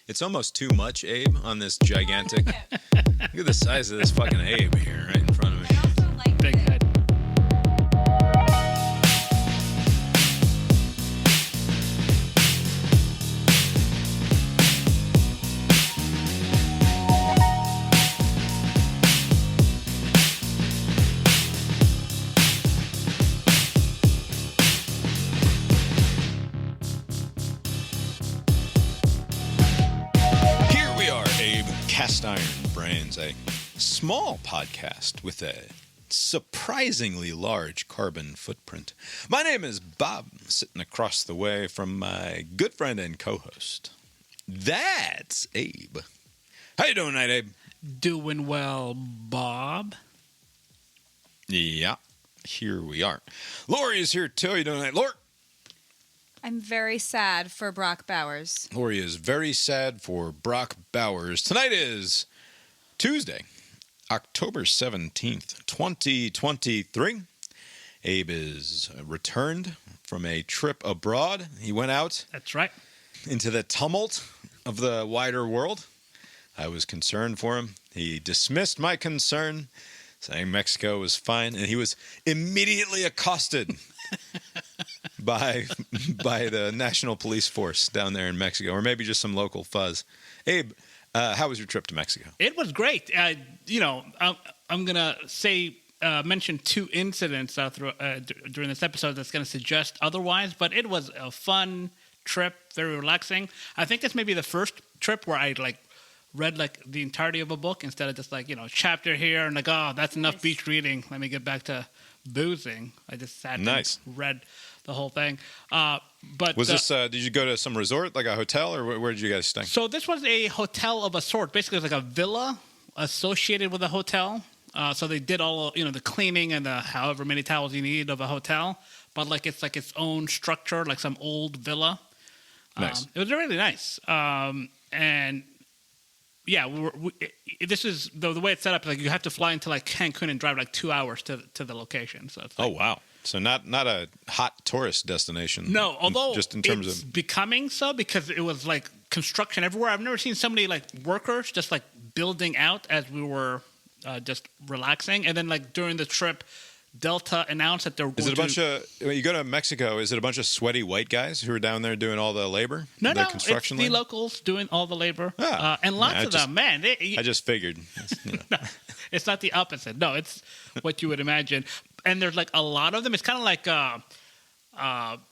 It's almost too much, Abe, on this gigantic... Look at the size of this fucking Abe here right in front of me. Big head. Cast Iron Brains, a small podcast with a surprisingly large carbon footprint. My name is Bob, sitting across the way from my good friend and co-host. That's Abe. How you doing tonight, Abe? Doing well, Bob. Yeah, here we are. Lori is here too. How you doing tonight, Lori? I'm very sad for Brock Bowers. Lori is very sad for Brock Bowers. Tonight is Tuesday, October 17th, 2023. Abe is returned from a trip abroad. He went out. That's right. Into the tumult of the wider world. I was concerned for him. He dismissed my concern, saying Mexico was fine, and he was immediately accosted by the National Police Force down there in Mexico, or maybe just some local fuzz. Abe, how was your trip to Mexico? It was great. I'm gonna mention two incidents during this episode that's gonna suggest otherwise, but it was a fun trip, very relaxing. I think this may be the first trip where I read the entirety of a book instead of just chapter here and that's enough beach reading. Let me get back to boozing. I just sat and read the whole thing. But was this? Did you go to some resort, like a hotel, or where did you guys stay? So this was a hotel of a sort. Basically, it was like a villa associated with a hotel. So they did all the cleaning and the however many towels you need of a hotel. But it's its own structure, like some old villa. Nice. It was really nice. And yeah, this is the way it's set up. You have to fly into Cancun and drive 2 hours to the location. So it's wow. So not a hot tourist destination. No, although just in terms it's of becoming so because it was construction everywhere. I've never seen so many workers just building out as we were just relaxing. And then during the trip, Delta announced that they were going to... Is it a bunch of... When you go to Mexico, is it a bunch of sweaty white guys who are down there doing all the labor? No, construction it's the locals doing all the labor. And lots of them, man. I just figured. No, it's not the opposite. No, it's what you would imagine. And there's a lot of them. It's kind of like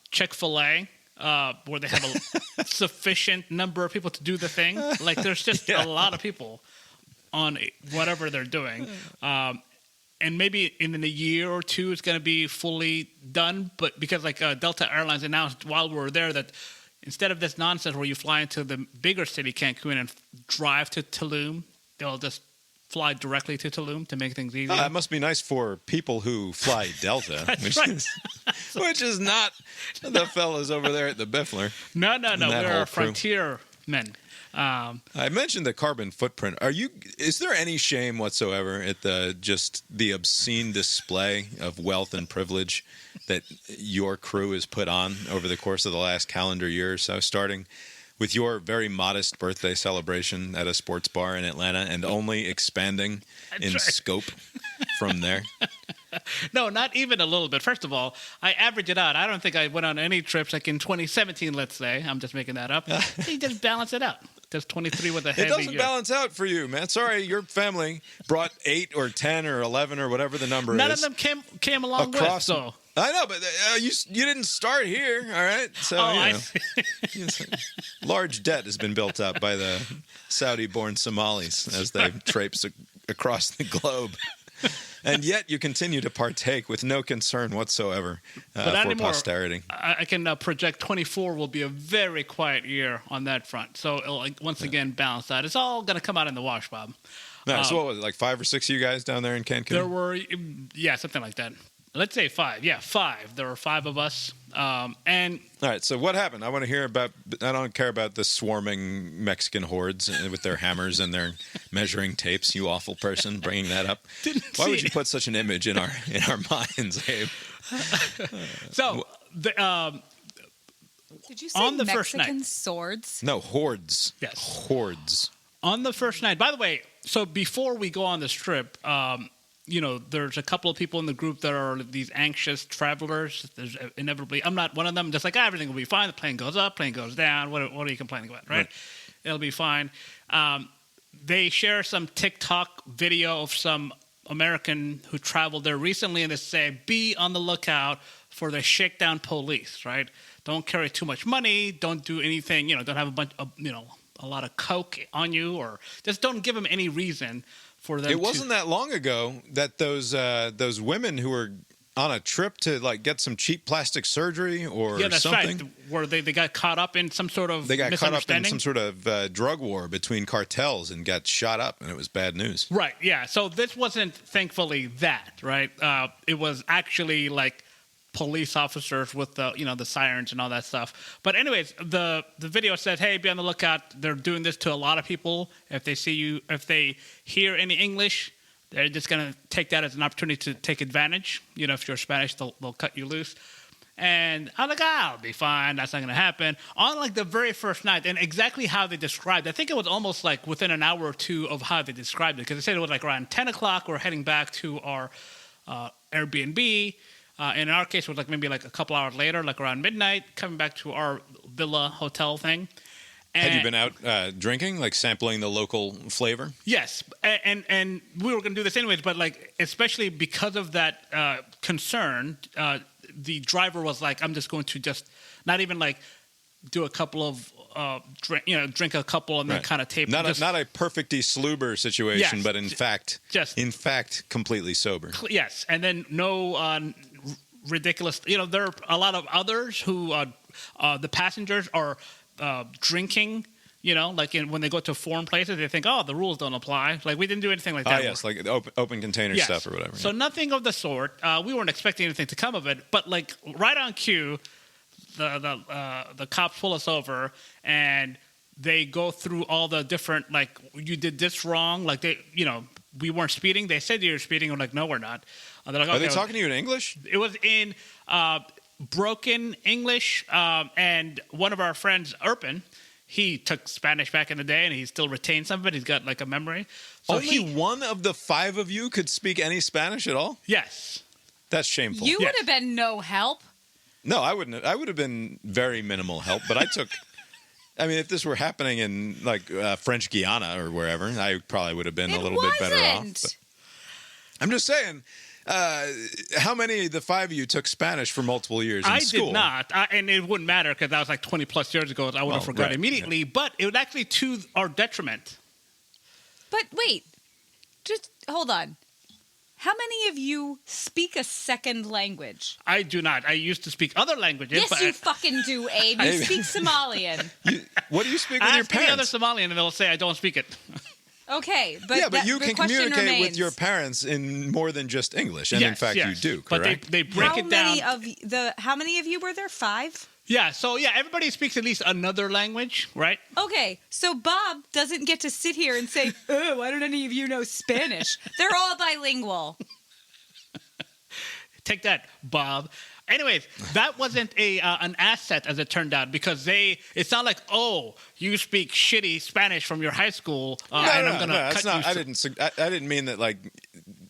Chick-fil-A, where they have a sufficient number of people to do the thing. There's just a lot of people on whatever they're doing. And maybe in a year or two, it's going to be fully done. But because Delta Airlines announced while we were there that instead of this nonsense where you fly into the bigger city, Cancun, and drive to Tulum, they'll just fly directly to Tulum to make things easier. That must be nice for people who fly Delta, which is not the fellas over there at the Biffler. No. We're Frontiersmen. I mentioned the carbon footprint. Is there any shame whatsoever at the obscene display of wealth and privilege that your crew has put on over the course of the last calendar year or so, starting with your very modest birthday celebration at a sports bar in Atlanta and only expanding in scope from there? No, not even a little bit. First of all, I average it out. I don't think I went on any trips in 2017, let's say. I'm just making that up. You just balance it out. Just 23 with a heavy It doesn't year. balance out for you, man. Sorry, your family brought 8 or 10 or 11 or whatever the number None is. None of them came along with, so... I know, but you didn't start here, all right? So, I see. Large debt has been built up by the Saudi-born Somalis as they traipse across the globe. And yet you continue to partake with no concern whatsoever for posterity. I can project 24 will be a very quiet year on that front. So it'll once again balance out. It's all going to come out in the wash, Bob. So what was it, 5 or 6 of you guys down there in Cancun? There were, something like that. Let's say 5. Yeah, 5. There were 5 of us. And all right, so what happened? I want to hear about. I don't care about the swarming Mexican hordes with their hammers and their measuring tapes. You awful person, bringing that up. Why would you put such an image in our minds, Abe? So Did you say on the first Mexican night. swords? No, hordes. Yes. Hordes. On the first night. By the way, so before we go on this trip, there's a couple of people in the group that are these anxious travelers. There's inevitably, I'm not one of them. Just like, everything will be fine. The plane goes up, plane goes down. What are you complaining about, right? It'll be fine. They share some TikTok video of some American who traveled there recently, and they say, be on the lookout for the shakedown police, right? Don't carry too much money. Don't do anything, don't have a bunch of, a lot of coke on you, or just don't give them any reason for them. It wasn't that long ago that those women who were on a trip to like get some cheap plastic surgery or that's something. Right. Where they got caught up in some sort of drug war between cartels and got shot up, and it was bad news. Right. Yeah. So this wasn't thankfully that. Right. It was actually like police officers with the sirens and all that stuff. But anyways, the video said, hey, be on the lookout. They're doing this to a lot of people. If they see you, if they hear any English, they're just going to take that as an opportunity to take advantage. If you're Spanish, they'll cut you loose. And I'm like, I'll be fine. That's not going to happen. On like the very first night, and exactly how they described it, I think it was almost like within an hour or two of how they described it, because they said it was like around 10 o'clock. We're heading back to our Airbnb. In our case, it was like maybe like a couple hours later, like around midnight, coming back to our villa hotel thing. Had you been out drinking, like sampling the local flavor? Yes, and we were going to do this anyways, but like especially because of that concern, the driver was like, "I'm just going to just not even like do a couple of drink a couple and then kind of tape." Not a perfecty sluber situation, but in fact, completely sober. Yes, and then no ridiculous. There are a lot of others who the passengers are. Drinking, like when they go to foreign places, they think, oh, the rules don't apply. Like, we didn't do anything like that. Oh, yes, like open container stuff or whatever. So nothing of the sort. We weren't expecting anything to come of it. But, like, right on cue, the cops pull us over, and they go through all the different, like, you did this wrong. Like, we weren't speeding. They said you were speeding. I'm like, no, we're not. They're like, okay, are they talking to you in English? It was in broken English, and one of our friends, Urpin, he took Spanish back in the day, and he still retained some of it. He's got like a memory. So only one of the five of you could speak any Spanish at all? Yes. That's shameful. You would have been no help. No, I wouldn't. I would have been very minimal help, but I took... I mean, if this were happening in like French Guiana or wherever, I probably would have been a little bit better off. But I'm just saying... how many of the five of you took Spanish for multiple years in school? I did not, and it wouldn't matter because that was like 20 plus years ago. I would have forgot immediately, yeah. But it was actually to our detriment. But wait, just hold on. How many of you speak a second language? I do not. I used to speak other languages. Yes, you fucking do, Abe. You speak Somalian. What do you speak with your parents? I speak other Somalian, and they'll say I don't speak it. Okay, but but you can communicate with your parents in more than just English, and in fact, you do. Correct? But they break it down. How many of you were there? 5? Yeah. So everybody speaks at least another language, right? Okay, so Bob doesn't get to sit here and say, "Oh, why don't any of you know Spanish?" They're all bilingual. Take that, Bob. Anyways, that wasn't an asset, as it turned out, because it's not like, oh, you speak shitty Spanish from your high school, and I'm going to cut you. I didn't mean that, like,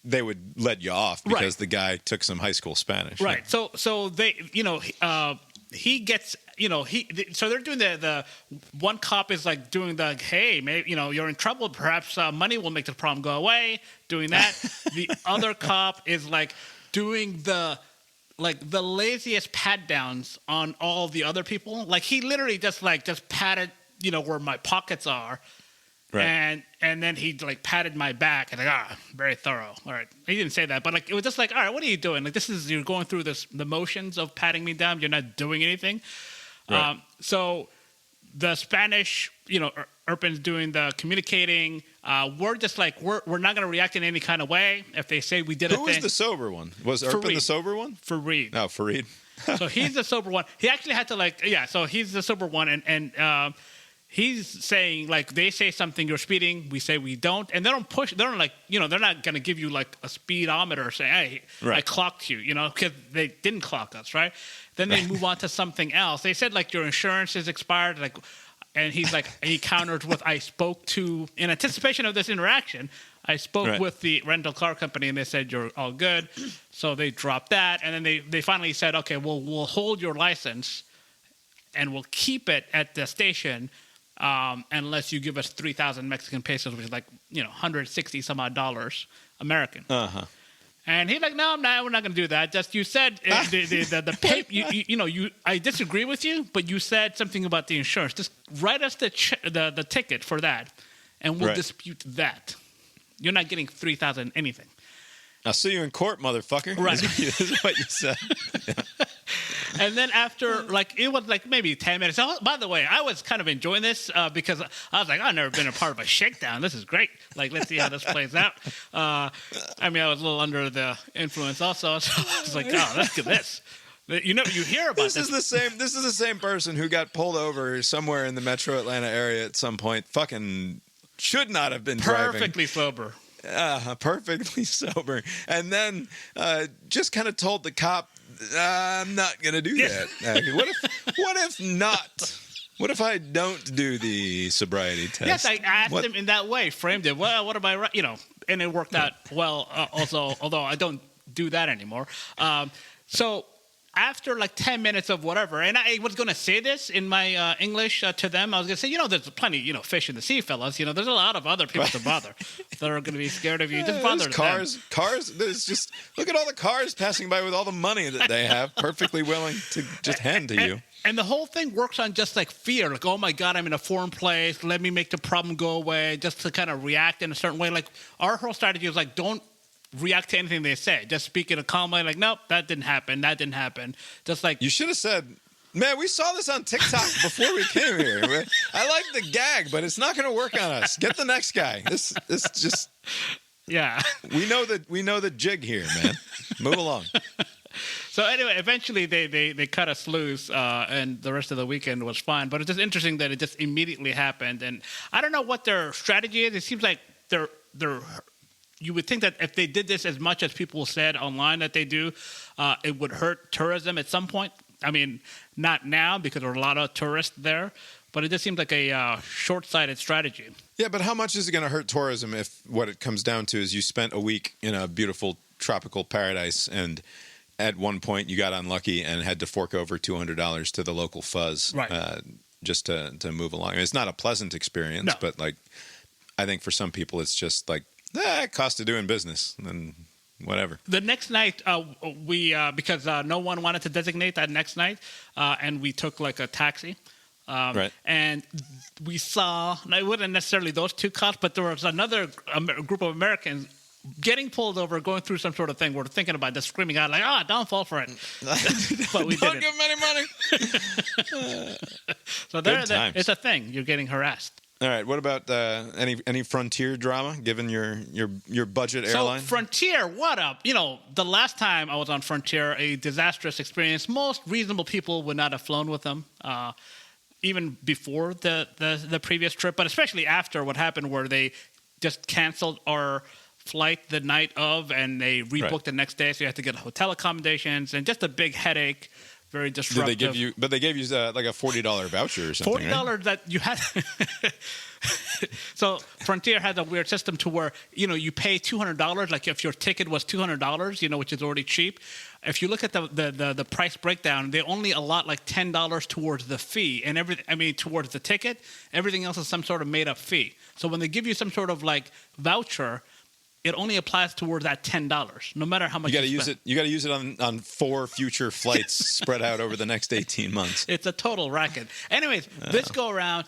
they would let you off because the guy took some high school Spanish. Right. Yeah. So they, he gets, so they're doing the one cop is like doing the, hey, maybe, you're in trouble. Perhaps money will make the problem go away. Doing that. The other cop is like doing the laziest pat downs on all the other people. Like, he literally just patted, where my pockets are. Right. And then he like patted my back and like, very thorough. All right. He didn't say that, but like, it was just like, all right, what are you doing? Like, you're going through the motions of patting me down. You're not doing anything. Right. So the Spanish, Urpin's doing the communicating. We're just like, we're not going to react in any kind of way. If they say we did a thing. Who was the sober one? Was Urpin the sober one? Fareed. No, Fareed. So he's the sober one. He actually had to so he's the sober one. And he's saying, like, they say something, you're speeding, we say we don't, and they don't push, they're like, they're not going to give you like a speedometer or say, hey, Right. I clocked you, because they didn't clock us, right? Then they move on to something else. They said, like, your insurance is expired, like, and he's like, he countered with, I spoke to, in anticipation of this interaction, I spoke with the rental car company, and they said, you're all good. So they dropped that, and then they finally said, okay, well, we'll hold your license, and we'll keep it at the station, unless you give us 3,000 Mexican pesos, which is like, 160 some odd dollars American. Uh-huh. And he's like, no, we're not going to do that. Just you said the paper. I disagree with you, but you said something about the insurance. Just write us the ticket for that, and we'll dispute that. You're not getting 3,000 anything. I'll see you in court, motherfucker. Right. This is what you said. And then after, like, it was like maybe 10 minutes. Oh, by the way, I was kind of enjoying this because I was like, I've never been a part of a shakedown. This is great. Like, let's see how this plays out. I was a little under the influence also. So I was like, oh, look at this. You hear about this. This is the same person who got pulled over somewhere in the metro Atlanta area at some point. Fucking should not have been driving. Perfectly sober. Perfectly sober. And then just kind of told the cop, I'm not going to do that. What if not? What if I don't do the sobriety test? Yes, I asked him in that way, framed it. Well, what am I, and it worked out well also, although I don't do that anymore. So after like 10 minutes of whatever, and I was going to say this in my English to them. I was going to say, there's plenty, fish in the sea, fellas. There's a lot of other people to bother that are going to be scared of you. Just bother them. Cars. There's just, look at all the cars passing by with all the money that they have, perfectly willing to just hand to you. And the whole thing works on just like fear. Like, oh my God, I'm in a foreign place. Let me make the problem go away, just to kind of react in a certain way. Like, our whole strategy is like, don't react to anything they say. Just speak in a calm way, like, nope, that didn't happen. Just like, you should have said, man, we saw this on TikTok before we came here. I like the gag, but it's not going to work on us. Get the next guy. This just, yeah. We know the jig here, man. Move along. So anyway, eventually they cut us loose, and the rest of the weekend was fine. But it's just interesting that it just immediately happened, and I don't know what their strategy is. It seems like they're. You would think that if they did this as much as people said online that they do, it would hurt tourism at some point. I mean, not now because there are a lot of tourists there, but it just seems like a short-sighted strategy. Yeah, but how much is it going to hurt tourism if what it comes down to is you spent a week in a beautiful tropical paradise and at one point you got unlucky and had to fork over $200 to the local fuzz just to move along. I mean, it's not a pleasant experience, but like I think for some people it's just like, cost of doing business, and whatever. The next night, we because no one wanted to designate that next night, and we took like a taxi. And we saw, it wasn't necessarily those two cops, but there was another group of Americans getting pulled over, going through some sort of thing. We're thinking about this, screaming out like, don't fall for it. But we don't didn't. give them any money. So it's a thing. You're getting harassed. All right. What about any Frontier drama, given your budget airline? So Frontier, what up? The last time I was on Frontier, a disastrous experience. Most reasonable people would not have flown with them, even before the previous trip, but especially after what happened, where they just canceled our flight the night of, and they rebooked the next day, so you had to get hotel accommodations, and just a big headache. Very disruptive. They gave you like a $40 voucher or something. $40 that you had. So Frontier has a weird system to where you pay $200. Like if your ticket was $200, which is already cheap. If you look at the price breakdown, they only allot like $10 towards the fee and towards the ticket. Everything else is some sort of made up fee. So when they give you some sort of like voucher, it only applies towards that $10, no matter how much you spend. You got to use it on 4 future flights spread out over the next 18 months. It's a total racket. Anyways, this go around,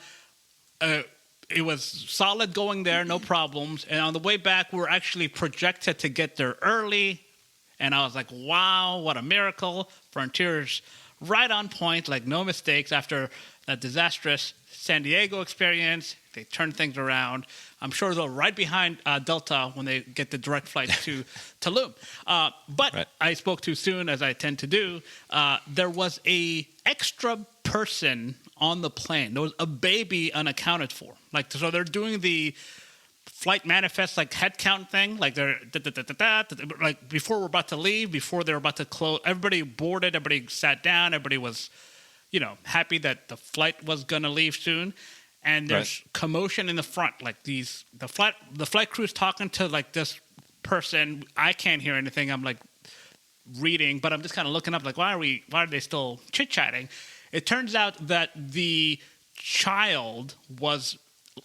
it was solid going there, no problems. And on the way back, we were actually projected to get there early. And I was like, wow, what a miracle. Frontier's right on point, like no mistakes after that disastrous San Diego experience. They turned things around. I'm sure they're right behind Delta when they get the direct flight to Tulum. But I spoke too soon, as I tend to do. There was a extra person on the plane. There was a baby unaccounted for. Like, so they're doing the flight manifest like head count thing. Like they're like before we're about to leave, before they're about to close. Everybody boarded. Everybody sat down. Everybody was, happy that the flight was gonna leave soon. And there's commotion in the front. Like the flight crew's talking to like this person. I can't hear anything. I'm like reading, but I'm just kind of looking up like, why are they still chit-chatting? It turns out that the child was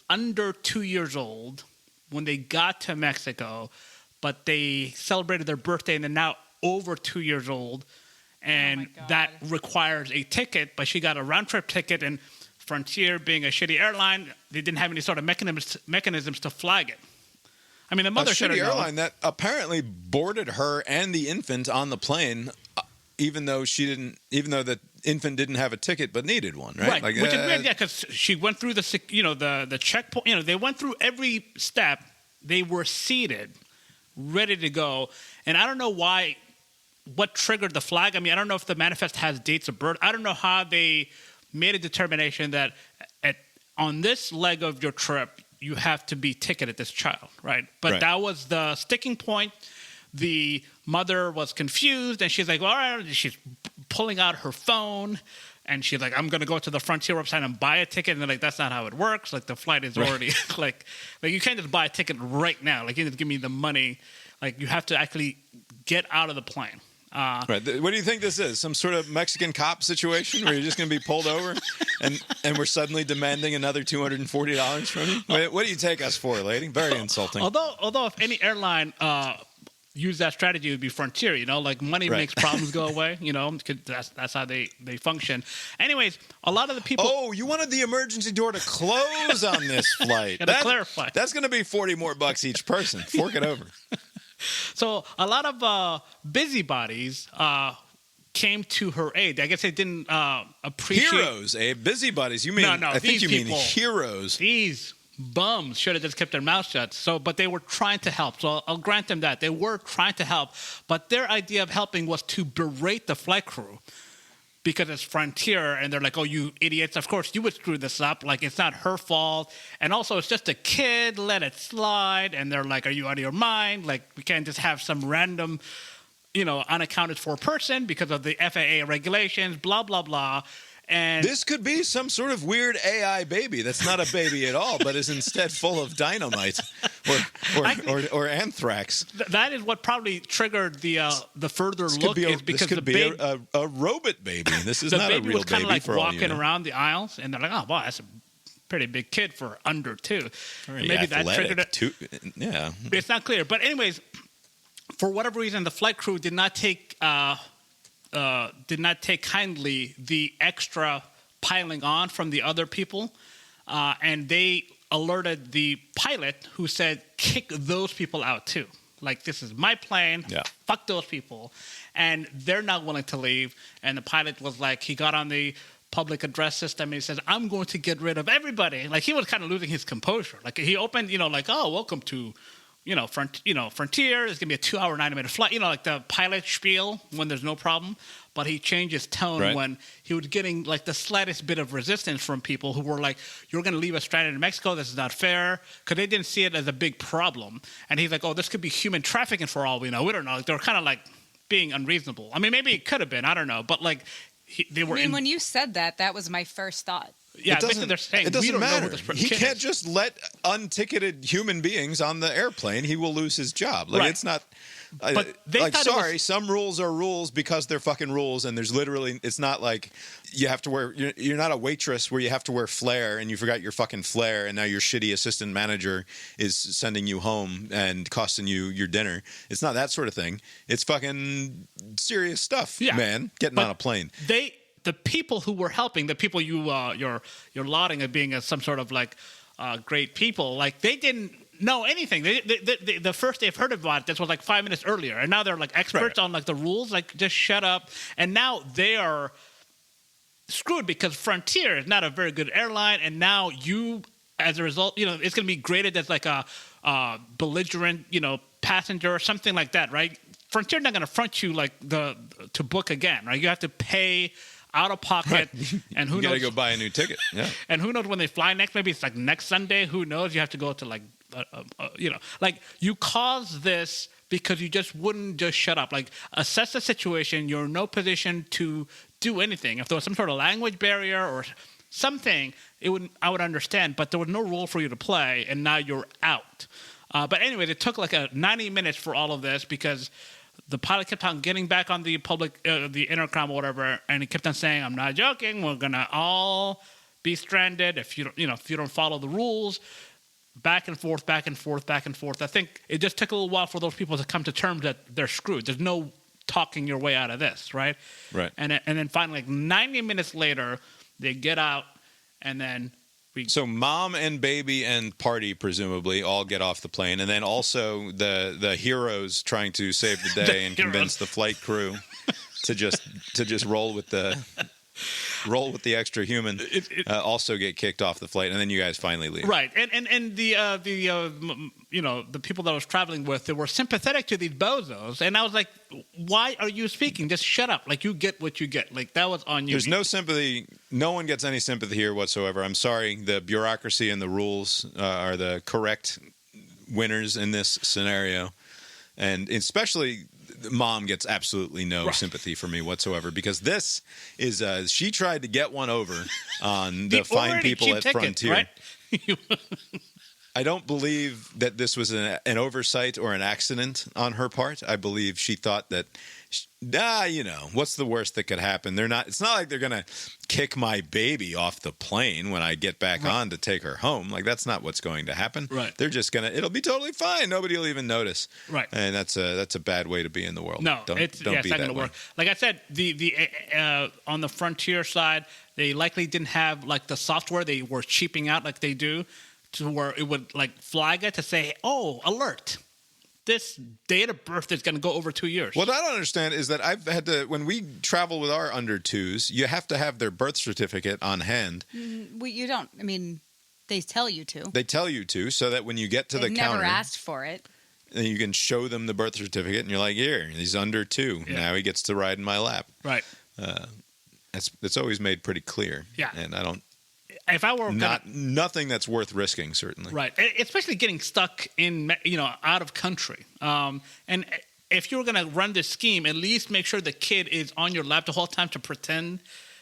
under 2 years old when they got to Mexico, but they celebrated their birthday and they're now over 2 years old. And that requires a ticket, but she got a round-trip ticket, and Frontier, being a shitty airline, they didn't have any sort of mechanisms to flag it. I mean, the mother should have known. A shitty airline that apparently boarded her and the infant on the plane, even though the infant didn't have a ticket but needed one, right? Right, Like, which is weird, because she went through the checkpoint. They went through every step. They were seated, ready to go, and I don't know what triggered the flag. I mean, I don't know if the manifest has dates of birth. I don't know how they made a determination that on this leg of your trip, you have to be ticketed this child, right? But that was the sticking point. The mother was confused, and she's like, all right, she's pulling out her phone, and she's like, I'm going to go to the Frontier website and buy a ticket. And they're like, that's not how it works. Like, the flight is already, like you can't just buy a ticket right now. Like, you need to give me the money. Like, you have to actually get out of the plane. Right. What do you think this is? Some sort of Mexican cop situation where you're just going to be pulled over and we're suddenly demanding another $240 from you? What do you take us for, lady? Very insulting. Although if any airline used that strategy, it would be Frontier. Like money makes problems go away. Because that's how they function. Anyways, a lot of the people. Oh, you wanted the emergency door to close on this flight. To clarify, that's going to be $40 more each person. Fork it over. So a lot of busybodies came to her aid. I guess they didn't appreciate... Heroes, Busybodies. You mean... No, I think you mean heroes. These bums should have just kept their mouth shut. But they were trying to help. So I'll grant them that. They were trying to help. But their idea of helping was to berate the flight crew. Because it's Frontier, and they're like, oh, you idiots. Of course, you would screw this up. Like, it's not her fault. And also, it's just a kid. Let it slide. And they're like, are you out of your mind? Like, we can't just have some random, unaccounted for person because of the FAA regulations, blah, blah, blah. And this could be some sort of weird AI baby that's not a baby at all, but is instead full of dynamite or anthrax. That is what probably triggered the further look. Is because this could be a robot baby. This is not a real baby. The baby was kind of like walking around the aisles, and they're like, "Oh, wow, that's a pretty big kid for under 2." Maybe that triggered it. Yeah, it's not clear. But anyways, for whatever reason, the flight crew did not take kindly the extra piling on from the other people, and they alerted the pilot, who said, kick those people out too. Like, this is my plane. Yeah. Fuck those people. And they're not willing to leave. And the pilot was like, he got on the public address system and he says, I'm going to get rid of everybody. Like, he was kind of losing his composure. Like, he opened, like, oh, welcome to Frontier. It's gonna be a 2-hour, 90-minute flight. Like the pilot spiel when there's no problem. But he changed his tone when he was getting like the slightest bit of resistance from people who were like, "You're gonna leave us stranded in Mexico? This is not fair." Because they didn't see it as a big problem. And he's like, "Oh, this could be human trafficking for all we know. We don't know." Like, they were kind of like being unreasonable. I mean, maybe it could have been. I don't know. But like, they were. when you said that was my first thought. Yeah, they're saying it doesn't matter. He can't just let unticketed human beings on the airplane. He will lose his job. Like, it's not. But some rules are rules because they're fucking rules, and there's literally. It's not like you have to wear. You're not a waitress where you have to wear flair, and you forgot your fucking flair, and now your shitty assistant manager is sending you home and costing you your dinner. It's not that sort of thing. It's fucking serious stuff, man. Getting on a plane. The people who were helping, the people you're lauding as being some sort of like great people, like they didn't know anything. The first they've heard about this was like 5 minutes earlier, and now they're like experts on like the rules. Like, just shut up. And now they are screwed because Frontier is not a very good airline, and now you, as a result, it's going to be graded as like a belligerent, passenger or something like that, right? Frontier's not going to front you like to book again, right? You have to pay out of pocket, and who You got to knows? go buy a new ticket. Yeah. And who knows when they fly next? Maybe it's like next Sunday. Who knows? You have to go to like, like you caused this because you just wouldn't just shut up. Like assess the situation. You're in no position to do anything. If there was some sort of language barrier or something, I would understand. But there was no role for you to play, and now you're out. But anyway, it took like 90 minutes for all of this because the pilot kept on getting back on the public, the intercom or whatever, and he kept on saying, "I'm not joking. We're gonna all be stranded if you don't follow the rules." Back and forth, back and forth, back and forth. I think it just took a little while for those people to come to terms that they're screwed. There's no talking your way out of this, right? Right. And then finally, like 90 minutes later, they get out, and then So mom and baby and party presumably all get off the plane, and then also the heroes trying to save the day and convince the flight crew to just roll with the extra human. Also get kicked off the flight, and then you guys finally leave. Right, and the people that I was traveling with, they were sympathetic to these bozos, and I was like, why are you speaking? Just shut up. Like, you get what you get. Like, that was on you. There's no sympathy. No one gets any sympathy here whatsoever. I'm sorry. The bureaucracy and the rules are the correct winners in this scenario, and especially mom gets absolutely no sympathy for me whatsoever, because this is she tried to get one over on the fine people at Frontier. Right? I don't believe that this was an oversight or an accident on her part. I believe she thought that, what's the worst that could happen? It's not like they're going to kick my baby off the plane when I get back on to take her home. Like, that's not what's going to happen. Right. They're just it'll be totally fine. Nobody will even notice. Right. And that's a bad way to be in the world. No, it's not going to work. Like I said, the on the Frontier side, they likely didn't have like the software. They were cheaping out like they do, to where it would like flag it to say, "Oh, alert! This date of birth is going to go over 2 years." What I don't understand is that I've had to, when we travel with our under twos, you have to have their birth certificate on hand. Well, you don't. I mean, they tell you to. They tell you to, so that when you get to the Never counter, asked for it. and you can show them the birth certificate, and you're like, "Here, he's under 2. Yeah. Now he gets to ride in my lap." Right. It's always made pretty clear. Yeah. And I don't. If I were Nothing that's worth risking, certainly. right, especially getting stuck in out of country, and if you're going to run this scheme, at least make sure the kid is on your lap the whole time to pretend.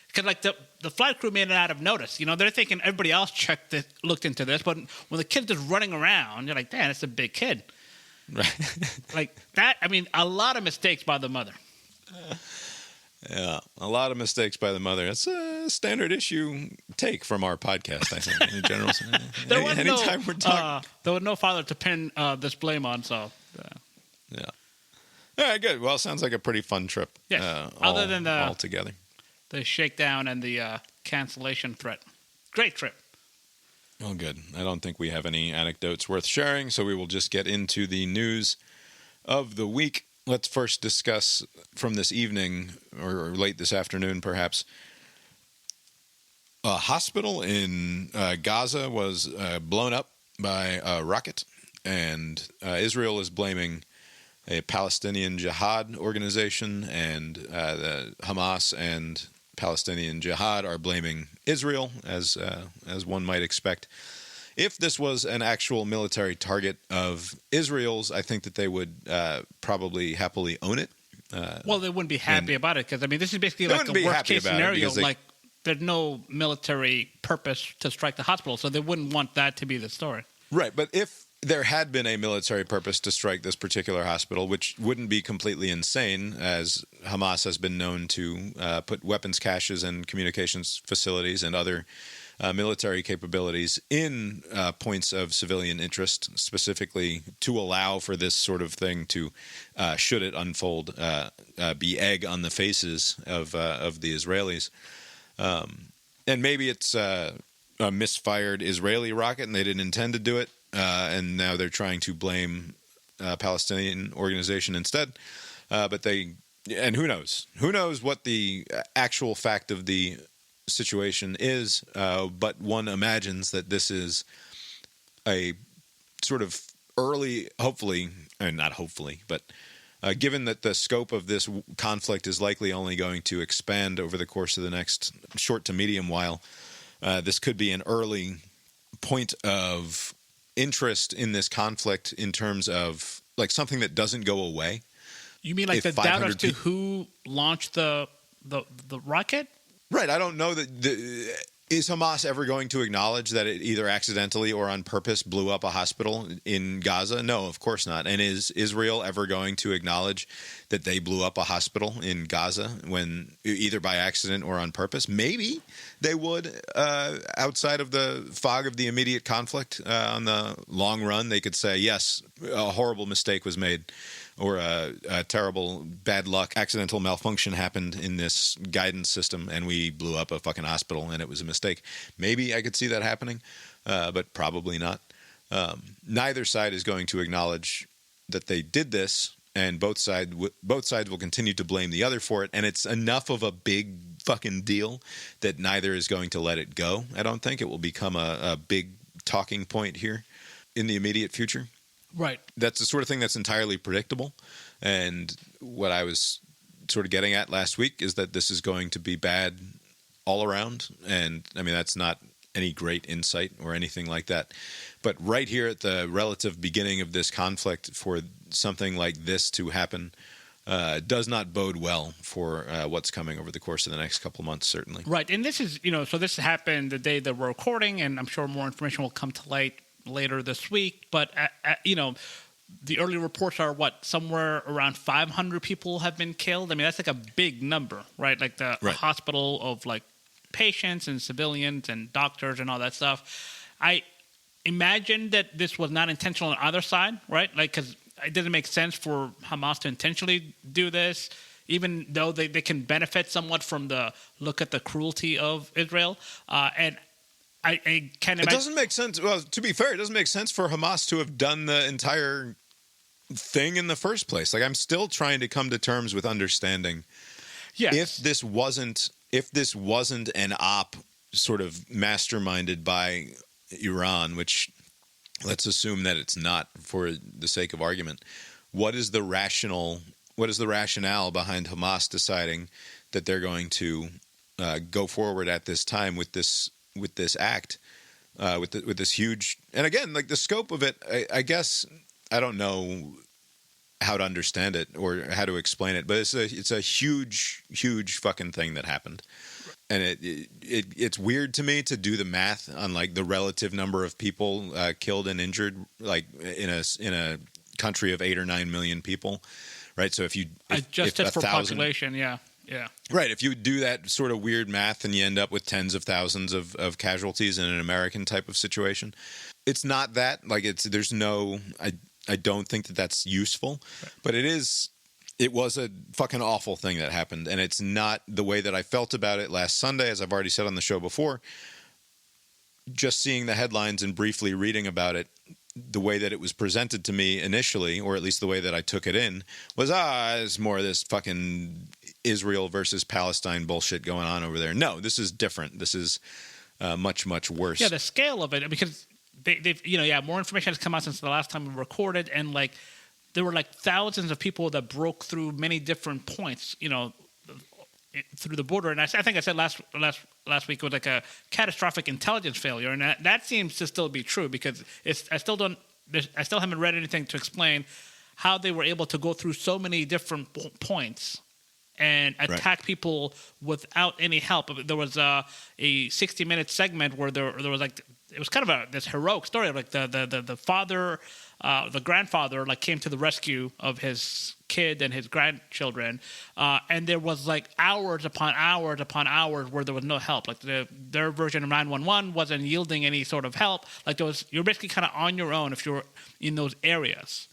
Because like the flight crew made it out of notice. They're thinking everybody else looked into this, but when the kid's just running around, you're like, damn, it's a big kid. Right. Like that. I mean, a lot of mistakes by the mother. Yeah, a lot of mistakes by the mother. That's a standard issue take from our podcast, I think, in general. Anytime we're talking. There was no father to pin this blame on, so. Yeah. All right, good. Well, sounds like a pretty fun trip. Yes. Other than all together. The shakedown and the cancellation threat. Great trip. Oh, good. I don't think we have any anecdotes worth sharing, so we will just get into the news of the week. Let's first discuss from this evening, or late this afternoon, perhaps. A hospital in Gaza was blown up by a rocket, and Israel is blaming a Palestinian Jihad organization, and the Hamas and Palestinian Jihad are blaming Israel, as one might expect. If this was an actual military target of Israel's, I think that they would probably happily own it. Well, they wouldn't be happy about it because, I mean, this is basically like a worst-case scenario. Like, there's no military purpose to strike the hospital, so they wouldn't want that to be the story. Right, but if there had been a military purpose to strike this particular hospital, which wouldn't be completely insane, as Hamas has been known to put weapons caches and communications facilities and other military capabilities in points of civilian interest, specifically to allow for this sort of thing to, should it unfold, be egg on the faces of the Israelis. And maybe it's a misfired Israeli rocket and they didn't intend to do it, and now they're trying to blame a Palestinian organization instead. But who knows? Who knows what the actual fact of the situation is, but one imagines that this is a sort of early, hopefully, and not hopefully, but given that the scope of this conflict is likely only going to expand over the course of the next short to medium while, this could be an early point of interest in this conflict in terms of like something that doesn't go away. You mean like If the doubt as 500 to who launched the rocket? Right. I don't know that is Hamas ever going to acknowledge that it either accidentally or on purpose blew up a hospital in Gaza? No, of course not. And is Israel ever going to acknowledge that they blew up a hospital in Gaza when either by accident or on purpose? Maybe they would. Outside of the fog of the immediate conflict, on the long run, they could say, yes, a horrible mistake was made, or a terrible bad luck, accidental malfunction happened in this guidance system, and we blew up a fucking hospital, and it was a mistake. Maybe I could see that happening, but probably not. Neither side is going to acknowledge that they did this, and both sides will continue to blame the other for it, and it's enough of a big fucking deal that neither is going to let it go. I don't think it will become a big talking point here in the immediate future. Right. That's the sort of thing that's entirely predictable. And what I was sort of getting at last week is that this is going to be bad all around. And I mean, that's not any great insight or anything like that. But right here at the relative beginning of this conflict, for something like this to happen does not bode well for what's coming over the course of the next couple of months, certainly. Right. And this is, so this happened the day that we're recording, and I'm sure more information will come to light later this week. But, the early reports are somewhere around 500 people have been killed. I mean, that's like a big number, right? Like a hospital of like patients and civilians and doctors and all that stuff. I imagine that this was not intentional on either side, right? Like, because it doesn't make sense for Hamas to intentionally do this, even though they can benefit somewhat from the look at the cruelty of Israel. And I can't imagine. It doesn't make sense. Well, to be fair, it doesn't make sense for Hamas to have done the entire thing in the first place. Like, I'm still trying to come to terms with understanding. Yes. If this wasn't an op sort of masterminded by Iran, which let's assume that it's not for the sake of argument, what is the rationale behind Hamas deciding that they're going to go forward at this time with this act, with this huge, and again, like the scope of it, I guess I don't know how to understand it or how to explain it, but it's a huge fucking thing that happened, and it's weird to me to do the math on like the relative number of people killed and injured, like in a country of 8 or 9 million people, right? So if adjusted for population, yeah. Yeah. Right. If you do that sort of weird math and you end up with tens of thousands of casualties in an American type of situation, it's not that. Like, there's no, I don't think that that's useful, but it was a fucking awful thing that happened. And it's not the way that I felt about it last Sunday, as I've already said on the show before. Just seeing the headlines and briefly reading about it, the way that it was presented to me initially, or at least the way that I took it in, was, it's more of this fucking Israel versus Palestine bullshit going on over there. No, this is different. This is much, much worse. Yeah, the scale of it, because they've more information has come out since the last time we recorded, and like there were like thousands of people that broke through many different points, through the border. And I think I said last week it was like a catastrophic intelligence failure, and that seems to still be true, because I still haven't read anything to explain how they were able to go through so many different points and attack people without any help. There was a 60-minute segment where there was like, it was kind of this heroic story of like the father, the grandfather like came to the rescue of his kid and his grandchildren, and there was like hours upon hours upon hours where there was no help. Like their version of 911 wasn't yielding any sort of help. Like you're basically kind of on your own if you're in those areas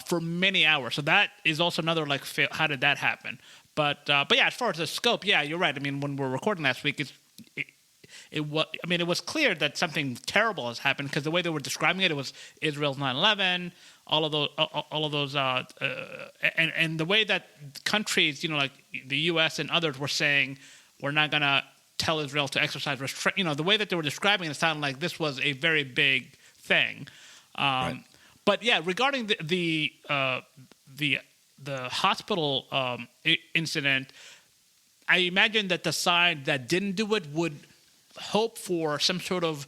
for many hours. So that is also another like how did that happen? But yeah, as far as the scope, yeah, you're right. I mean, when we were recording last week, it was clear that something terrible has happened, because the way they were describing it was Israel's 9/11, all of those, and the way that countries, like the U.S. and others, were saying we're not gonna tell Israel to exercise restraint. The way that they were describing it sounded like this was a very big thing. Right. But yeah, regarding the hospital incident, I imagine that the side that didn't do it would hope for some sort of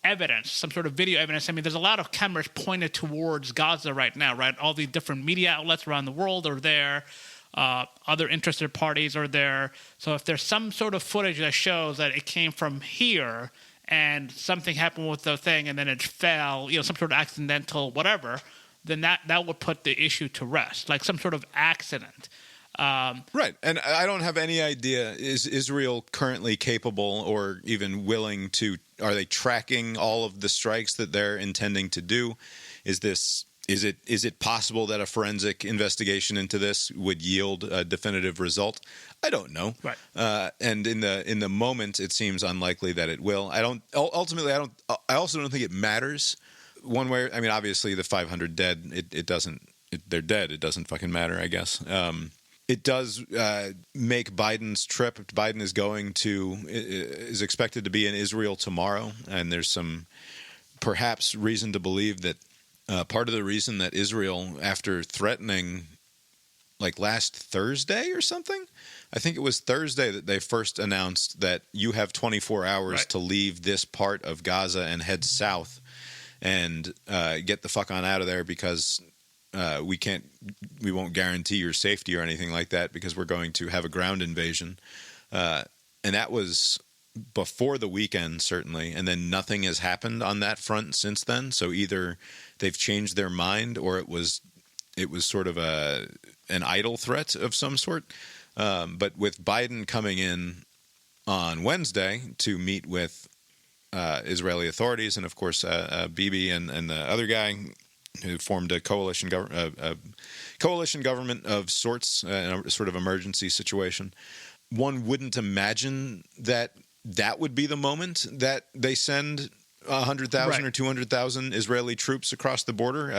evidence, some sort of video evidence. I mean, there's a lot of cameras pointed towards Gaza right now, right? All these different media outlets around the world are there. Other interested parties are there. So if there's some sort of footage that shows that it came from here and something happened with the thing and then it fell, some sort of accidental whatever, then that would put the issue to rest, like some sort of accident. Right. And I don't have any idea, is Israel currently capable or even willing to, are they tracking all of the strikes that they're intending to do? Is it possible that a forensic investigation into this would yield a definitive result? I don't know. Right. And in the moment, it seems unlikely that it will. I also don't think it matters one way. I mean, obviously the 500 dead, they're dead. It doesn't fucking matter, I guess. It does make Biden's trip. Biden is expected to be in Israel tomorrow, and there's some perhaps reason to believe that part of the reason that Israel, after threatening like last Thursday or something, I think it was Thursday that they first announced that you have 24 hours to leave this part of Gaza and head south and get the fuck on out of there because we won't guarantee your safety or anything like that because we're going to have a ground invasion. And that was before the weekend, certainly. And then nothing has happened on that front since then. So either they've changed their mind or it was sort of an idle threat of some sort. But with Biden coming in on Wednesday to meet with Israeli authorities and, of course, Bibi and the other guy who formed a coalition government of sorts in a sort of emergency situation. One wouldn't imagine that would be the moment that they send 100,000 or 200,000 Israeli troops across the border,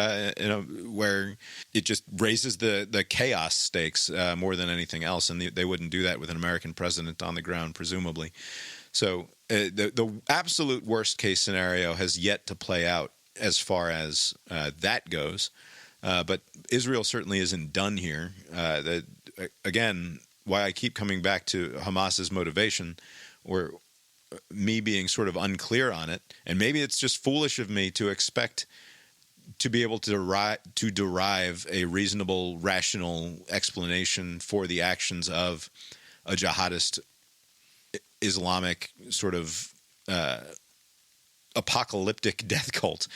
where it just raises the chaos stakes more than anything else. And they wouldn't do that with an American president on the ground, presumably. So the absolute worst case scenario has yet to play out as far as that goes. But Israel certainly isn't done here. Again, why I keep coming back to Hamas's motivation, or me being sort of unclear on it, and maybe it's just foolish of me to expect to be able to derive a reasonable, rational explanation for the actions of a jihadist Islamic sort of apocalyptic death cult,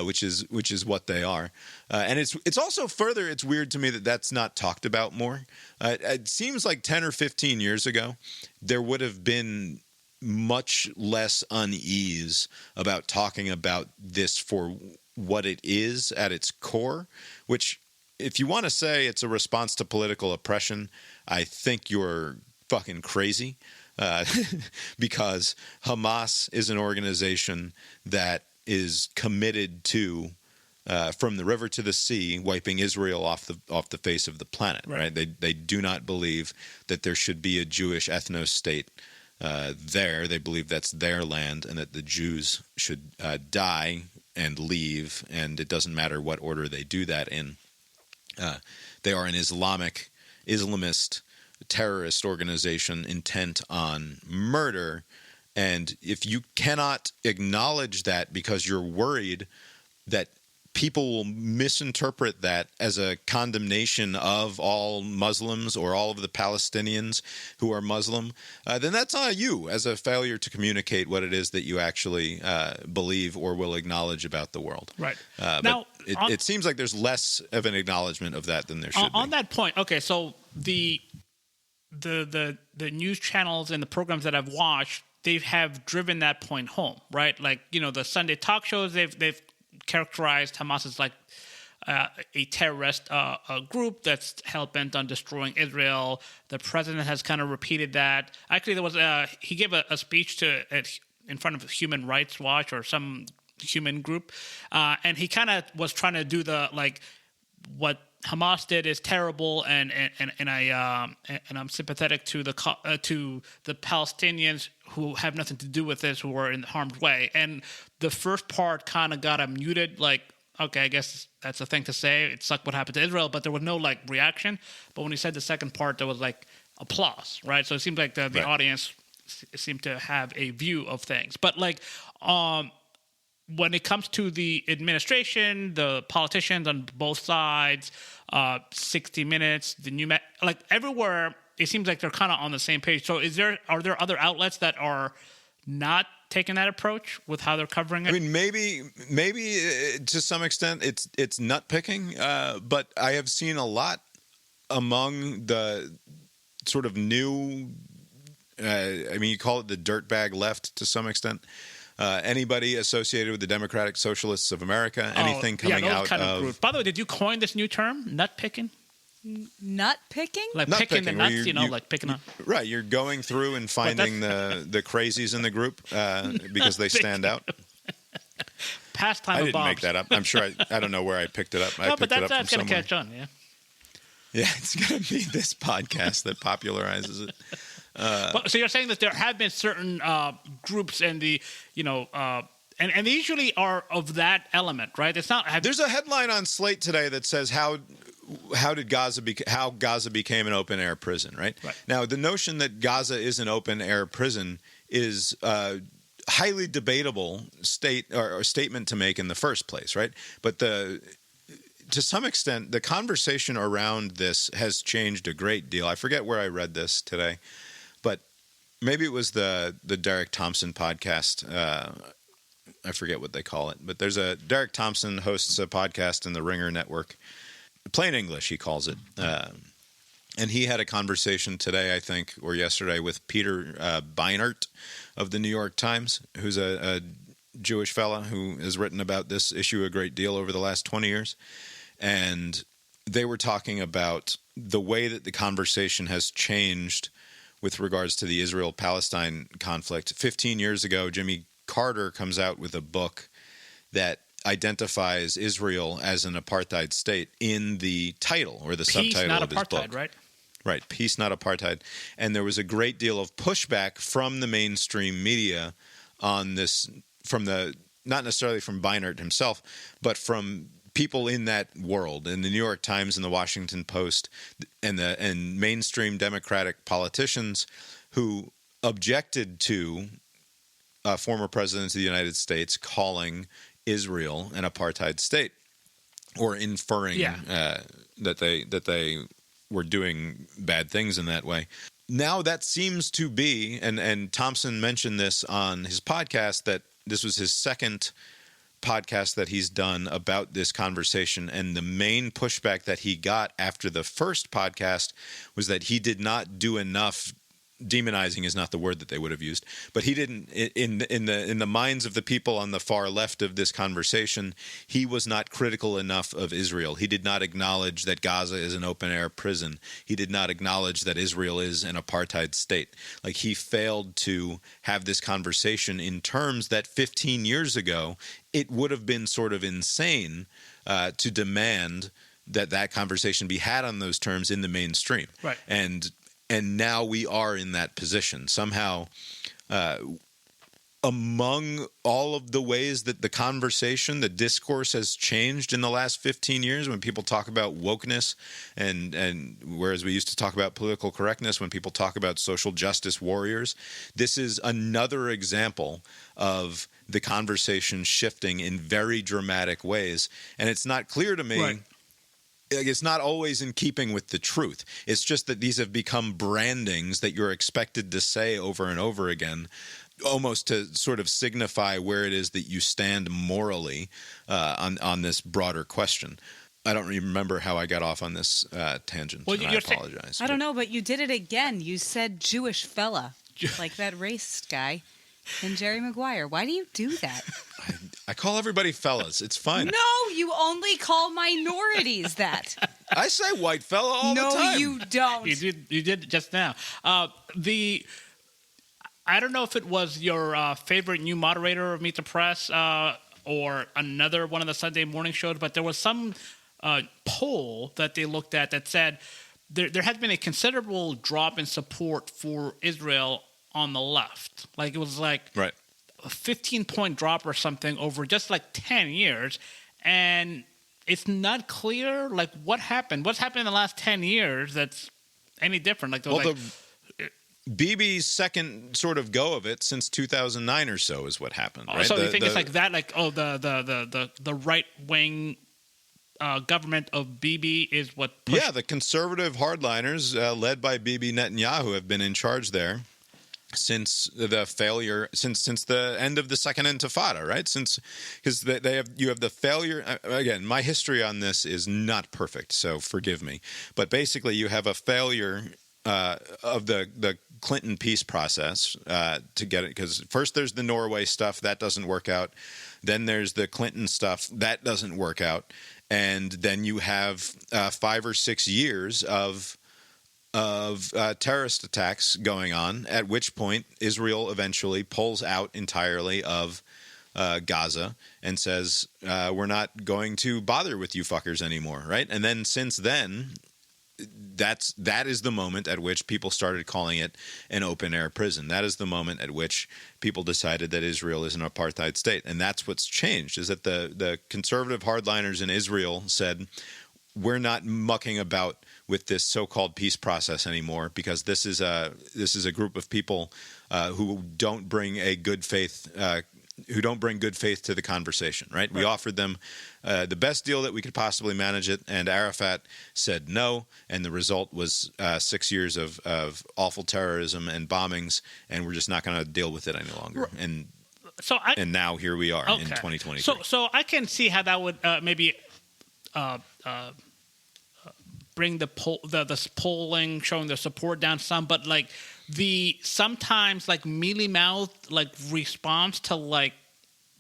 which is what they are. And it's also further, it's weird to me that that's not talked about more. It seems like 10 or 15 years ago, there would have been much less unease about talking about this for what it is at its core, which, if you want to say it's a response to political oppression, I think you're fucking crazy. Because Hamas is an organization that is committed to, from the river to the sea, wiping Israel off the face of the planet. Right? They do not believe that there should be a Jewish ethno-state there. They believe that's their land and that the Jews should die and leave, and it doesn't matter what order they do that in. They are an Islamist terrorist organization intent on murder, and if you cannot acknowledge that because you're worried that people will misinterpret that as a condemnation of all Muslims or all of the Palestinians who are Muslim, then that's on you as a failure to communicate what it is that you actually believe or will acknowledge about the world. Right. Now, it seems like there's less of an acknowledgement of that than there should be. On that point, okay, so the news channels and the programs that I've watched, they have driven that point home, right? Like, the Sunday talk shows, they've characterized Hamas as like a terrorist group that's hell-bent on destroying Israel. The president has kind of repeated that. Actually, there was he gave a speech in front of Human Rights Watch or some human group, and he kind of was trying to do what Hamas did is terrible, and I'm sympathetic to the Palestinians who have nothing to do with this, who are in harm's way. And the first part kind of got muted, like okay, I guess that's a thing to say. It sucked what happened to Israel, but there was no like reaction. But when he said the second part, there was like applause, right? So it seemed like the Right. audience seemed to have a view of things. But like when it comes to the administration, the politicians on both sides, 60 Minutes, the new like everywhere, it seems like they're kind of on the same page. So are there other outlets that are not taking that approach with how they're covering it? I mean, maybe to some extent it's nut picking, but I have seen a lot among the sort of new. I mean, you call it the dirtbag left to some extent. Anybody associated with the Democratic Socialists of America, anything coming those out kind of groups. By the way, did you coin this new term, nut picking? Nut picking? Like Nut picking the picking, where nuts, like picking up. Right, you're going through and finding the crazies in the group because they stand out. Pastime I of didn't Bob's. make that up. I'm sure I don't know where I picked it up. I No, picked but it up that's from going to somewhere. catch on, yeah. Yeah, it's going to be this podcast that popularizes it. But, so you're saying that there have been certain groups and the, and they usually are of that element, right? It's not. There's a headline on Slate today that says how did Gaza how Gaza became an open air prison, right? Now, the notion that Gaza is an open air prison is highly debatable statement to make in the first place, right? But to some extent, the conversation around this has changed a great deal. I forget where I read this today, but maybe it was the Derek Thompson podcast. I forget what they call it, but there's Derek Thompson hosts a podcast in the Ringer Network. Plain English, he calls it. And he had a conversation today, I think, or yesterday, with Peter Beinart of the New York Times, who's a Jewish fella who has written about this issue a great deal over the last 20 years. And they were talking about the way that the conversation has changed with regards to the Israel-Palestine conflict. 15 years ago, Jimmy Carter comes out with a book that identifies Israel as an apartheid state in the title or the Peace, subtitle not of his apartheid, book. right? Right, peace, not apartheid. And there was a great deal of pushback from the mainstream media on this, not necessarily from Beinart himself, but from people in that world, in the New York Times and the Washington Post, and mainstream Democratic politicians who objected to former presidents of the United States calling Israel an apartheid state, or inferring that they were doing bad things in that way. Now that seems to be, and Thompson mentioned this on his podcast, that this was his second podcast that he's done about this conversation, and the main pushback that he got after the first podcast was that he did not do enough. Demonizing is not the word that they would have used, but he didn't. In the minds of the people on the far left of this conversation, he was not critical enough of Israel. He did not acknowledge that Gaza is an open air prison. He did not acknowledge that Israel is an apartheid state. Like, he failed to have this conversation in terms that 15 years ago it would have been sort of insane to demand that conversation be had on those terms in the mainstream. Right. And now we are in that position. Somehow, among all of the ways that the conversation, the discourse has changed in the last 15 years, when people talk about wokeness, and whereas we used to talk about political correctness, when people talk about social justice warriors, this is another example of the conversation shifting in very dramatic ways. And it's not clear to me. Right. It's not always in keeping with the truth. It's just that these have become brandings that you're expected to say over and over again, almost to sort of signify where it is that you stand morally on this broader question. I don't remember how I got off on this tangent. Well, I apologize. I don't know, but you did it again. You said Jewish fella, like that racist guy. And Jerry Maguire. Why do you do that? I call everybody fellas. It's fine. No, you only call minorities that. I say white fella all the time. No, you don't. You did just now. I don't know if it was your favorite new moderator of Meet the Press or another one of the Sunday morning shows, but there was some poll that they looked at that said there had been a considerable drop in support for Israel on the left. Like, it was like right. a 15-point drop or something over just like 10 years. and it's not clear like what happened. What's happened in the last 10 years that's any different? Like, Bibi's second sort of go of it since 2009 or so is what happened. Right? So you think it's like that? Like, the right wing government of Bibi is what pushed. Yeah, the conservative hardliners led by Bibi Netanyahu have been in charge there since the failure, since the end of the Second Intifada, right? Because you have the failure. Again, my history on this is not perfect, so forgive me. But basically, you have a failure of the Clinton peace process to get it. Because first there's the Norway stuff that doesn't work out. Then there's the Clinton stuff that doesn't work out. And then you have 5 or 6 years of terrorist attacks going on, at which point Israel eventually pulls out entirely of Gaza and says, we're not going to bother with you fuckers anymore, right? And then since then, that is the moment at which people started calling it an open-air prison. That is the moment at which people decided that Israel is an apartheid state. And that's what's changed, is that the conservative hardliners in Israel said, we're not mucking about with this so-called peace process anymore, because this is a group of people who don't bring good faith to the conversation, right? We offered them the best deal that we could possibly manage it, and Arafat said no, and the result was 6 years of awful terrorism and bombings, and we're just not going to deal with it any longer. And now here we are in 2023. So I can see how that would maybe bring the polling showing their support down some, but like the sometimes like mealy mouthed like response to like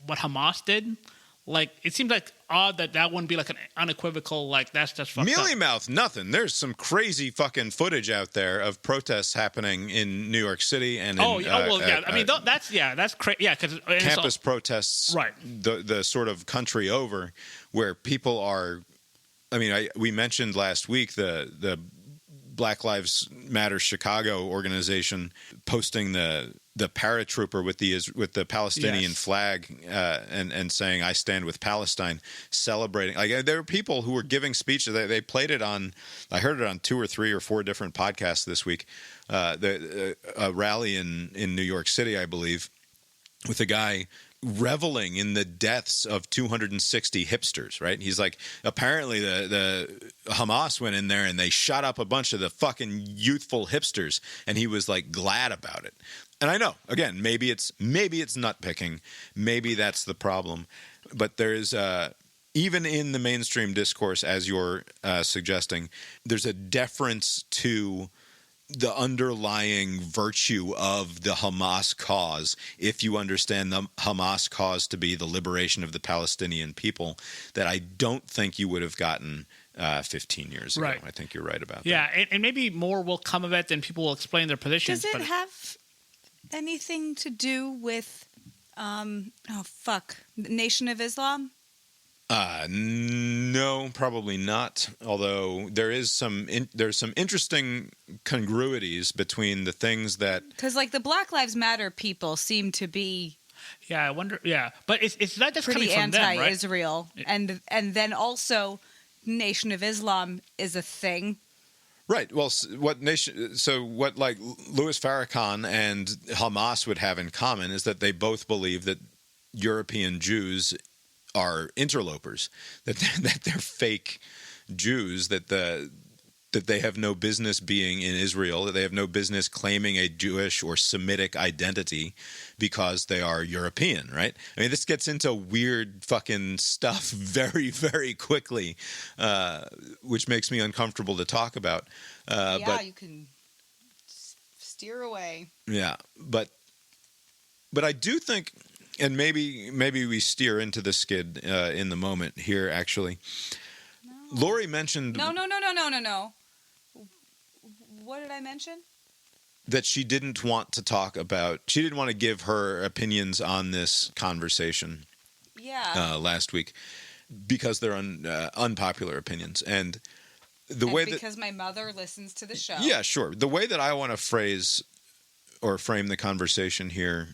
what Hamas did, like it seems like odd that wouldn't be like an unequivocal like that's just fucked mealy up. mouth nothing. There's some crazy fucking footage out there of protests happening in New York City and that's crazy. Yeah, because campus protests, right? The sort of country over where people are. I mean, we mentioned last week the Black Lives Matter Chicago organization posting the paratrooper with the Palestinian flag and saying "I stand with Palestine," celebrating. Like there were people who were giving speeches. They played it on. I heard it on 2 or 3 or 4 different podcasts this week. A rally in New York City, I believe, with a guy reveling in the deaths of 260 hipsters, right? He's like, apparently the Hamas went in there and they shot up a bunch of the fucking youthful hipsters, and he was like glad about it. And I know, again, maybe it's nitpicking, maybe that's the problem, but there's even in the mainstream discourse, as you're suggesting, there's a deference to the underlying virtue of the Hamas cause, if you understand the Hamas cause to be the liberation of the Palestinian people, that I don't think you would have gotten 15 years ago. Right. I think you're right about that. Yeah, and maybe more will come of it and people will explain their positions. Does it have anything to do with, the Nation of Islam? No, probably not. Although there's some interesting congruities between the things that, because like the Black Lives Matter people seem to be I wonder. Yeah, but it's not just pretty coming from them, right? anti-Israel, and then also Nation of Islam is a thing. right? Well, what like Louis Farrakhan and Hamas would have in common is that they both believe that European Jews are interlopers, that they're fake Jews, that they have no business being in Israel, that they have no business claiming a Jewish or Semitic identity because they are European, right? I mean, this gets into weird fucking stuff very, very quickly, which makes me uncomfortable to talk about. But you can steer away. Yeah, but I do think, and maybe we steer into the skid in the moment here, actually. No. Lori mentioned... No. What did I mention? That she didn't want to talk about... She didn't want to give her opinions on this conversation last week because they're unpopular opinions. And because my mother listens to the show. Yeah, sure. The way that I want to frame the conversation here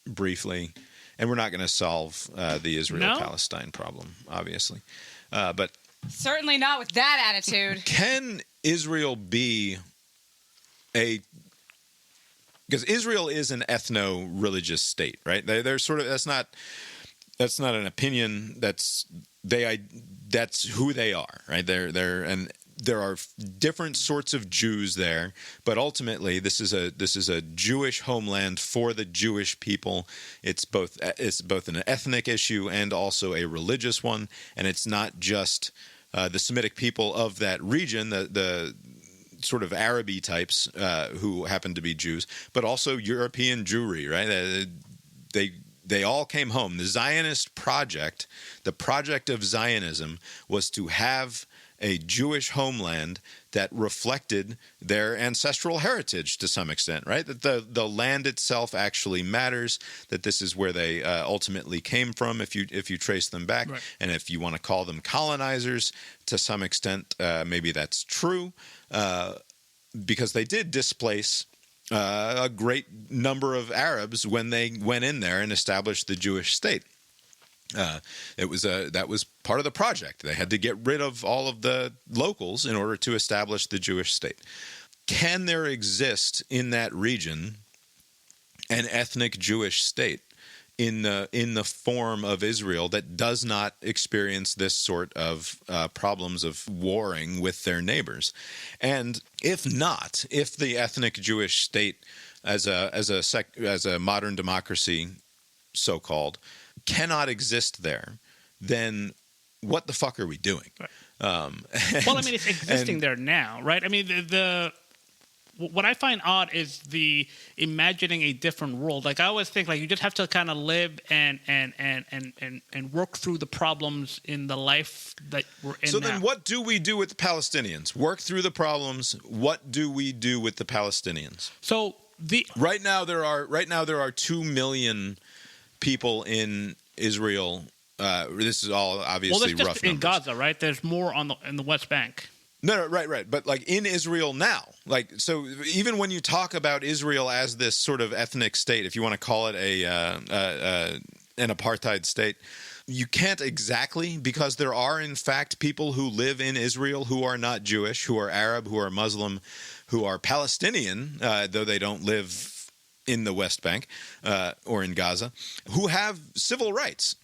briefly And we're not going to solve the Israel-Palestine problem, obviously. But Certainly not with that attitude. can Israel be because Israel is an ethno-religious state, right? They're sort of that's not an opinion. That's who they are, right? There are different sorts of Jews there, but ultimately this is a Jewish homeland for the Jewish people. It's both an ethnic issue and also a religious one, and it's not just the Semitic people of that region, the sort of Araby types who happen to be Jews, but also European Jewry, right? They all came home. The Zionist project, the project of Zionism, was to have a Jewish homeland that reflected their ancestral heritage to some extent, right? That the land itself actually matters, that this is where they ultimately came from if you trace them back. Right. And if you want to call them colonizers, to some extent, maybe that's true, because they did displace a great number of Arabs when they went in there and established the Jewish state. That was part of the project. They had to get rid of all of the locals in order to establish the Jewish state. Can there exist in that region an ethnic Jewish state in the form of Israel that does not experience this sort of problems of warring with their neighbors? And if not, if the ethnic Jewish state as a modern democracy, so-called, cannot exist there, then what the fuck are we doing? Right. Well, I mean, it's existing there now, right? I mean, what I find odd is the imagining a different world. Like I always think, like you just have to kind of live and work through the problems in the life that we're in. So now. then, what do we do with the Palestinians? Work through the problems. What do we do with the Palestinians? So right now there are 2 million people in Israel. This is all obviously just rough in numbers. Gaza, right? There's more in the West Bank. No, right. But like in Israel now, like so, even when you talk about Israel as this sort of ethnic state, if you want to call it an apartheid state, you can't exactly, because there are in fact people who live in Israel who are not Jewish, who are Arab, who are Muslim, who are Palestinian, though they don't live in the West Bank or in Gaza, who have civil rights.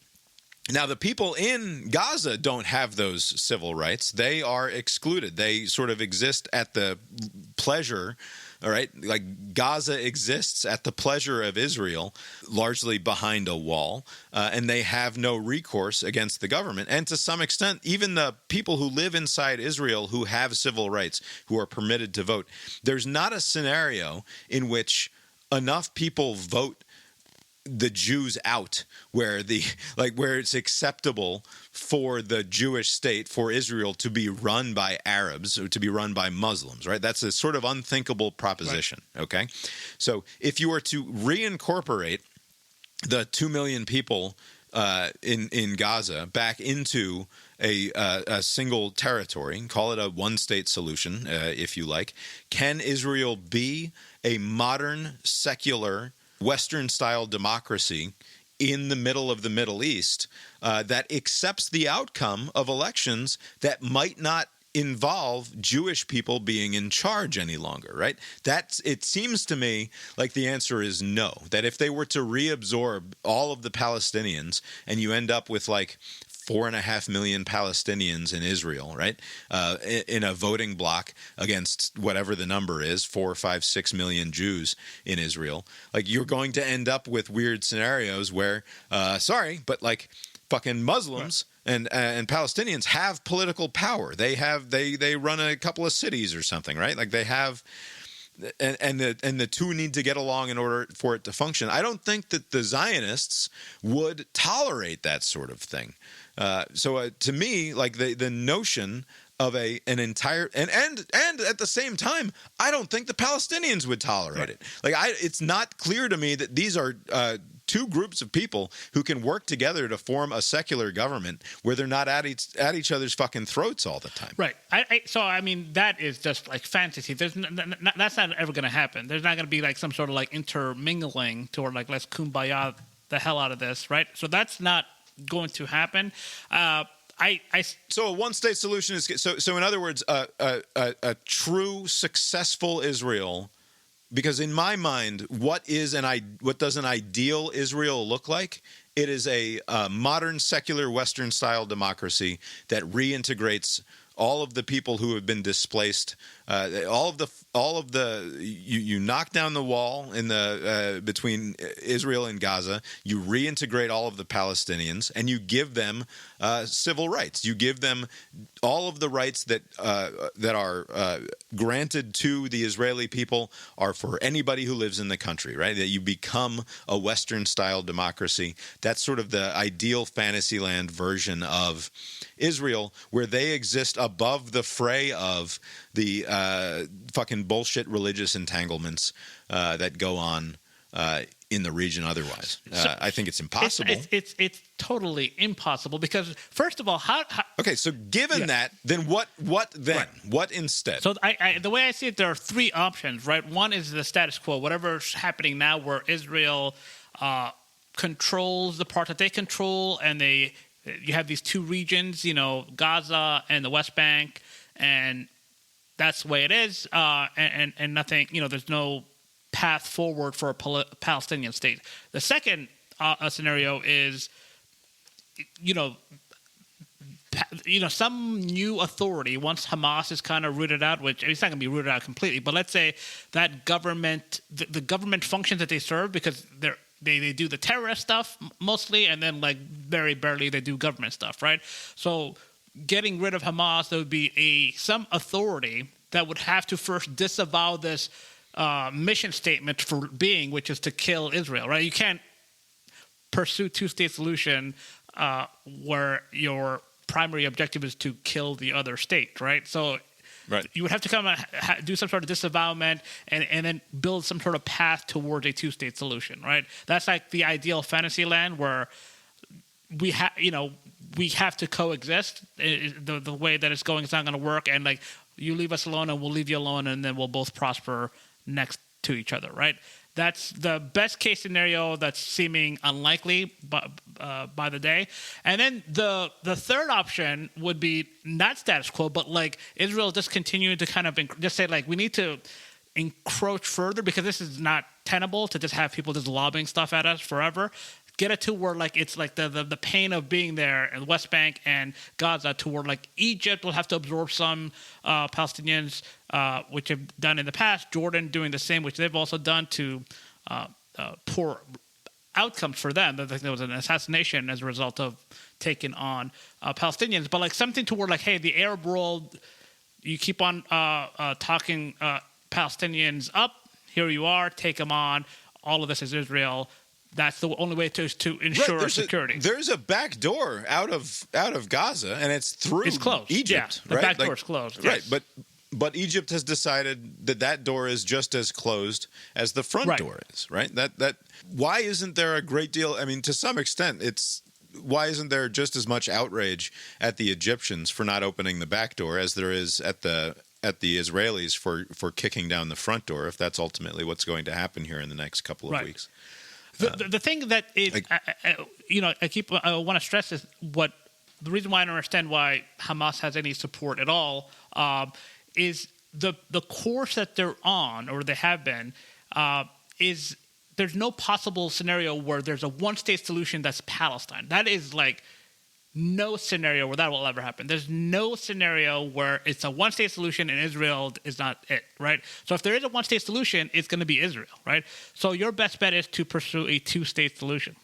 Now, the people in Gaza don't have those civil rights. They are excluded. They sort of exist at the pleasure, all right? Like Gaza exists at the pleasure of Israel, largely behind a wall, and they have no recourse against the government. And to some extent, even the people who live inside Israel who have civil rights, who are permitted to vote, there's not a scenario in which enough people vote the Jews out where it's acceptable for the Jewish state, for Israel to be run by Arabs or to be run by Muslims, right? That's a sort of unthinkable proposition, right. Okay? So if you were to reincorporate the 2 million people in Gaza back into a single territory, call it a one-state solution, if you like, can Israel be a modern, secular, Western-style democracy in the middle of the Middle East that accepts the outcome of elections that might not involve Jewish people being in charge any longer, right? It seems to me like the answer is no, that if they were to reabsorb all of the Palestinians and you end up with like 4.5 million Palestinians in Israel, right? In a voting bloc against whatever the number is, 4, 5, 6 million Jews in Israel. Like you're going to end up with weird scenarios where, but like fucking Muslims and Palestinians have political power. They run a couple of cities or something, right? Like they have. And the two need to get along in order for it to function. I don't think that the Zionists would tolerate that sort of thing. So to me, like the notion of an entire and at the same time, I don't think the Palestinians would tolerate it. Like it's not clear to me that these are two groups of people who can work together to form a secular government where they're not at each other's fucking throats all the time. Right. So I mean, that is just like fantasy. That's not ever going to happen. There's not going to be like some sort of like intermingling to where like let's kumbaya the hell out of this, right? So that's not going to happen. So a one-state solution is so. In other words, a true successful Israel. Because in my mind, what does an ideal Israel look like? It is a modern, secular, Western-style democracy that reintegrates all of the people who have been displaced. You knock down the wall in the between Israel and Gaza. You reintegrate all of the Palestinians, and you give them civil rights. You give them all of the rights that are granted to the Israeli people are for anybody who lives in the country. Right? That you become a Western-style democracy. That's sort of the ideal Fantasyland version of Israel, where they exist above the fray of the fucking bullshit religious entanglements that go on in the region otherwise. I think it's impossible. It's totally impossible because, first of all, how okay, so given that, then what then? Right. What instead? So the way I see it, there are three options, right? One is the status quo, whatever's happening now where Israel controls the part that they control, and you have these two regions, Gaza and the West Bank, and that's the way it is, and nothing, there's no path forward for a Palestinian state. The second scenario is, some new authority, once Hamas is kind of rooted out, which it's not going to be rooted out completely, but let's say that government, the government functions that they serve, because they do the terrorist stuff mostly, and then like very barely they do government stuff, right? So getting rid of Hamas, there would be some authority that would have to first disavow this mission statement for being, which is to kill Israel, right? You can't pursue two-state solution where your primary objective is to kill the other state, right? So you would have to come and do some sort of disavowment and then build some sort of path towards a two-state solution, right? That's like the ideal fantasy land where we have to coexist. The way that it's going, it's not going to work. And like, you leave us alone and we'll leave you alone, and then we'll both prosper next to each other, right? That's the best case scenario that's seeming unlikely by the day. And then the third option would be not status quo, but like Israel just continuing to kind of just say like, we need to encroach further because this is not tenable to just have people just lobbing stuff at us forever. Get it to where like it's like the pain of being there in the West Bank and Gaza, to where like Egypt will have to absorb some Palestinians, which have done in the past. Jordan doing the same, which they've also done to poor outcomes for them. There was an assassination as a result of taking on Palestinians. But like something to where like, hey, the Arab world, you keep on talking Palestinians up. Here you are, take them on. All of this is Israel. That's the only way to ensure security. There's a back door out of Gaza, and it's through Egypt. Yeah, the back door is closed. Yes. Right, but Egypt has decided that door is just as closed as the front door is. Right. That why isn't there a great deal? I mean, to some extent, why isn't there just as much outrage at the Egyptians for not opening the back door as there is at the Israelis for kicking down the front door? If that's ultimately what's going to happen here in the next couple of weeks. The thing that is, I want to stress is the reason why I don't understand why Hamas has any support at all is the course that they're on, or they have been, is there's no possible scenario where there's a one-state solution that's Palestine. That is like no scenario where that will ever happen. There's no scenario where it's a one-state solution and Israel is not it, right? So if there is a one-state solution, it's going to be Israel, right? So your best bet is to pursue a two-state solution.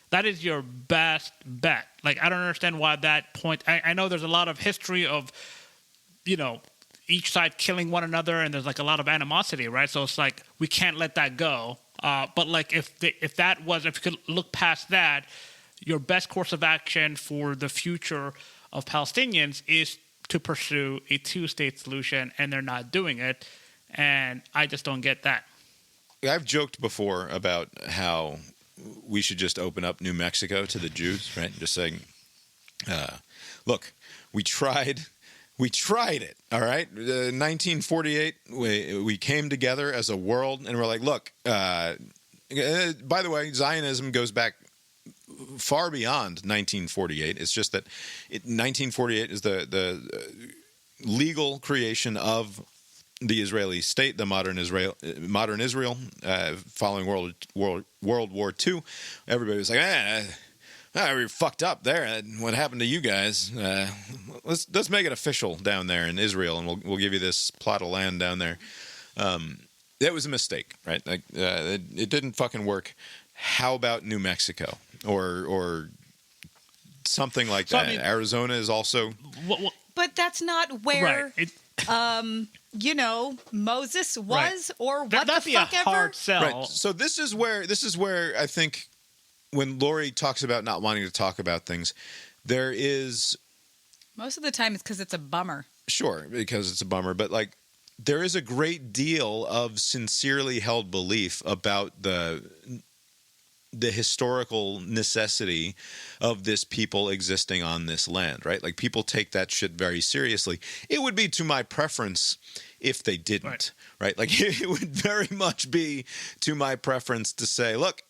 That is your best bet. Like, I don't understand why that point. I know there's a lot of history of, each side killing one another, and there's like a lot of animosity, right? So it's like we can't let that go. But like if you could look past that, your best course of action for the future of Palestinians is to pursue a two-state solution, and they're not doing it. And I just don't get that. I've joked before about how we should just open up New Mexico to the Jews, right? Just saying, look, we tried it, all right? 1948, we came together as a world, and we're like, look, by the way, Zionism goes back far beyond 1948. It's just that 1948 is the legal creation of the Israeli state, the modern Israel, following World War II. Everybody was like, we fucked up there. What happened to you guys? Let's make it official down there in Israel, and we'll give you this plot of land down there. That was a mistake, right? Like it didn't fucking work. How about New Mexico or something like that? I mean, Arizona is also. But that's not where. Right. Moses was, or what that'd the be fuck a ever. hard sell. Right. So this is where I think when Lori talks about not wanting to talk about things, there is most of the time it's because it's a bummer. Sure, because it's a bummer, but like there is a great deal of sincerely held belief about the historical necessity of this people existing on this land, right? Like people take that shit very seriously. It would be to my preference if they didn't, right? Like it would very much be to my preference to say, look,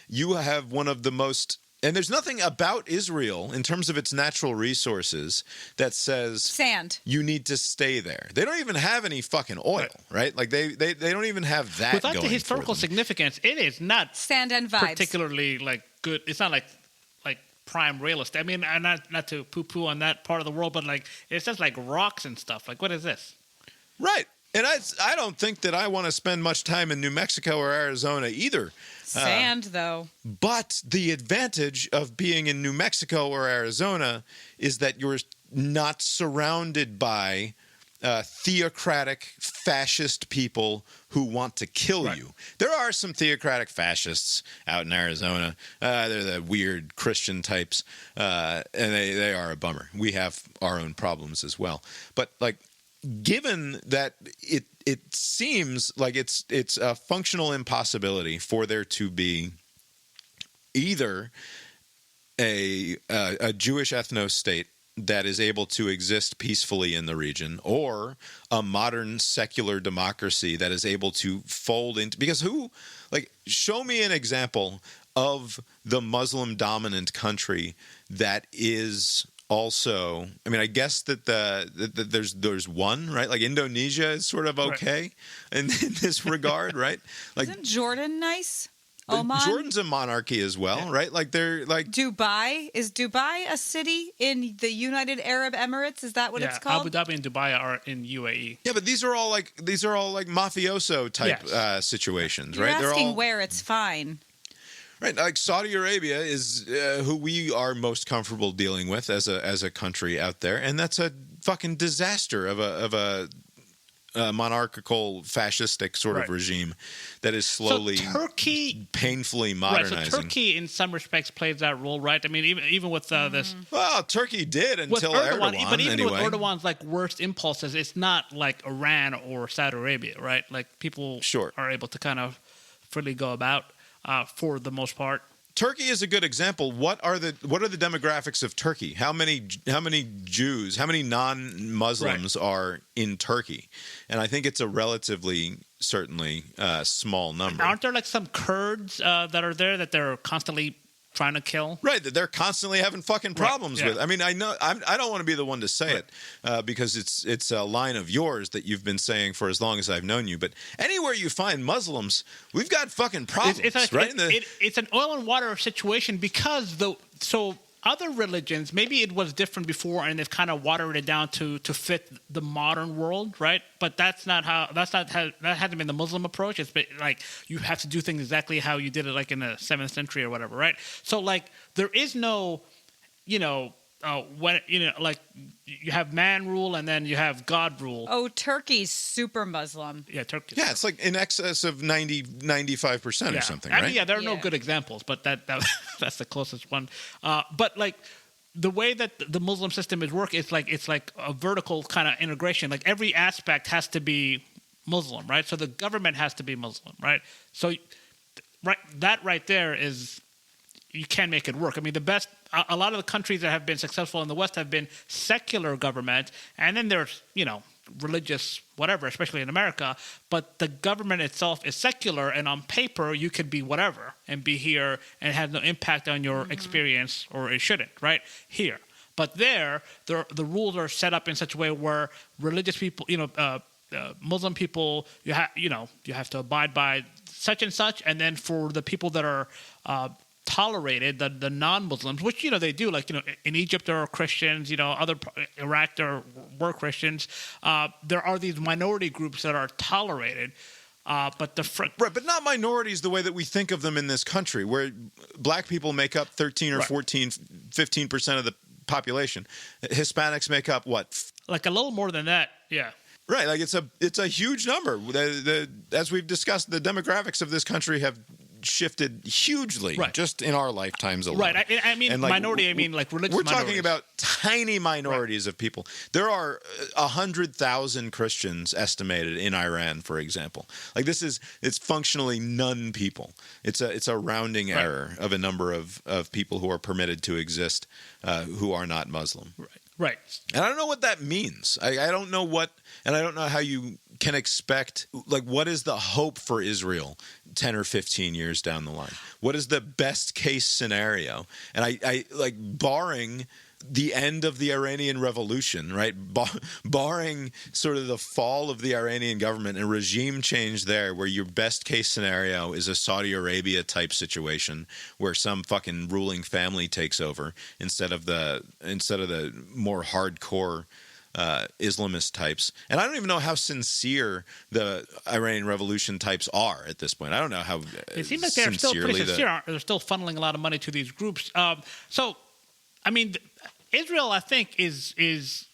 you have one of the most, and there's nothing about Israel in terms of its natural resources that says sand. You need to stay there. They don't even have any fucking oil, right? Like they don't even have that. Without going the historical for them. significance, it is not sand and vibes. Particularly like good. It's not like prime real estate. I mean, not to poo-poo on that part of the world, but like it's just like rocks and stuff. Like what is this? Right. And I don't think that I want to spend much time in New Mexico or Arizona either. Sand, though. But the advantage of being in New Mexico or Arizona is that you're not surrounded by theocratic fascist people who want to kill you. There are some theocratic fascists out in Arizona. They're the weird Christian types, and they are a bummer. We have our own problems as well. But like, given that it seems like it's a functional impossibility for there to be either a Jewish ethno-state that is able to exist peacefully in the region, or a modern secular democracy that is able to fold into, because show me an example of the Muslim dominant country that is also, I mean, I guess that there's one, right? Like Indonesia is sort of okay in this regard, right? Like, isn't Jordan nice? Oman? Jordan's a monarchy as well, right? Like they're like Dubai. Is Dubai a city in the United Arab Emirates? Is that what it's called? Abu Dhabi and Dubai are in UAE. Yeah, but these are all like mafioso type situations, right? You're asking they're all where it's fine. Right, like Saudi Arabia is who we are most comfortable dealing with as a country out there, and that's a fucking disaster of a monarchical fascistic sort of regime that is slowly painfully modernizing. Right, so Turkey in some respects plays that role, right? I mean, even with this. Well, Turkey did until Erdogan. But even anyway. with Erdogan's like worst impulses, it's not like Iran or Saudi Arabia, right? Like people are able to kind of freely go about. For the most part, Turkey is a good example. What are the demographics of Turkey? How many Jews, how many non-Muslims are in Turkey? And I think it's a relatively certainly small number. Aren't there like some Kurds that are there that they're constantly trying to kill? Right, that they're constantly having fucking problems with. I mean, I know I don't want to be the one to say it because it's a line of yours that you've been saying for as long as I've known you. But anywhere you find Muslims, we've got fucking problems, right? It's an oil and water situation because other religions, maybe it was different before and they've kind of watered it down to fit the modern world, right? But that hasn't been the Muslim approach. It's been like you have to do things exactly how you did it like in the 7th century or whatever, right? So like there is no, like you have man rule and then you have God rule. Oh, Turkey's super Muslim. Yeah, Turkey. Yeah, it's like in excess of 95% or something, right? I mean, there are no good examples, but that's the closest one. But like the way that the Muslim system is work, it's like a vertical kind of integration. Like every aspect has to be Muslim, right? So the government has to be Muslim, right? So that right there is. You can't make it work. I mean, a lot of the countries that have been successful in the West have been secular government, and then there's, religious whatever, especially in America. But the government itself is secular, and on paper you could be whatever and be here and have no impact on your experience, or it shouldn't, right? Here. But there, the rules are set up in such a way where religious people, Muslim people, you have to abide by such and such, and then for the people that are tolerated, the non-Muslims, which they do, like in Egypt there are Christians, Iraq there were Christians. There are these minority groups that are tolerated. But but not minorities the way that we think of them in this country, where black people make up 13 or 14, 15% of the population. Hispanics make up what? Like a little more than that, yeah. Right, like it's a huge number. As we've discussed, the demographics of this country have shifted hugely just in our lifetimes alone. Right, I mean minority. I mean like religious. We're minorities. talking about tiny minorities of people. There are 100,000 Christians estimated in Iran, for example. Like it's functionally none people. It's a rounding error of a number of people who are permitted to exist who are not Muslim. Right. And I don't know what that means. I don't know what, and I don't know how you can expect, like, what is the hope for Israel 10 or 15 years down the line? What is the best case scenario? And I like, barring the end of the Iranian Revolution, right? Barring sort of the fall of the Iranian government and regime change there, where your best case scenario is a Saudi Arabia type situation where some fucking ruling family takes over instead of the more hardcore Islamist types. And I don't even know how sincere the Iranian Revolution types are at this point. I don't know how it seems like they're still pretty sincere. They're still funneling a lot of money to these groups. So, I mean, Israel, I think, is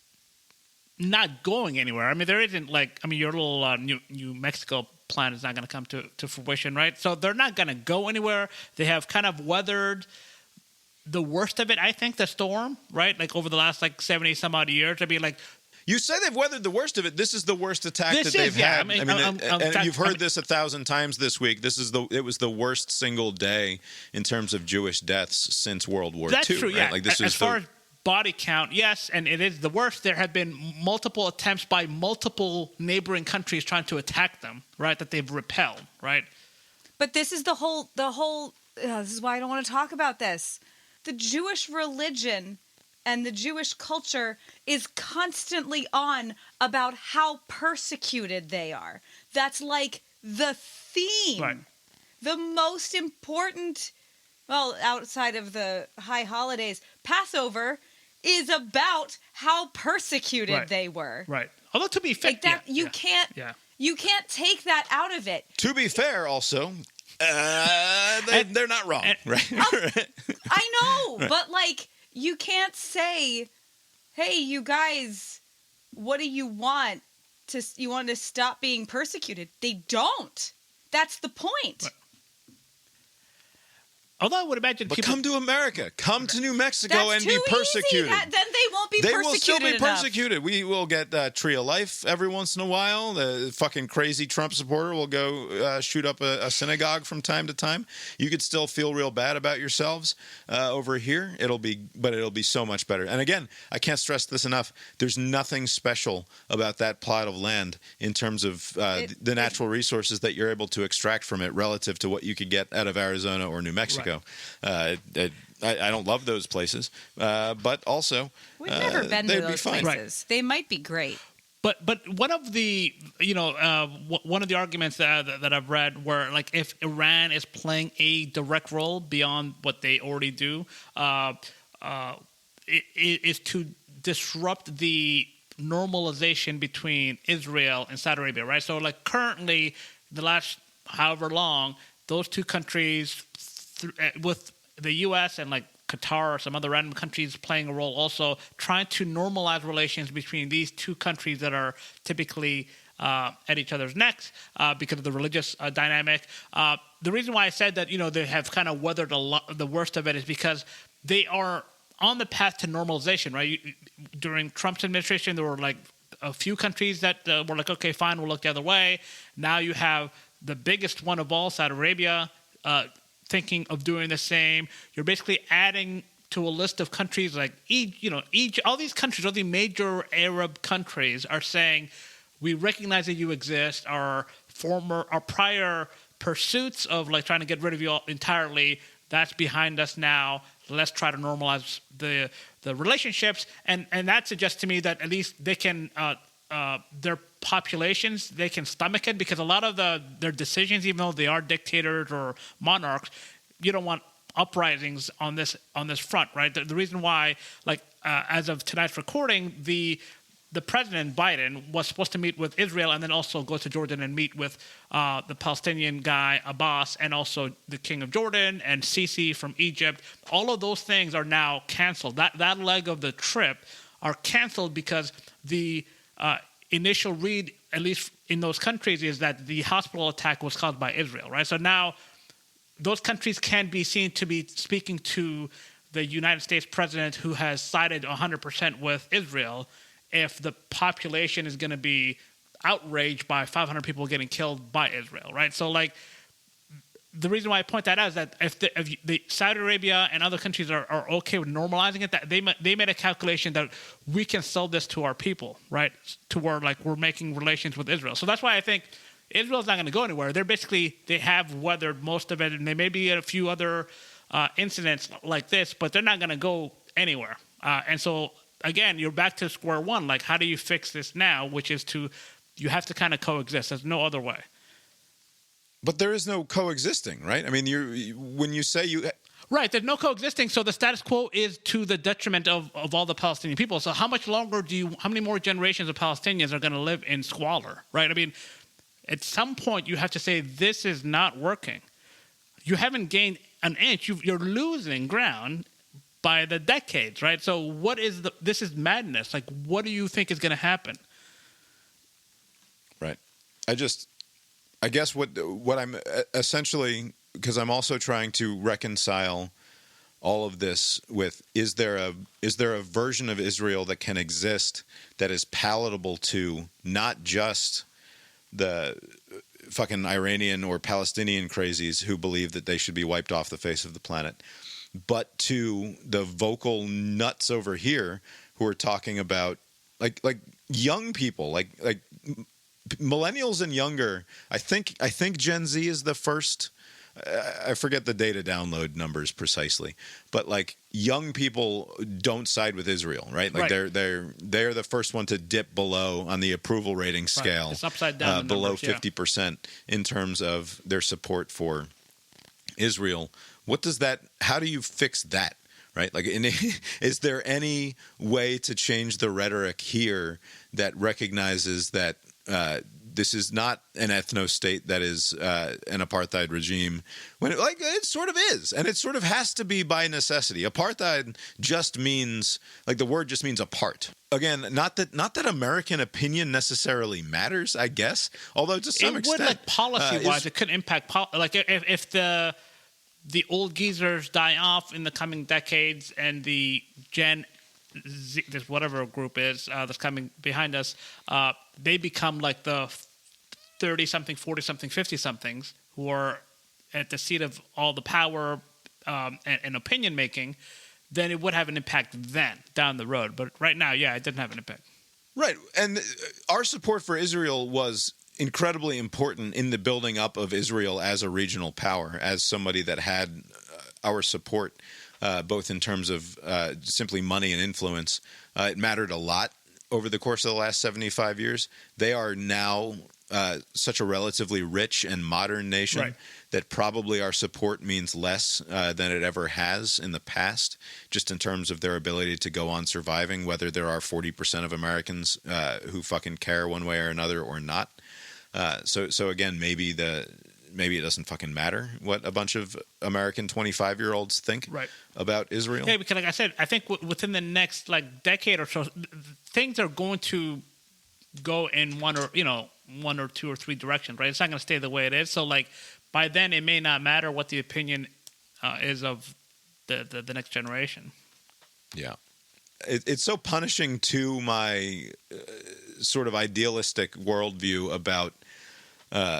not going anywhere. I mean, there isn't your little New Mexico plan is not going to come to fruition, right? So they're not going to go anywhere. They have kind of weathered the worst of it, I think, the storm, right? Like over the last 70 some odd years. I mean, you say they've weathered the worst of it. This is the worst attack that they've had. And you've heard this 1,000 times this week. It was the worst single day in terms of Jewish deaths since World War II. That's true. Right? Yeah. As far as body count, yes, and it is the worst. There have been multiple attempts by multiple neighboring countries trying to attack them, right? That they've repelled, right? But this is the whole. This is why I don't want to talk about this. The Jewish religion and the Jewish culture is constantly on about how persecuted they are. That's like the theme. Right. The most important, well, outside of the high holidays, Passover is about how persecuted they were. Right. Although to be fair, you can't take that out of it. To be fair, also, they're not wrong, right? I know, but you can't say, "Hey, you guys, what do you want? You want to stop being persecuted?" They don't. That's the point. Right. Although I would imagine but come to America. Come to New Mexico and be persecuted. Then they won't be persecuted. They will still be enough. persecuted. We will get Tree of Life every once in a while. The fucking crazy Trump supporter will go shoot up a synagogue from time to time. You could still feel real bad about yourselves over here. It'll be so much better. And again, I can't stress this enough. There's nothing special about that plot of land in terms of the natural resources that you're able to extract from it relative to what you could get out of Arizona or New Mexico. Right. I don't love those places, but also we've never been to those places. Right. They might be great. But one of the one of the arguments that I've read where if Iran is playing a direct role beyond what they already do, is to disrupt the normalization between Israel and Saudi Arabia, right? So currently, the last however long, those two countries, with the U.S. and Qatar or some other random countries playing a role also, trying to normalize relations between these two countries that are typically at each other's necks because of the religious dynamic. The reason why I said that, they have kind of weathered the worst of it is because they are on the path to normalization, right? During Trump's administration, there were a few countries that were okay, fine, we'll look the other way. Now you have the biggest one of all, Saudi Arabia, thinking of doing the same. You're basically adding to a list of countries like all these countries, all the major Arab countries are saying, we recognize that you exist. Our prior pursuits of like trying to get rid of you all entirely, that's behind us now. Let's try to normalize the relationships, and that suggests to me that at least they can their populations, they can stomach it, because a lot of their decisions, even though they are dictators or monarchs, you don't want uprisings on this front, right? The reason why, like as of tonight's recording, the president Biden was supposed to meet with Israel and then also go to Jordan and meet with the Palestinian guy Abbas and also the king of Jordan and Sisi from Egypt. All of those things are now canceled. That leg of the trip are canceled because the initial read, at least in those countries, is that the hospital attack was caused by Israel, right? So now those countries can be seen to be speaking to the United States president, who has sided 100% with Israel, if the population is going to be outraged by 500 people getting killed by Israel, right? So, like, the reason why I point that out is that if the Saudi Arabia and other countries are okay with normalizing it, that they made a calculation that we can sell this to our people, right? To where, like, we're making relations with Israel. So that's why I think Israel's not going to go anywhere. They have weathered most of it, and there may be a few other incidents like this, but they're not going to go anywhere. And so, again, you're back to square one. Like, how do you fix this now? Which is you have to kind of coexist. There's no other way. But there is no coexisting, right? I mean, when you say you... Right, there's no coexisting, so the status quo is to the detriment of all the Palestinian people. So how much longer how many more generations of Palestinians are going to live in squalor, right? I mean, at some point, you have to say, this is not working. You haven't gained an inch. You're losing ground by the decades, right? So this is madness. Like, what do you think is going to happen? Right. I guess what I'm essentially, because I'm also trying to reconcile all of this with, is there a version of Israel that can exist that is palatable to not just the fucking Iranian or Palestinian crazies who believe that they should be wiped off the face of the planet, but to the vocal nuts over here who are talking about like young people, like millennials and younger. I think Gen Z is the first. I forget the data download numbers precisely, but like young people don't side with Israel, right? Like right. they're the first one to dip below on the approval rating scale. Right. It's upside down below 50% in terms of their support for Israel. What does that? How do you fix that? Right? Like, is there any way to change the rhetoric here that recognizes that this is not an ethno-state that is an apartheid regime, when it sort of is, and it sort of has to be by necessity. Apartheid just means, like, the word just means apart. Again, not that American opinion necessarily matters, I guess, although to some extent, like, policy-wise, it could impact like if the old geezers die off in the coming decades and the Gen Z, this whatever group is that's coming behind us, they become like the 30-something, 40-something, 50-somethings who are at the seat of all the power and opinion making, then it would have an impact then down the road. But right now, yeah, it didn't have an impact. Right. And our support for Israel was incredibly important in the building up of Israel as a regional power, as somebody that had our support, both in terms of simply money and influence. It mattered a lot over the course of the last 75 years. They are now such a relatively rich and modern nation, right, that probably our support means less than it ever has in the past, just in terms of their ability to go on surviving, whether there are 40% of Americans who fucking care one way or another or not. So again, maybe it doesn't fucking matter what a bunch of American 25-year-olds think, right, about Israel. Yeah, because like I said, I think within the next decade or so, things are going to go in one or two or three directions, right? It's not going to stay the way it is. So like by then, it may not matter what the opinion is of the next generation. Yeah, it's so punishing to my sort of idealistic worldview about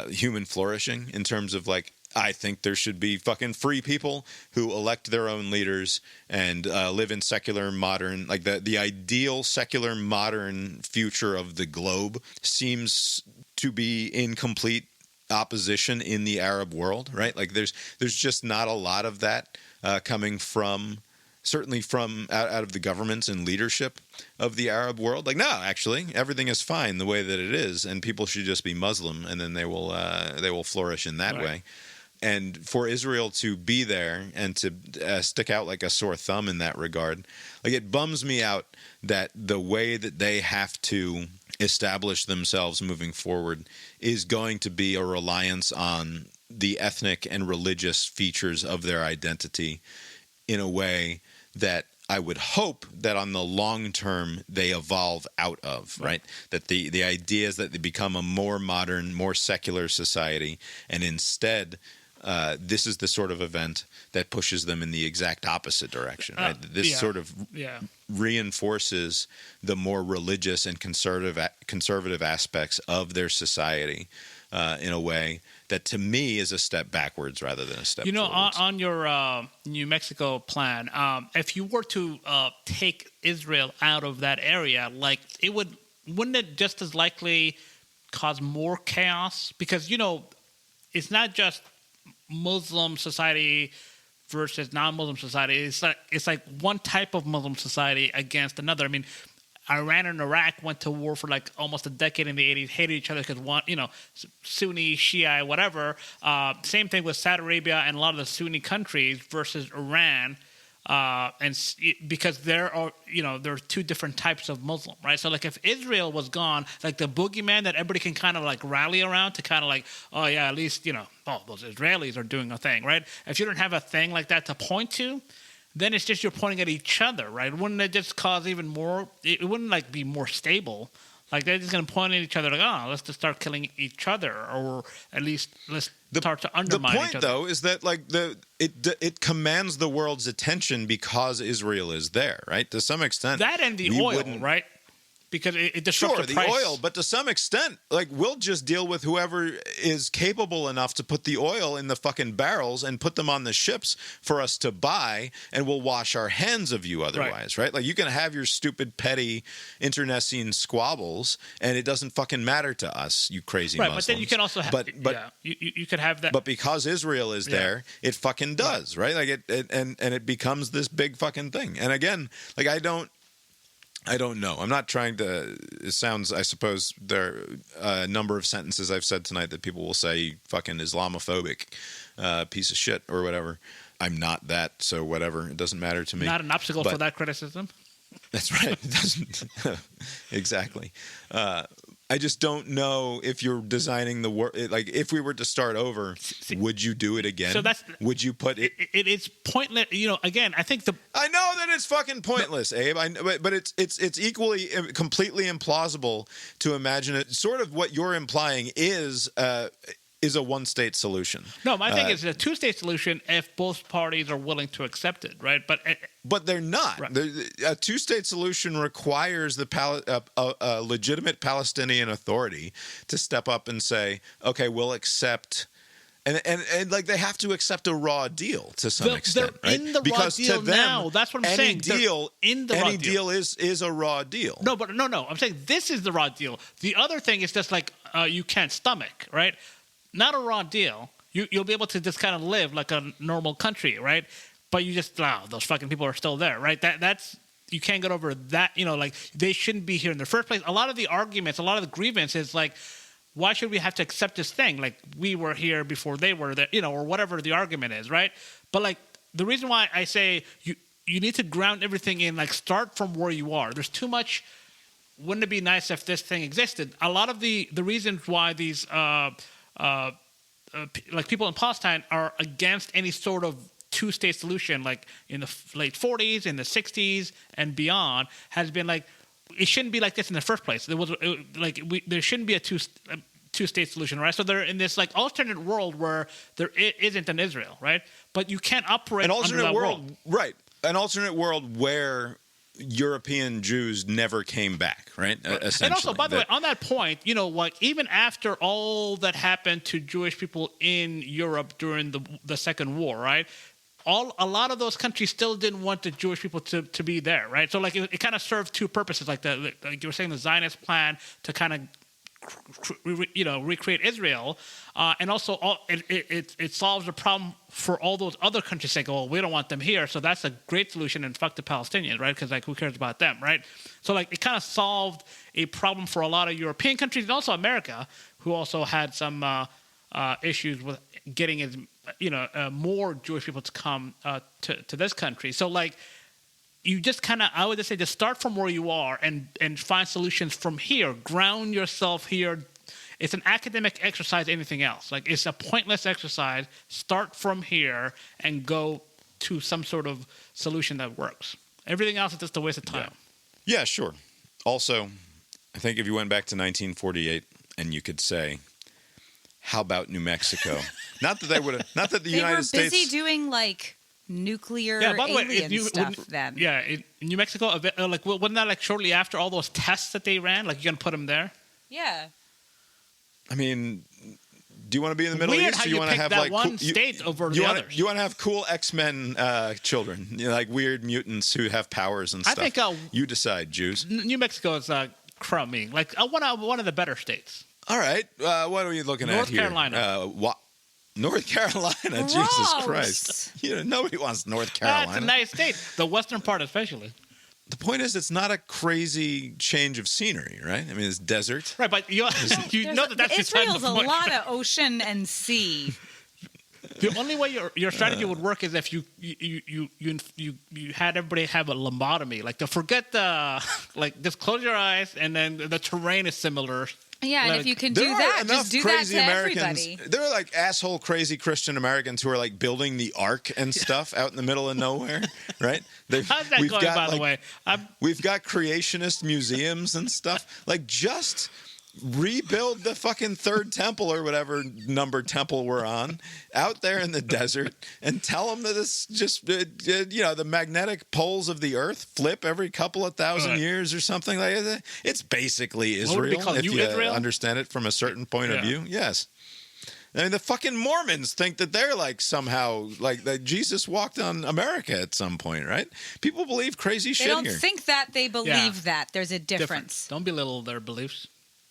human flourishing, in terms of like I think there should be fucking free people who elect their own leaders and live in secular modern, like the ideal secular modern future of the globe seems to be in complete opposition in the Arab world, right? Like there's just not a lot of that coming from, certainly from out of the governments and leadership of the Arab world. Like, no, actually, everything is fine the way that it is, and people should just be Muslim, and then they will flourish in that way. And for Israel to be there and to stick out like a sore thumb in that regard, like it bums me out that the way that they have to establish themselves moving forward is going to be a reliance on the ethnic and religious features of their identity in a way that I would hope that on the long term they evolve out of, right? That the idea is that they become a more modern, more secular society, and instead this is the sort of event that pushes them in the exact opposite direction, right? This sort of reinforces the more religious and conservative aspects of their society in a way that, to me, is a step backwards rather than a step forwards. On your New Mexico plan, if you were to take Israel out of that area, like wouldn't it just as likely cause more chaos? Because, it's not just Muslim society versus non-Muslim society. It's like one type of Muslim society against another. I mean, Iran and Iraq went to war for like almost a decade in the 80s, hated each other because one, Sunni, Shia, whatever. Same thing with Saudi Arabia and a lot of the Sunni countries versus Iran. Because there are two different types of Muslim, right? So like if Israel was gone, like the boogeyman that everybody can kind of like rally around to kind of like, oh yeah, at least, those Israelis are doing a thing, right? If you don't have a thing like that to point to, then it's just you're pointing at each other, right? Wouldn't it just cause even more, it wouldn't like be more stable. Like they're just going to point at each other like, let's just start killing each other, or at least let's start to undermine each other. The point, though, is that like it commands the world's attention because Israel is there, right? To some extent, that and the oil, right? Because it disrupts the price. Sure, the oil, but to some extent, like we'll just deal with whoever is capable enough to put the oil in the fucking barrels and put them on the ships for us to buy, and we'll wash our hands of you otherwise, right? Like you can have your stupid, petty, internecine squabbles, and it doesn't fucking matter to us, you crazy Muslims. But then you can also have, you could have that. But because Israel is there, it fucking does, right? Like it becomes this big fucking thing. And again, like I don't know. I'm not trying to. It sounds, I suppose, there are a number of sentences I've said tonight that people will say fucking Islamophobic piece of shit or whatever. I'm not that, so whatever. It doesn't matter to me. Not an obstacle for that criticism. That's right. It doesn't. Exactly. I just don't know if you're designing the world. Like, if we were to start over, would you do it again? So would you put it? It's pointless. Again, I think I know that it's fucking pointless, Abe. But it's equally completely implausible to imagine it. Sort of what you're implying is a one-state solution. No, my thing is a two-state solution if both parties are willing to accept it, right? But they're not. Right. A two-state solution requires a legitimate Palestinian authority to step up and say, "Okay, we'll accept." And like they have to accept a raw deal to some extent, they're right? in the because raw deal to them, now. That's what I'm saying. Any deal is a raw deal. No, but no. I'm saying this is the raw deal. The other thing is just like you can't stomach, right? Not a raw deal. You'll be able to just kind of live like a normal country, right? But you just, those fucking people are still there, right? That's you can't get over that. Like they shouldn't be here in the first place. A lot of the arguments, a lot of the grievance is like, why should we have to accept this thing? Like we were here before they were there, or whatever the argument is, right? But like the reason why I say you need to ground everything in, like start from where you are. There's too much. Wouldn't it be nice if this thing existed? A lot of the reasons why these like people in Palestine are against any sort of two-state solution, like in the late 40s, in the 60s, and beyond, has been like it shouldn't be like this in the first place. There shouldn't be a two-state solution, right? So they're in this like alternate world where there isn't an Israel, right? But you can't operate an alternate under that world, right? An alternate world where European Jews never came back, right? Essentially. And also, by the way, on that point, even after all that happened to Jewish people in Europe during the Second War, right? A lot of those countries still didn't want the Jewish people to be there, right? So, like, it kind of served two purposes, like you were saying, the Zionist plan to kind of recreate Israel, and also it solves a problem for all those other countries saying, "Oh, we don't want them here," so that's a great solution. And fuck the Palestinians, right? Because like, who cares about them, right? So like, it kind of solved a problem for a lot of European countries and also America, who also had some issues with getting more Jewish people to come to this country. So like, you just kind of, I would just say, just start from where you are and find solutions from here. Ground yourself here. It's an academic exercise, anything else. Like, it's a pointless exercise. Start from here and go to some sort of solution that works. Everything else is just a waste of time. Yeah, sure. Also, I think if you went back to 1948 and you could say, how about New Mexico? Not that they would have, not that the United States... They were busy doing, like, nuclear alien stuff then. Yeah, in New Mexico, like, wasn't that like shortly after all those tests that they ran? Like, you're gonna put them there? Yeah. I mean, do you want to be in the Middle Weird East? how Or you want to have that like one state over the others? You want to have cool X-Men children, like weird mutants who have powers and stuff. I think you decide, Jews. New Mexico is crummy. Like, one of the better states. All right, what are we looking at here? North Carolina. North Carolina, Jesus Christ! Nobody wants North Carolina. It's a nice state. The western part, especially. The point is, it's not a crazy change of scenery, right? I mean, it's desert. Right, but you know that's Israel's the a point. lot of ocean and sea. The only way your strategy would work is if you had everybody have a lobotomy. Like, to forget just close your eyes, and then the terrain is similar. Yeah, and if you can do that, just do that to everybody. There are like asshole crazy Christian Americans who are like building the ark and stuff out in the middle of nowhere, right? How's that going, by the way? We've got creationist museums and stuff. Like, just rebuild the fucking third temple or whatever numbered temple we're on out there in the desert, and tell them that it's just the magnetic poles of the earth flip every couple of thousand years or something like that. It's basically Israel, if you understand it from a certain point of view. Yes. I mean, the fucking Mormons think that they're like somehow like that Jesus walked on America at some point, right? People believe crazy shit here. They don't think that, they believe that. There's a difference. Don't belittle their beliefs.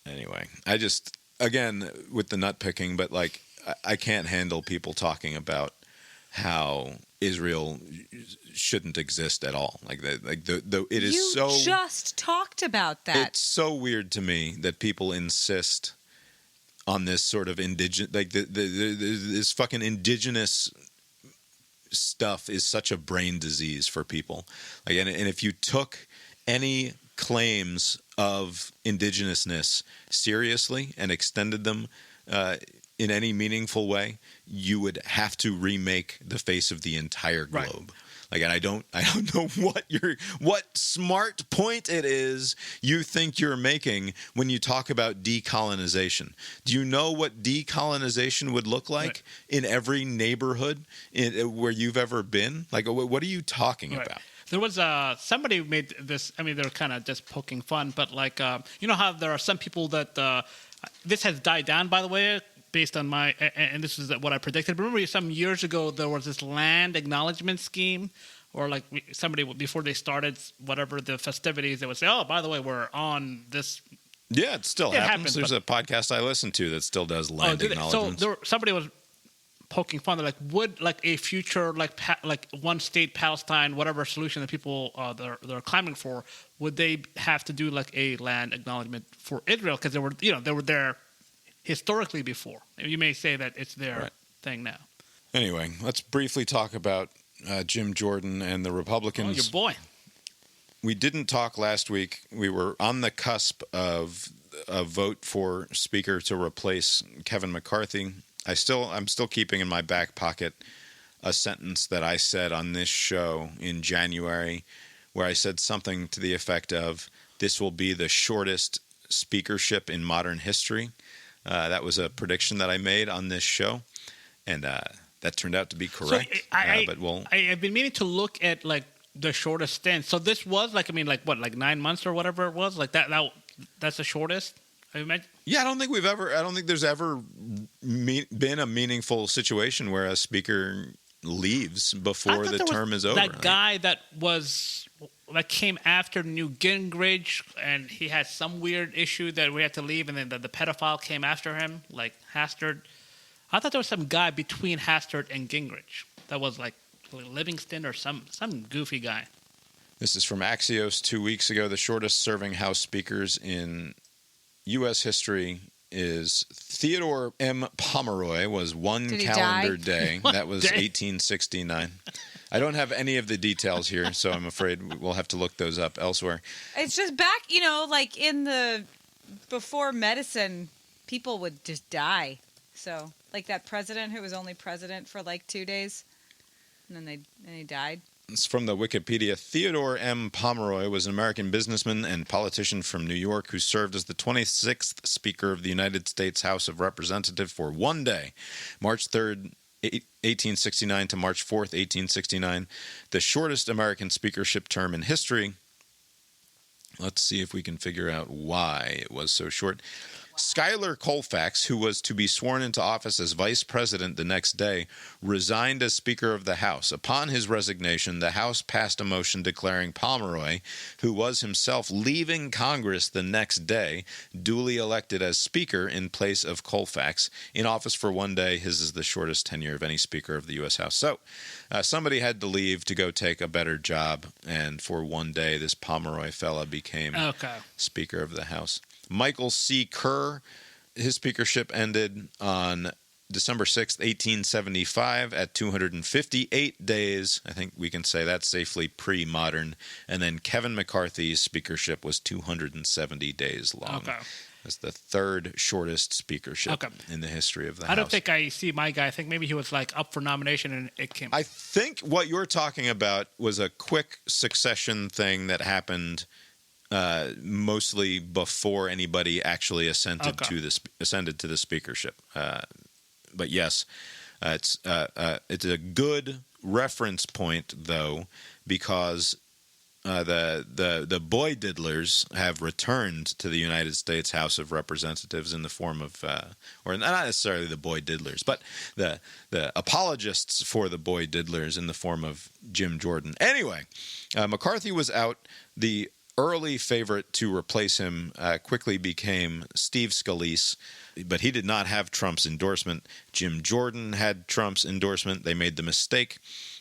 Anyway, I just, again, with the nut picking, but like, I can't handle people talking about how Israel shouldn't exist at all. Like, it is You just talked about that. It's so weird to me that people insist on this sort of indigenous, like this fucking indigenous stuff is such a brain disease for people. Like, and if you took any claims of indigenousness seriously and extended them in any meaningful way, you would have to remake the face of the entire globe. Right. Like, and I don't know what smart point it is you think you're making when you talk about decolonization. Do you know what decolonization would look like in every neighborhood where you've ever been? Like, what are you talking about? There was somebody who made this. I mean, they're kind of just poking fun, but like, you know how there are some people that this has died down, by the way, based on my, and this is what I predicted. Remember, some years ago there was this land acknowledgement scheme, or like somebody before they started whatever the festivities, they would say, "Oh, by the way, we're on this." Yeah, it still happens. There's a podcast I listen to that still does land acknowledgements. So somebody was poking fun. They're like, would like a future like one state Palestine, whatever solution that people they're clamoring for, would they have to do like a land acknowledgement for Israel because they were there historically before? You may say that it's their thing now. Anyway, let's briefly talk about Jim Jordan and the Republicans. Oh, your boy. We didn't talk last week. We were on the cusp of a vote for Speaker to replace Kevin McCarthy. I'm still keeping in my back pocket a sentence that I said on this show in January, where I said something to the effect of, "This will be the shortest speakership in modern history." That was a prediction that I made on this show, and that turned out to be correct. So I've been meaning to look at like the shortest stint. So this was like 9 months or whatever it was. Like that's the shortest. I imagine. Yeah, I don't think there's ever been a meaningful situation where a speaker leaves before the term is over. That guy that came after Newt Gingrich, and he had some weird issue that we had to leave, and then the pedophile came after him, like Hastert. I thought there was some guy between Hastert and Gingrich that was like Livingston or some goofy guy. This is from Axios 2 weeks ago. The shortest serving House speakers in U.S. history is Theodore M. Pomeroy, was one calendar day. That was 1869. I don't have any of the details here, so I'm afraid we'll have to look those up elsewhere. It's just back, like in before medicine, people would just die. So, like that president who was only president for like 2 days, and then he died. It's from the Wikipedia. Theodore M. Pomeroy was an American businessman and politician from New York who served as the 26th Speaker of the United States House of Representatives for 1 day, March 3rd, 1869 to March 4th, 1869, the shortest American speakership term in history. Let's see if we can figure out why it was so short. Schuyler Colfax, who was to be sworn into office as vice president the next day, resigned as Speaker of the House. Upon his resignation, the House passed a motion declaring Pomeroy, who was himself leaving Congress the next day, duly elected as Speaker in place of Colfax. In office for 1 day, his is the shortest tenure of any Speaker of the U.S. House. So somebody had to leave to go take a better job, and for 1 day, this Pomeroy fella became Speaker of the House. Michael C. Kerr, his speakership ended on December 6th, 1875 at 258 days. I think we can say that's safely pre-modern. And then Kevin McCarthy's speakership was 270 days long. Okay. That's the third shortest speakership in the history of the House. I don't think I see my guy. I think maybe he was like up for nomination and it came. I think what you're talking about was a quick succession thing that happened mostly before anybody actually ascended to the speakership. But yes, it's a good reference point though, because the boy diddlers have returned to the United States House of Representatives in the form of, or not necessarily the boy diddlers, but the apologists for the boy diddlers in the form of Jim Jordan. Anyway, McCarthy was out. The early favorite to replace him quickly became Steve Scalise, but he did not have Trump's endorsement. Jim Jordan had Trump's endorsement. They made the mistake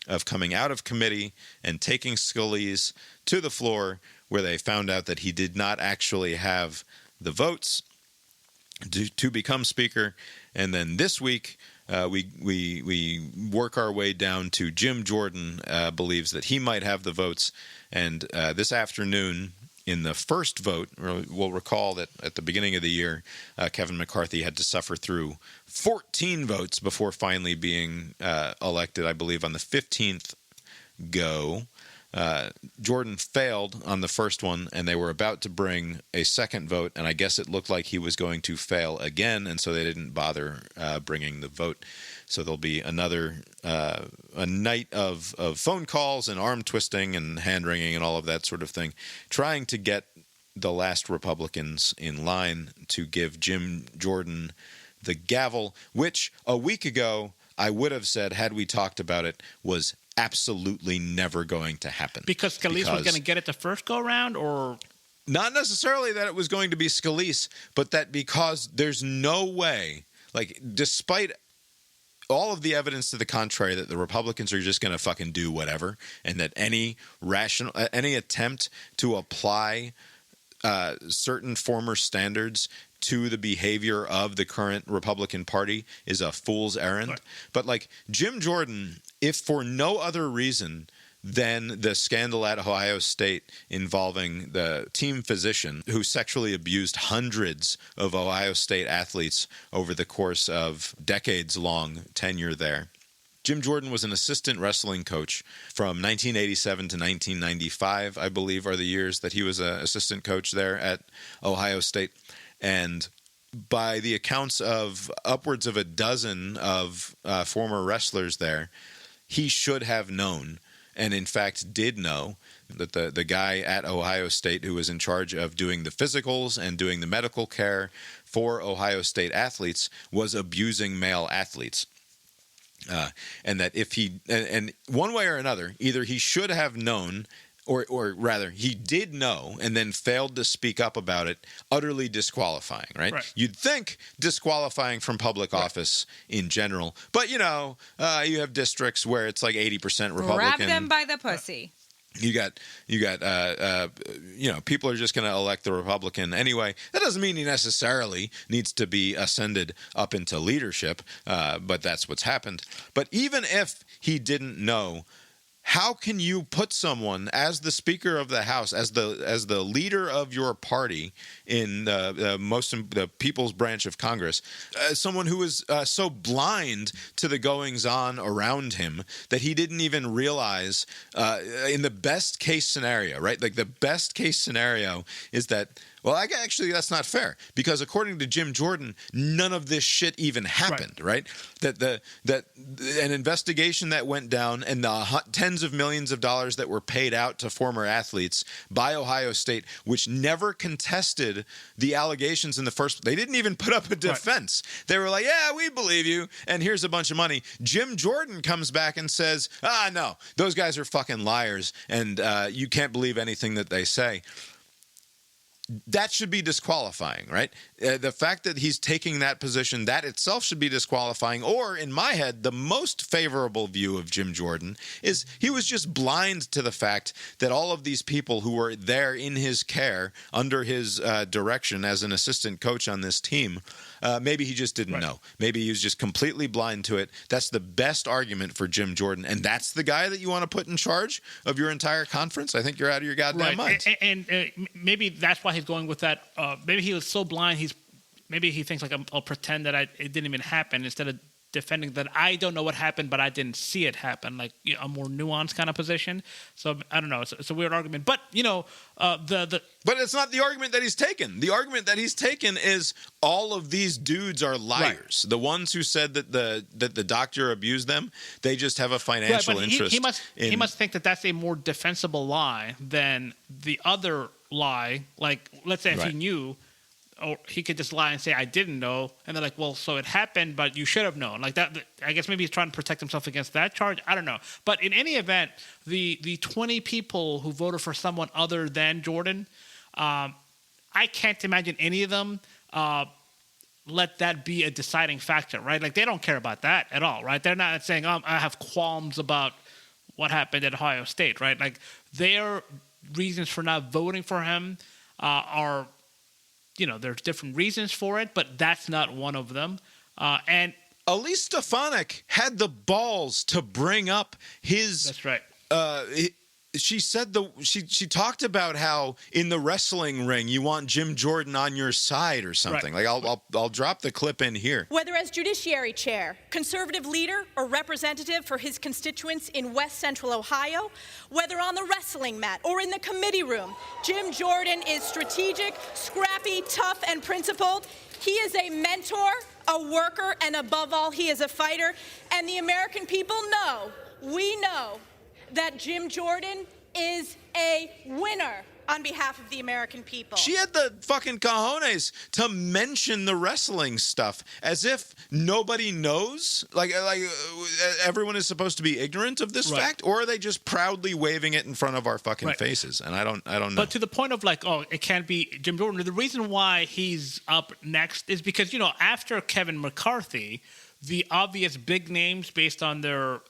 of coming out of committee and taking Scalise to the floor, where they found out that he did not actually have the votes to become Speaker. And then this week, we work our way down to Jim Jordan believes that he might have the votes. And this afternoon, in the first vote, we'll recall that at the beginning of the year, Kevin McCarthy had to suffer through 14 votes before finally being elected, I believe, on the 15th go. Jordan failed on the first one, and they were about to bring a second vote, and I guess it looked like he was going to fail again, and so they didn't bother bringing the vote. So there'll be another a night of phone calls and arm twisting and hand wringing and all of that sort of thing, trying to get the last Republicans in line to give Jim Jordan the gavel, which a week ago I would have said, had we talked about it, was absolutely never going to happen. Because Scalise was going to get it the first go-round, or... Not necessarily that it was going to be Scalise, but that because there's no way, like, despite all of the evidence to the contrary, that the Republicans are just going to fucking do whatever, and that any attempt to apply certain former standards to the behavior of the current Republican Party is a fool's errand. Right. But like Jim Jordan, if for no other reason than the scandal at Ohio State involving the team physician who sexually abused hundreds of Ohio State athletes over the course of decades-long tenure there, Jim Jordan was an assistant wrestling coach from 1987 to 1995, I believe, are the years that he was an assistant coach there at Ohio State. And by the accounts of upwards of a dozen of former wrestlers there, he should have known. and in fact did know that the guy at Ohio State who was in charge of doing the physicals and doing the medical care for Ohio State athletes was abusing male athletes. And that if he, and one way or another, either he should have known, or rather, he did know and then failed to speak up about it, utterly disqualifying, right? You'd think disqualifying from public office in general, but you have districts where it's like 80% Republican. Grab them by the pussy. You got people are just going to elect the Republican anyway. That doesn't mean he necessarily needs to be ascended up into leadership, but that's what's happened. But even if he didn't know, how can you put someone as the Speaker of the House, as the leader of your party in the People's Branch of Congress, someone who is so blind to the goings on around him that he didn't even realize in the best case scenario, right? Like the best case scenario is that. Well, actually, that's not fair because according to Jim Jordan, none of this shit even happened, right? That an investigation that went down and the tens of millions of dollars that were paid out to former athletes by Ohio State, which never contested the allegations in the first. They didn't even put up a defense. They were like, "Yeah, we believe you, and here's a bunch of money." Jim Jordan comes back and says, no, those guys are fucking liars, and you can't believe anything that they say." That should be disqualifying, right? The fact that he's taking that position, that itself should be disqualifying. Or, in my head, the most favorable view of Jim Jordan is he was just blind to the fact that all of these people who were there in his care, under his direction as an assistant coach on this team, maybe he just didn't know. Maybe he was just completely blind to it. That's the best argument for Jim Jordan. And that's the guy that you want to put in charge of your entire conference? I think you're out of your goddamn mind. And maybe that's why he's going with that. Maybe he was so blind, maybe he thinks like I'll pretend that it didn't even happen instead of defending that I don't know what happened, but I didn't see it happen, like a more nuanced kind of position. So I don't know. It's a weird argument, but but it's not the argument that he's taken. The argument that he's taken is all of these dudes are liars. The ones who said that the doctor abused them, they just have a financial interest. He must think that that's a more defensible lie than the other lie. Like, let's say if he knew. Or he could just lie and say, I didn't know. And they're like, well, so it happened, but you should have known. Like that, I guess maybe he's trying to protect himself against that charge. I don't know. But in any event, the 20 people who voted for someone other than Jordan, I can't imagine any of them let that be a deciding factor, right? Like they don't care about that at all, right? They're not saying, I have qualms about what happened at Ohio State, right? Like their reasons for not voting for him are... there's different reasons for it, but that's not one of them. And Elise Stefanik had the balls to bring up his. That's right. She said she talked about how in the wrestling ring you want Jim Jordan on your side or something. Like I'll drop the clip in here. Whether as judiciary chair, conservative leader, or representative for his constituents in West Central Ohio, whether on the wrestling mat or in the committee room, Jim Jordan is strategic, scrappy, tough, and principled. He is a mentor, a worker, and above all, he is a fighter. And the American people know, we know, that Jim Jordan is a winner on behalf of the American people. She had the fucking cojones to mention the wrestling stuff as if nobody knows, like everyone is supposed to be ignorant of this fact, or are they just proudly waving it in front of our fucking faces? And I don't know. But to the point of like, it can't be Jim Jordan. The reason why he's up next is because after Kevin McCarthy, the obvious big names based on their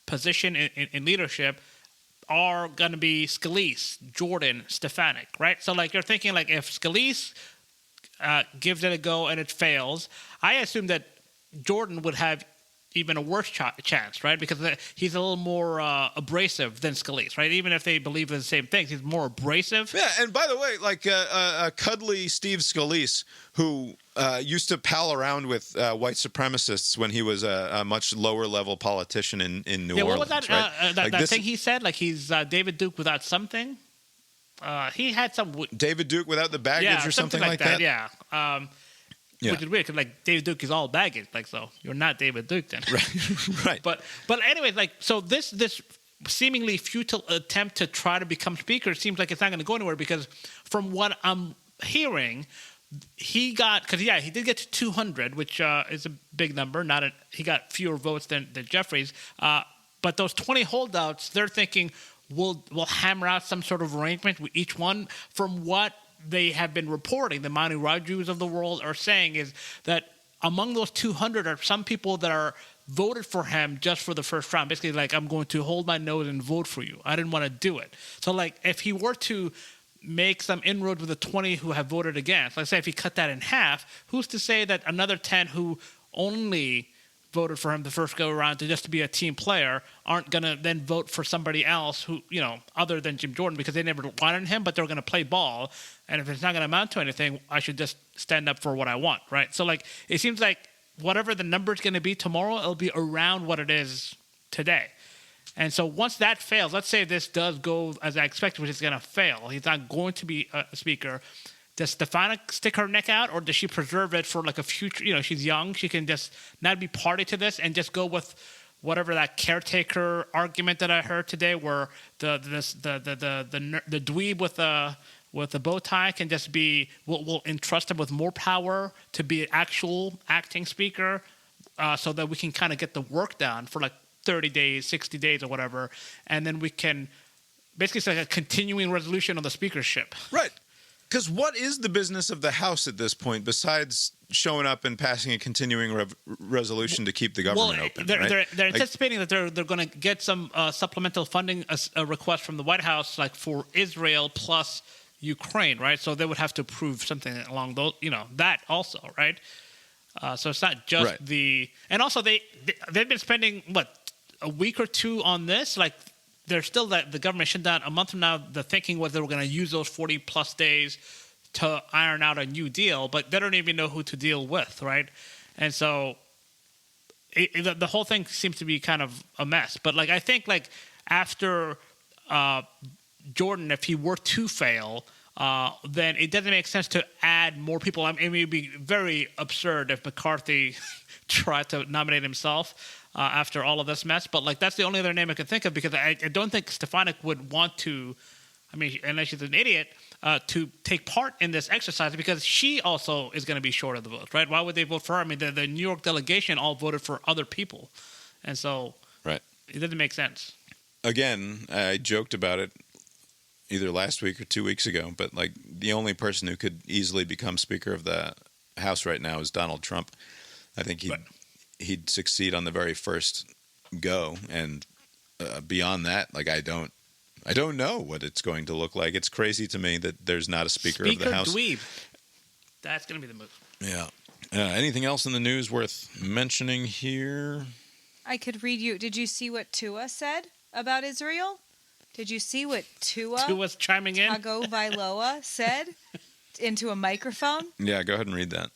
position in leadership are going to be Scalise, Jordan, Stefanik, right? So, like, you're thinking, like, if Scalise gives it a go and it fails, I assume that Jordan would have even a worse chance, right? Because he's a little more abrasive than Scalise, right? Even if they believe in the same things, he's more abrasive. Yeah, and by the way, like cuddly Steve Scalise, who used to pal around with white supremacists when he was a much lower level politician in New Orleans. What was that, right? that thing he said? Like he's David Duke without something? He had some... David Duke without the baggage or something like that? Yeah. Which is weird because like David Duke is all baggage, like so you're not David Duke then, right? But anyways, like so this seemingly futile attempt to try to become speaker, it seems like it's not going to go anywhere because from what I'm hearing, he did get to 200, which is a big number. He got fewer votes than Jeffries. But those 20 holdouts, they're thinking we'll hammer out some sort of arrangement with each one. From what they have been reporting, the Manu Rajus of the world are saying is that among those 200 are some people that are voted for him just for the first round. Basically, like, I'm going to hold my nose and vote for you. I didn't want to do it. So, like, if he were to make some inroads with the 20 who have voted against, let's say if he cut that in half, who's to say that another 10 who only voted for him the first go around to be a team player aren't going to then vote for somebody else who, other than Jim Jordan, because they never wanted him, but they're going to play ball. And if it's not going to amount to anything, I should just stand up for what I want, right? So, like, it seems like whatever the number is going to be tomorrow, it'll be around what it is today. And so once that fails, let's say this does go as I expected, which is going to fail. He's not going to be a speaker. Does Stefanik stick her neck out, or does she preserve it for like a future? She's young. She can just not be party to this and just go with whatever that caretaker argument that I heard today, where the dweeb with the bow tie can just be, we'll entrust him with more power to be an actual acting speaker, so that we can kind of get the work done for like 30 days, 60 days, or whatever, and then we can basically, it's like a continuing resolution of the speakership. Right. Because what is the business of the House at this point besides showing up and passing a continuing resolution to keep the government open? They're anticipating that they're going to get some supplemental funding a request from the White House, like for Israel plus Ukraine, right? So they would have to approve something along those, that also, right? So it's not just and also they've been spending a week or two on this, like. There's still that the government shut down a month from now. The thinking was they were going to use those 40 plus days to iron out a new deal, but they don't even know who to deal with, right? And so the whole thing seems to be kind of a mess. But like, I think like after Jordan, if he were to fail, then it doesn't make sense to add more people. I mean, it would be very absurd if McCarthy tried to nominate himself. After all of this mess, but like that's the only other name I can think of, because I don't think Stefanik would want to, unless she's an idiot, to take part in this exercise, because she also is going to be short of the vote, right? Why would they vote for her? I mean, the New York delegation all voted for other people, and so it doesn't make sense. Again, I joked about it either last week or 2 weeks ago, but like the only person who could easily become Speaker of the House right now is Donald Trump. I think he'd succeed on the very first go, and beyond that, like I don't know what it's going to look like. It's crazy to me that there's not a Speaker of the House. Dweeb. That's going to be the move. Yeah. Anything else in the news worth mentioning here? I could read you. Did you see what Tua said about Israel? Did you see what Tua's chiming in? Tagovailoa said into a microphone? Yeah, go ahead and read that.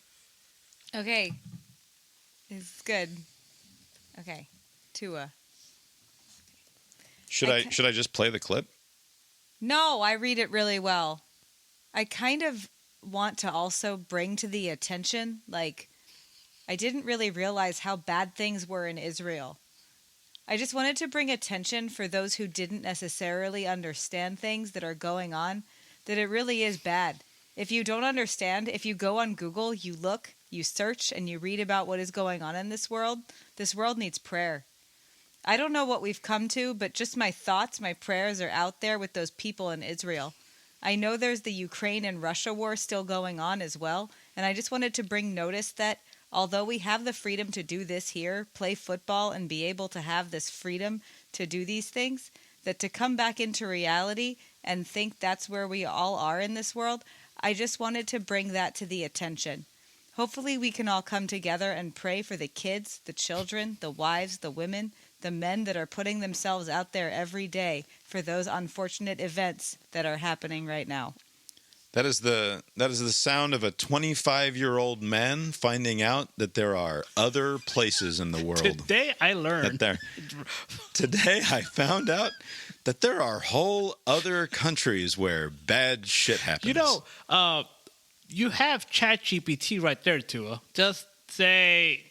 Okay. It's good. Okay. Tua. Should I just play the clip? No, I read it really well. I kind of want to also bring to the attention, like, I didn't really realize how bad things were in Israel. I just wanted to bring attention for those who didn't necessarily understand things that are going on, that it really is bad. If you don't understand, if you go on Google, you look, you search, and you read about what is going on in this world needs prayer. I don't know what we've come to, but just my thoughts, my prayers are out there with those people in Israel. I know there's the Ukraine and Russia war still going on as well, and I just wanted to bring notice that although we have the freedom to do this here, play football, and be able to have this freedom to do these things, that to come back into reality and think that's where we all are in this world, I just wanted to bring that to the attention. Hopefully we can all come together and pray for the kids, the children, the wives, the women, the men that are putting themselves out there every day for those unfortunate events that are happening right now. That is the sound of a 25-year-old man finding out that there are other places in the world. Today I learned. Today I found out that there are whole other countries where bad shit happens. You know, you have ChatGPT right there, Tua. Just say,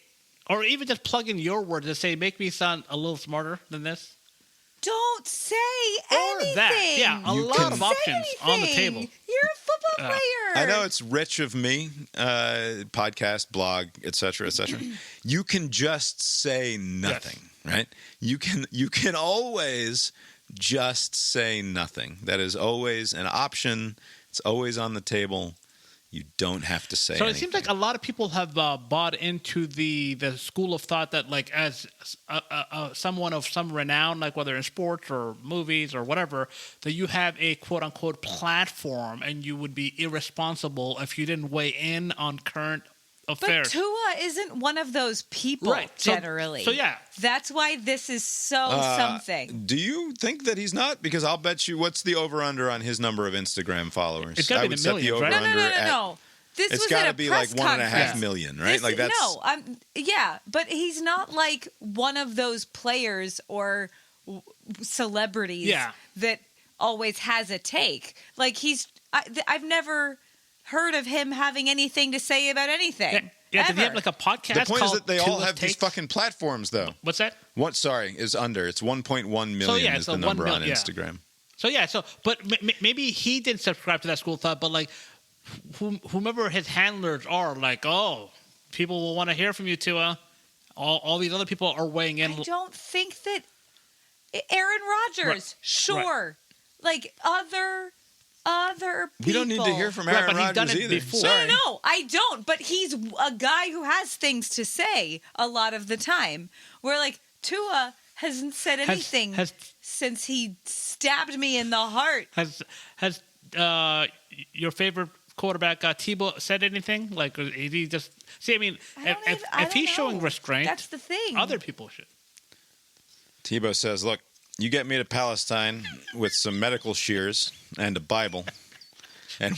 or even just plug in your words and say, make me sound a little smarter than this. don't say Or anything. that. Yeah, a lot of options on the table. You're a football player. I know it's rich of me, podcast, blog, etc., etc. You can just say nothing, right? You can always just say nothing. That is always an option. It's always on the table. You don't have to say anything. So it seems like a lot of people have bought into the school of thought that, like, as someone of some renown, like whether in sports or movies or whatever, that you have a quote-unquote platform and you would be irresponsible if you didn't weigh in on current affairs. But Tua isn't one of those people, Right. generally. So yeah. That's why this is so something. Do you think that he's not? Because I'll bet you, what's the over-under on his number of Instagram followers? It's gotta I be would the set millions, the right? over-under No. This It's was got at to a be press like 1.5 conference. million, right? This- Like that's yeah, but he's not like one of those players or celebrities that always has a take. Like I've never heard of him having anything to say about anything. Yeah, did he have ever. like a podcast? the point is called that they all Tua's have these Takes? fucking platforms, though. What's that? What? Sorry, is under. It's 1.1 million is so the 1 number on million, yeah. Instagram. But maybe he didn't subscribe to that school of thought, but like whomever his handlers are, like, oh, people will want to hear from you, Tua. All these other people are weighing in. I don't think that Aaron Rodgers, Right. sure, like other people. We don't need to hear from Right, Aaron but he's done Rodgers it either. before. Sorry. No, I don't. But he's a guy who has things to say a lot of the time. Where like Tua hasn't said anything since he stabbed me in the heart. Has your favorite quarterback Tebow said anything? Like, is he just see? I mean, I if don't he's know. showing restraint, That's the thing. other people should. Tebow says, "Look, you get me to Palestine with some medical shears and a Bible, and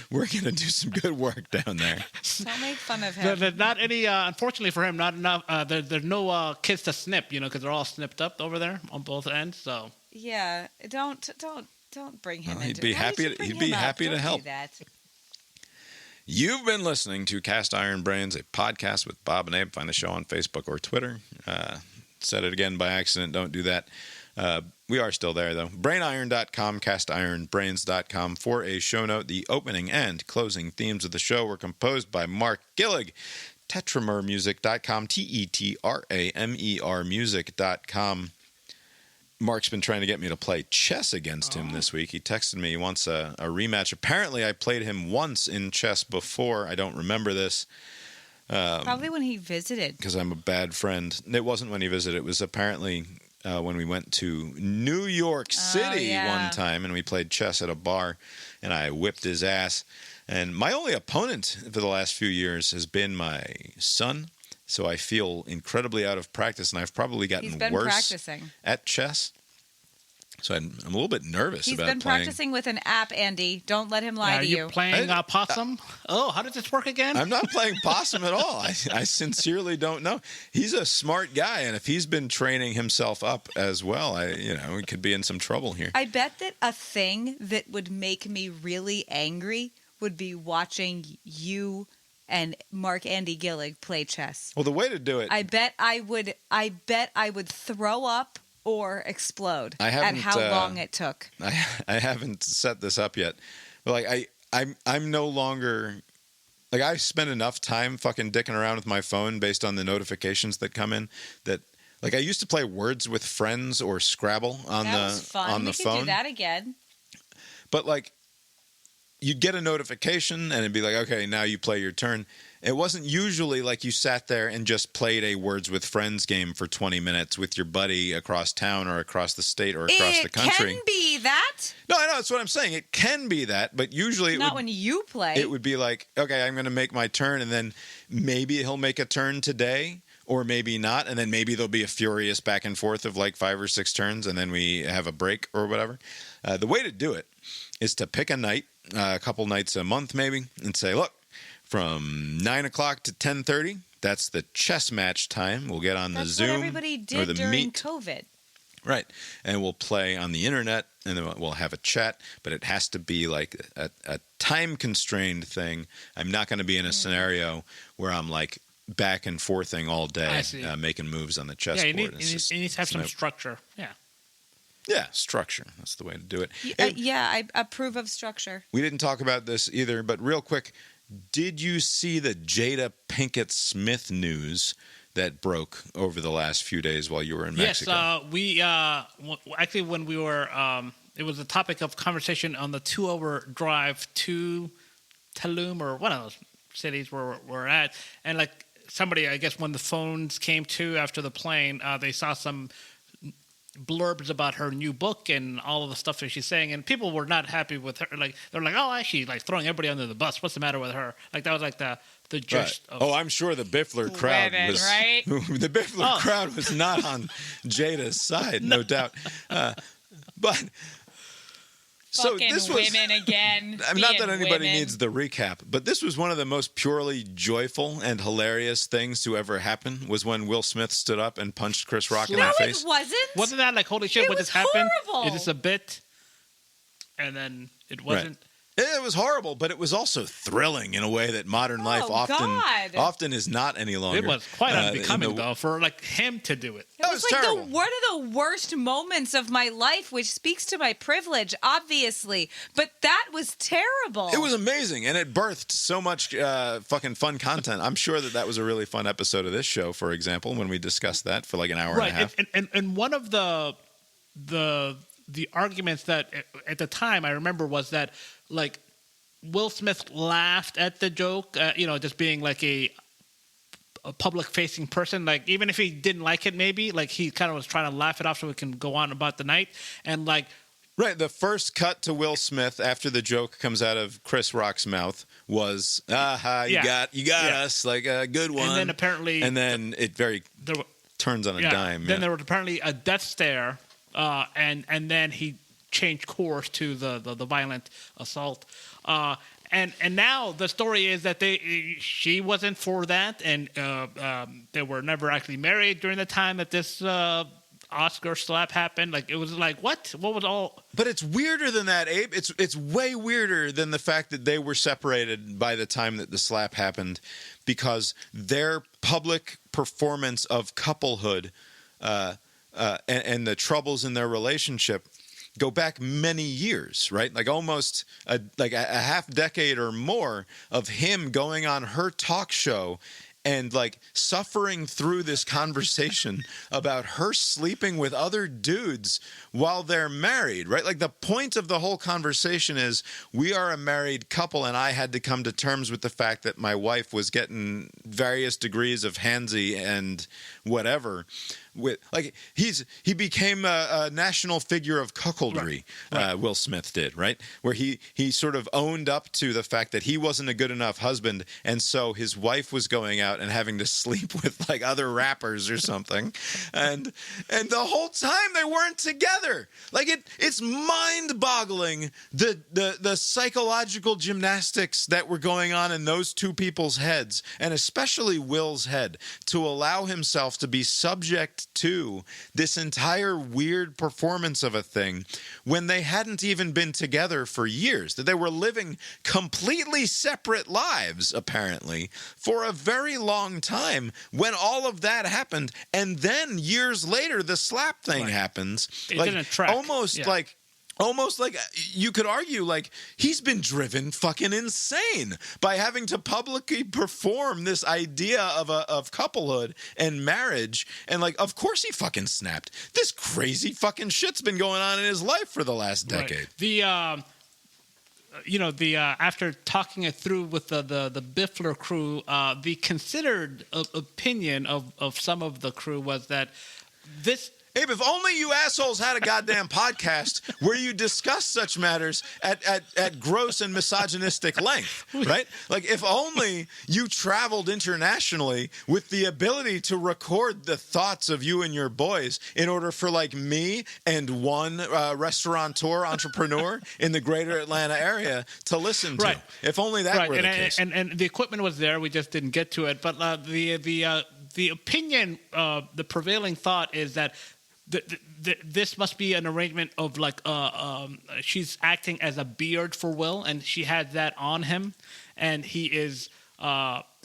we're gonna do some good work down there." Don't make fun of him. There's not any, unfortunately for him, not enough. There's no kids to snip, because they're all snipped up over there on both ends. So Yeah, don't bring him. Well, he'd into be why happy would you to- bring he'd be him up? happy to Don't do help. that. You've been listening to Cast Iron Brains, a podcast with Bob and Abe. Find the show on Facebook or Twitter. Said it again by accident. Don't do that. We are still there, though. Brainiron.com, castironbrains.com for a show note. The opening and closing themes of the show were composed by Mark Gillig. Tetramermusic.com, Tetramer music.com. Mark's been trying to get me to play chess against him this week. He texted me he wants a rematch. Apparently, I played him once in chess before. I don't remember this. Probably when he visited. Because I'm a bad friend. It wasn't when he visited. It was apparently when we went to New York City one time and we played chess at a bar and I whipped his ass. And my only opponent for the last few years has been my son. So I feel incredibly out of practice and I've probably gotten He's been worse practicing. at chess. So I'm a little bit nervous He's about been playing. practicing with an app, Andy. Don't let him lie are to you you. playing possum? How does this work again? I'm not playing possum at all. I sincerely don't know. He's a smart guy, and if he's been training himself up as well, he could be in some trouble here. I bet that a thing that would make me really angry would be watching you and Mark Andy Gillig play chess. Well, the way to do it, I bet I would throw up or explode I at haven't, how long it took. I haven't set this up yet. But I'm no longer like I spend enough time fucking dicking around with my phone based on the notifications that come in that like I used to play Words with Friends or Scrabble on That was fun. the we phone. could do that again. But like you'd get a notification and it'd be like, okay, now you play your turn. It wasn't usually like you sat there and just played a Words with Friends game for 20 minutes with your buddy across town or across the state or across the country. It can be that. No, I know. That's what I'm saying. It can be that, but usually Not when you play. it would be like, okay, I'm going to make my turn, and then maybe he'll make a turn today, or maybe not, and then maybe there'll be a furious back and forth of like 5 or 6 turns, and then we have a break or whatever. The way to do it is to pick a night, a couple nights a month maybe, and say, look, from 9 o'clock to 10:30, that's the chess match time. We'll get on the That's Zoom what everybody or did the during Meet. COVID. Right. And we'll play on the internet and then we'll have a chat, but it has to be like a time constrained thing. I'm not going to be in a scenario where I'm like back and forthing all day, I see. making moves on the chessboard. it needs to have some structure. Yeah. Yeah, structure. That's the way to do it. I approve of structure. We didn't talk about this either, but real quick, did you see the Jada Pinkett Smith news that broke over the last few days while you were in Mexico? Yes, we actually when we were, it was a topic of conversation on the 2-hour drive to Tulum or one of those cities where we're at, and like somebody, I guess, when the phones came to after the plane, they saw some blurbs about her new book and all of the stuff that she's saying, and people were not happy with her. Like they're like, "Oh, actually, like throwing everybody under the bus. What's the matter with her?" Like that was like the gist. Right. Of Oh, I'm sure the Biffler crowd Women, was right? the Biffler crowd was not on Jada's side, no doubt. But so Fucking this was women again. I'm not that anybody women. needs the recap, but this was one of the most purely joyful and hilarious things to ever happen. Was when Will Smith stood up and punched Chris Rock in the No, face. it wasn't. Wasn't that like, holy shit, It what was just happened? horrible. Is this a bit? And then it wasn't. It was horrible, but it was also thrilling in a way that modern life God. often is not any longer. It was quite in unbecoming, the- though, for like him to do it. That It was was like terrible. one of the worst moments of my life, which speaks to my privilege, obviously. But that was terrible. It was amazing, and it birthed so much fucking fun content. I'm sure that was a really fun episode of this show, for example, when we discussed that for like an hour and a half. And one of the arguments that at the time I remember was that like Will Smith laughed at the joke, just being like a public-facing person. Like even if he didn't like it, maybe like he kind of was trying to laugh it off so we can go on about the night. And like, Right, the first cut to Will Smith after the joke comes out of Chris Rock's mouth was, "Aha, you got us, like a good one." and then apparently, it turns on a dime. Then there was apparently a death stare, and then he changed course to the violent assault. And now the story is that she wasn't for that, and they were never actually married during the time that this Oscar slap happened. Like it was like what was all? But it's weirder than that, Abe. It's way weirder than the fact that they were separated by the time that the slap happened, because their public performance of couplehood and the troubles in their relationship go back many years, right? Like almost a half decade or more of him going on her talk show and like suffering through this conversation about her sleeping with other dudes while they're married, right? Like the point of the whole conversation is we are a married couple, and I had to come to terms with the fact that my wife was getting various degrees of handsy and whatever. He became a national figure of cuckoldry. Right. Will Smith did, right? Where he sort of owned up to the fact that he wasn't a good enough husband, and so his wife was going out and having to sleep with like other rappers or something, and the whole time they weren't together. Like it's mind-boggling the psychological gymnastics that were going on in those two people's heads, and especially Will's head, to allow himself to be subject to this entire weird performance of a thing when they hadn't even been together for years, that they were living completely separate lives, apparently, for a very long time when all of that happened. And then years later, the slap thing happens. It didn't track. Almost like you could argue like he's been driven fucking insane by having to publicly perform this idea of couplehood and marriage. And like, of course he fucking snapped. This crazy fucking shit's been going on in his life for the last decade. Right. After talking it through with the Biffler crew, the considered opinion of some of the crew was that this. Abe, if only you assholes had a goddamn podcast where you discuss such matters at gross and misogynistic length, right? Like, if only you traveled internationally with the ability to record the thoughts of you and your boys in order for, like, me and one restaurateur, entrepreneur in the greater Atlanta area to listen to. Right. If only that were the case. And the equipment was there. We just didn't get to it. But the opinion, the prevailing thought is that this must be an arrangement of like she's acting as a beard for Will, and she had that on him, and he is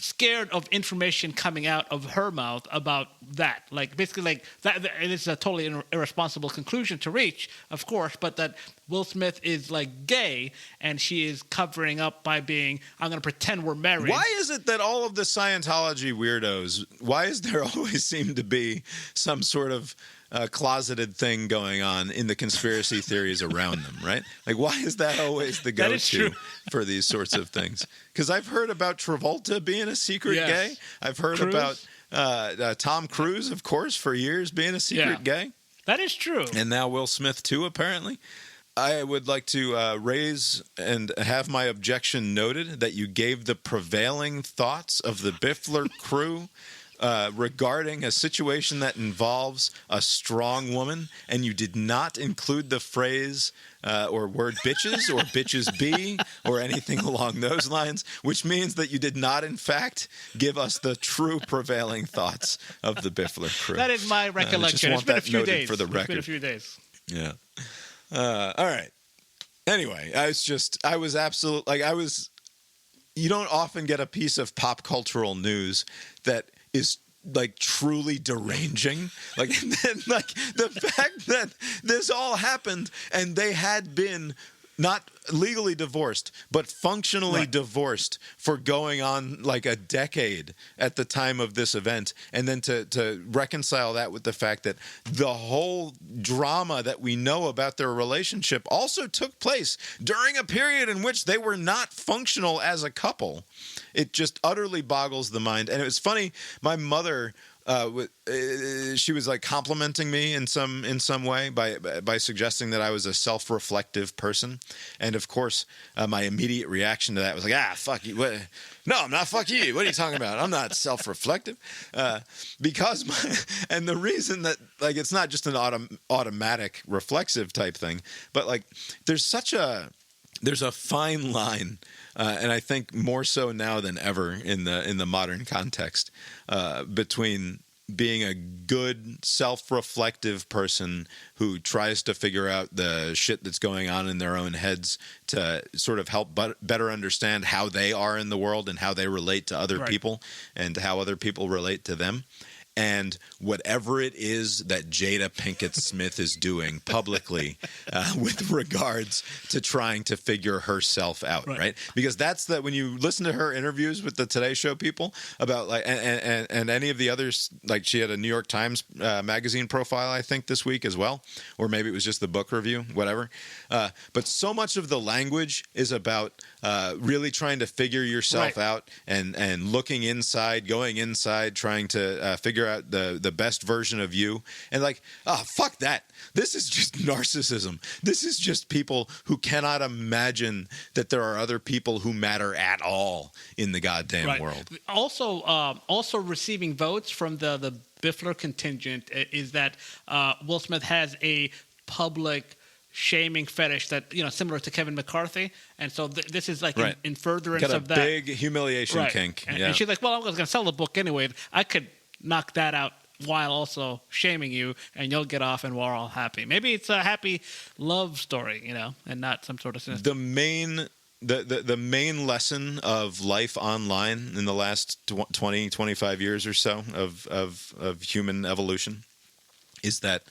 scared of information coming out of her mouth about that. Like, basically, like, that it is a totally irresponsible conclusion to reach, of course, but that Will Smith is, like, gay, and she is covering up by being, I'm going to pretend we're married. Why is it that all of the Scientology weirdos, why is there always seem to be some sort of closeted thing going on in the conspiracy theories around them, right? Like, why is that always the That is go-to true. for these sorts of things? Because I've heard about Travolta being a secret Yes. gay. I've heard Cruise. about Tom Cruise, of course, for years being a secret gay. That is true. And now Will Smith, too, apparently. I would like to raise and have my objection noted that you gave the prevailing thoughts of the Biffler crew regarding a situation that involves a strong woman, and you did not include the phrase or word bitches or bitches be or anything along those lines, which means that you did not, in fact, give us the true prevailing thoughts of the Biffler crew. That is my recollection. It's been a few days. For the record. It's been a few days. Yeah. All right. Anyway, I was absolutely, you don't often get a piece of pop cultural news that is like truly deranging. Like, like the fact that this all happened and they had been not legally divorced, but functionally divorced for going on like a decade at the time of this event. And then to reconcile that with the fact that the whole drama that we know about their relationship also took place during a period in which they were not functional as a couple. It just utterly boggles the mind. And it was funny, my mother, she was like complimenting me in some way by suggesting that I was a self-reflective person, and of course my immediate reaction to that was like, fuck you. What? No, I'm not. Fuck you. What are you talking about? I'm not self-reflective, and the reason that, like, it's not just an automatic reflexive type thing, but like there's a fine line. And I think more so now than ever in the modern context, between being a good self-reflective person who tries to figure out the shit that's going on in their own heads to sort of help better understand how they are in the world and how they relate to other people and how other people relate to them. And whatever it is that Jada Pinkett Smith is doing publicly with regards to trying to figure herself out, right? Because that's when you listen to her interviews with the Today Show people about like and any of the others, like she had a New York Times magazine profile, I think, this week as well, or maybe it was just the book review, whatever. But so much of the language is about really trying to figure yourself out and looking inside, going inside, trying to figure out the best version of you. And like, fuck that. This is just narcissism. This is just people who cannot imagine that there are other people who matter at all in the goddamn world. Also receiving votes from the Biffler contingent is that Will Smith has a public shaming fetish that, similar to Kevin McCarthy, and so this is like in furtherance of that. Got a big humiliation kink. And she's like, well, I was going to sell the book anyway. I could knock that out while also shaming you, and you'll get off, and we're all happy. Maybe it's a happy love story, and not some sort of sinister. The main lesson of life online in the last 20, 25 years or so of human evolution is that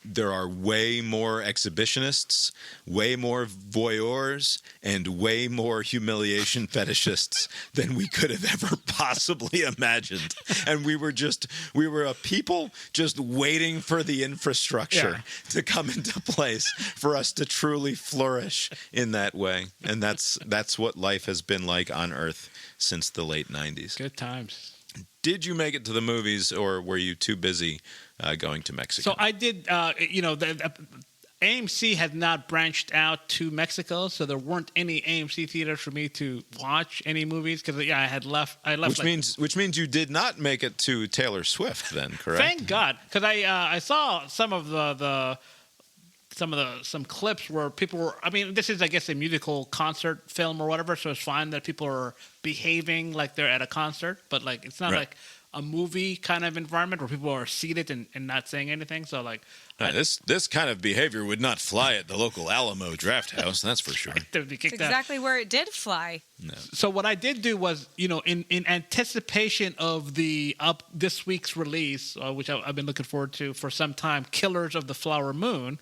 there are way more exhibitionists, way more voyeurs, and way more humiliation fetishists than we could have ever possibly imagined. And we were a people just waiting for the infrastructure to come into place for us to truly flourish in that way. And that's what life has been like on Earth since the late 90s. Good times. Did you make it to the movies, or were you too busy going to Mexico? So I did. AMC had not branched out to Mexico, so there weren't any AMC theaters for me to watch any movies because I had left. Which means you did not make it to Taylor Swift, then, correct? Thank God, because I saw some of some clips where people were. I mean, this is, I guess, a musical concert film or whatever, so it's fine that people are behaving like they're at a concert, but like it's not like a movie kind of environment where people are seated and not saying anything. So like, This kind of behavior would not fly at the local Alamo Draft House, that's for sure. they'd be It's kicked out. exactly where it did fly. So what I did do was, in anticipation of this week's release, which I've been looking forward to for some time, Killers of the Flower Moon,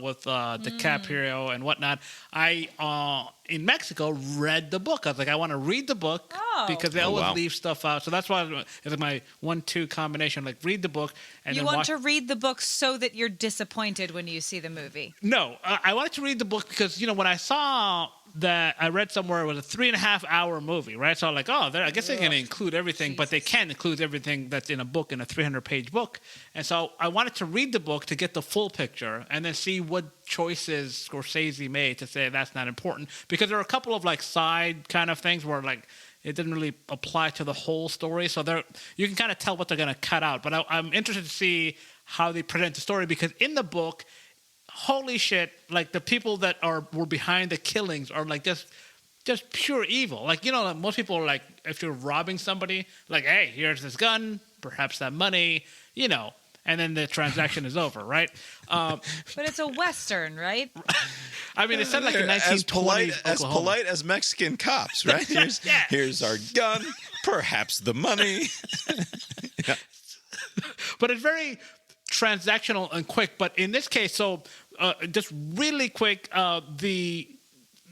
with DiCaprio and whatnot. I in Mexico read the book. I was like, I want to read the book because they always leave stuff out. So that's why it's my 1-2 combination. Like read the book and You then want watch. to read the book so that you're disappointed when you see the movie. No, I wanted to read the book because when I saw that, I read somewhere it was a 3.5-hour movie, right? So I'm like, I guess they're going to include everything, but they can't include everything that's in a book, in a 300-page book. And so I wanted to read the book to get the full picture and then see what choices Scorcese made to say that's not important. Because there are a couple of like side kind of things where like it didn't really apply to the whole story. So you can kind of tell what they're going to cut out. But I'm interested to see how they present the story because in the book, holy shit, like the people that were behind the killings are like just pure evil. Like, most people are like, if you're robbing somebody, like, hey, here's this gun, perhaps that money, and then the transaction is over, right? But it's a Western, right? I mean, it sounded like a 1920s as Oklahoma. polite as Mexican cops, right? Here's our gun, perhaps the money. But it's very transactional and quick. But in this case, just really quick, the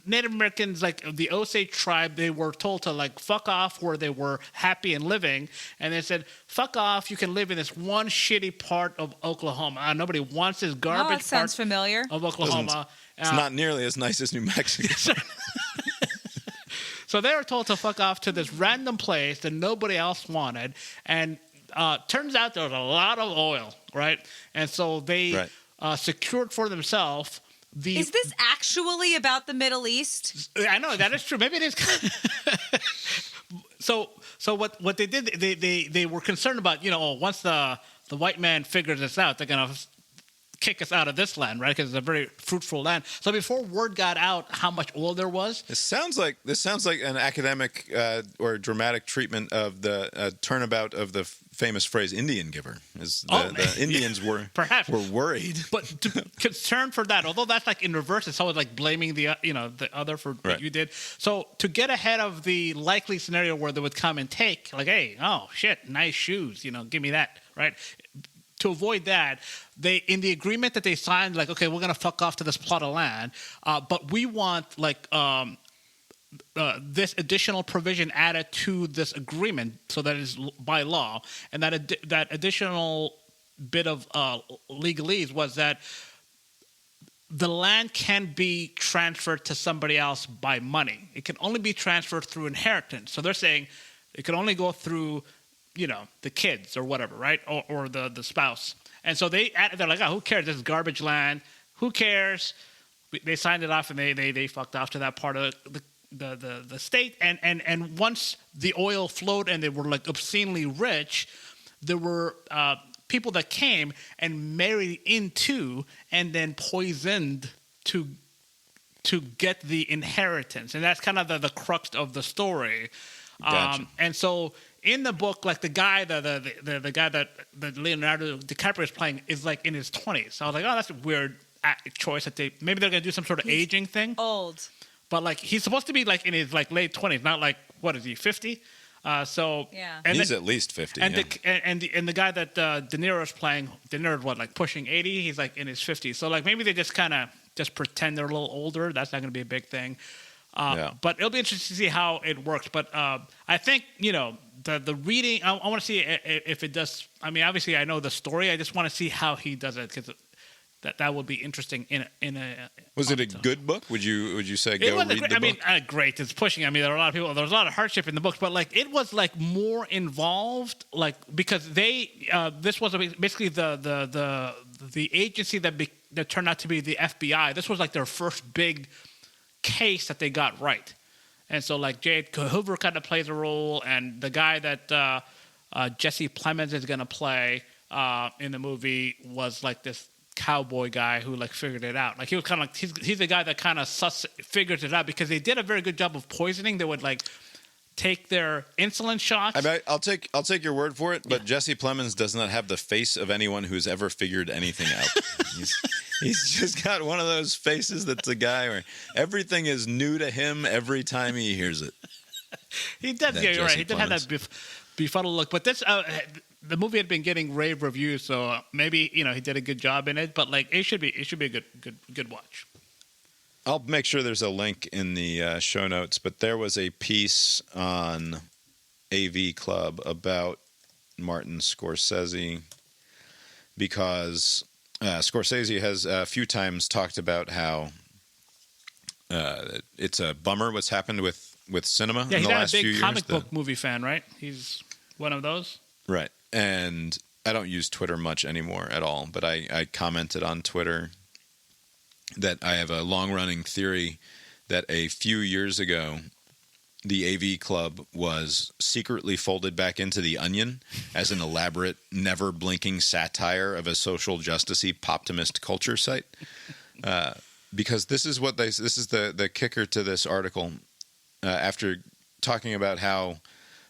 Native Americans, like the Osage tribe, they were told to like fuck off where they were happy and living, and they said, "Fuck off! You can live in this one shitty part of Oklahoma. Nobody wants this garbage that sounds part familiar. of Oklahoma." It's not nearly as nice as New Mexico. So they were told to fuck off to this random place that nobody else wanted, and turns out there was a lot of oil, right? And so they secured for themselves. Is this actually about the Middle East? I know that is true. Maybe it is. So what they did, they were concerned about, once the white man figures this out, they're gonna kick us out of this land, right? Because it's a very fruitful land. So before word got out how much oil there was, This sounds like an academic or dramatic treatment of the turnabout of the famous phrase "Indian giver." The Indians were perhaps worried, but concerned for that. Although that's like in reverse, it's always like blaming the other for what you did. So to get ahead of the likely scenario where they would come and take, like, hey, oh shit, nice shoes, give me that, right? To avoid that, they in the agreement that they signed, like, okay, we're gonna fuck off to this plot of land, but we want like this additional provision added to this agreement, so that is by law, and that additional bit of legalese was that the land can be transferred to somebody else by money. It can only be transferred through inheritance. So they're saying it can only go through the kids or whatever, right? Or the spouse. And so they're like, who cares? This is garbage land. Who cares? They signed it off and they fucked off to that part of the state. And once the oil flowed and they were like obscenely rich, there were people that came and married into and then poisoned to get the inheritance. And that's kind of the crux of the story. Gotcha. And so in the book, like the guy that Leonardo DiCaprio is playing is like in his 20s. So I was like, oh, that's a weird choice that maybe they're gonna do some sort of aging thing. Old, but like he's supposed to be like in his like late 20s, not like what is he 50? So yeah, and he's at least 50. And the guy that De Niro's playing, De Niro's what, like pushing 80? He's like in his 50s. So like maybe they just kind of just pretend they're a little older. That's not gonna be a big thing. But it'll be interesting to see how it works. But I think, the reading, I want to see if it does. I mean, obviously, I know the story. I just want to see how he does it, because that would be interesting. Was it a good book? Would you say go read the book? I mean, great. It's pushing. I mean, there are a lot of people. There's a lot of hardship in the book, but like it was like more involved, like because this was basically the agency that turned out to be the FBI. This was like their first big case that they got right. And so like Jada Hoover kind of plays a role, and the guy that Jesse Plemons is going to play in the movie was like this cowboy guy who like figured it out. Like he was kind of like he's the guy that kind of figures it out, because they did a very good job of poisoning. They would like take their insulin shots. I mean, I'll take your word for it, but Jesse Plemons does not have the face of anyone who's ever figured anything out. He's just got one of those faces that's a guy where everything is new to him every time he hears it. He did, yeah, you're right. He did have that befuddled look. But this, the movie had been getting rave reviews, so maybe he did a good job in it. But like, it should be a good watch. I'll make sure there's a link in the show notes. But there was a piece on AV Club about Martin Scorsese because Scorsese has a few times talked about how it's a bummer what's happened with cinema in the last few years. He's a big comic book movie fan, right? He's one of those. Right. And I don't use Twitter much anymore at all, but I commented on Twitter that I have a long-running theory that a few years ago, the AV Club was secretly folded back into The Onion as an elaborate, never-blinking satire of a social justice-y poptimist culture site. Because this is the kicker to this article. After talking about how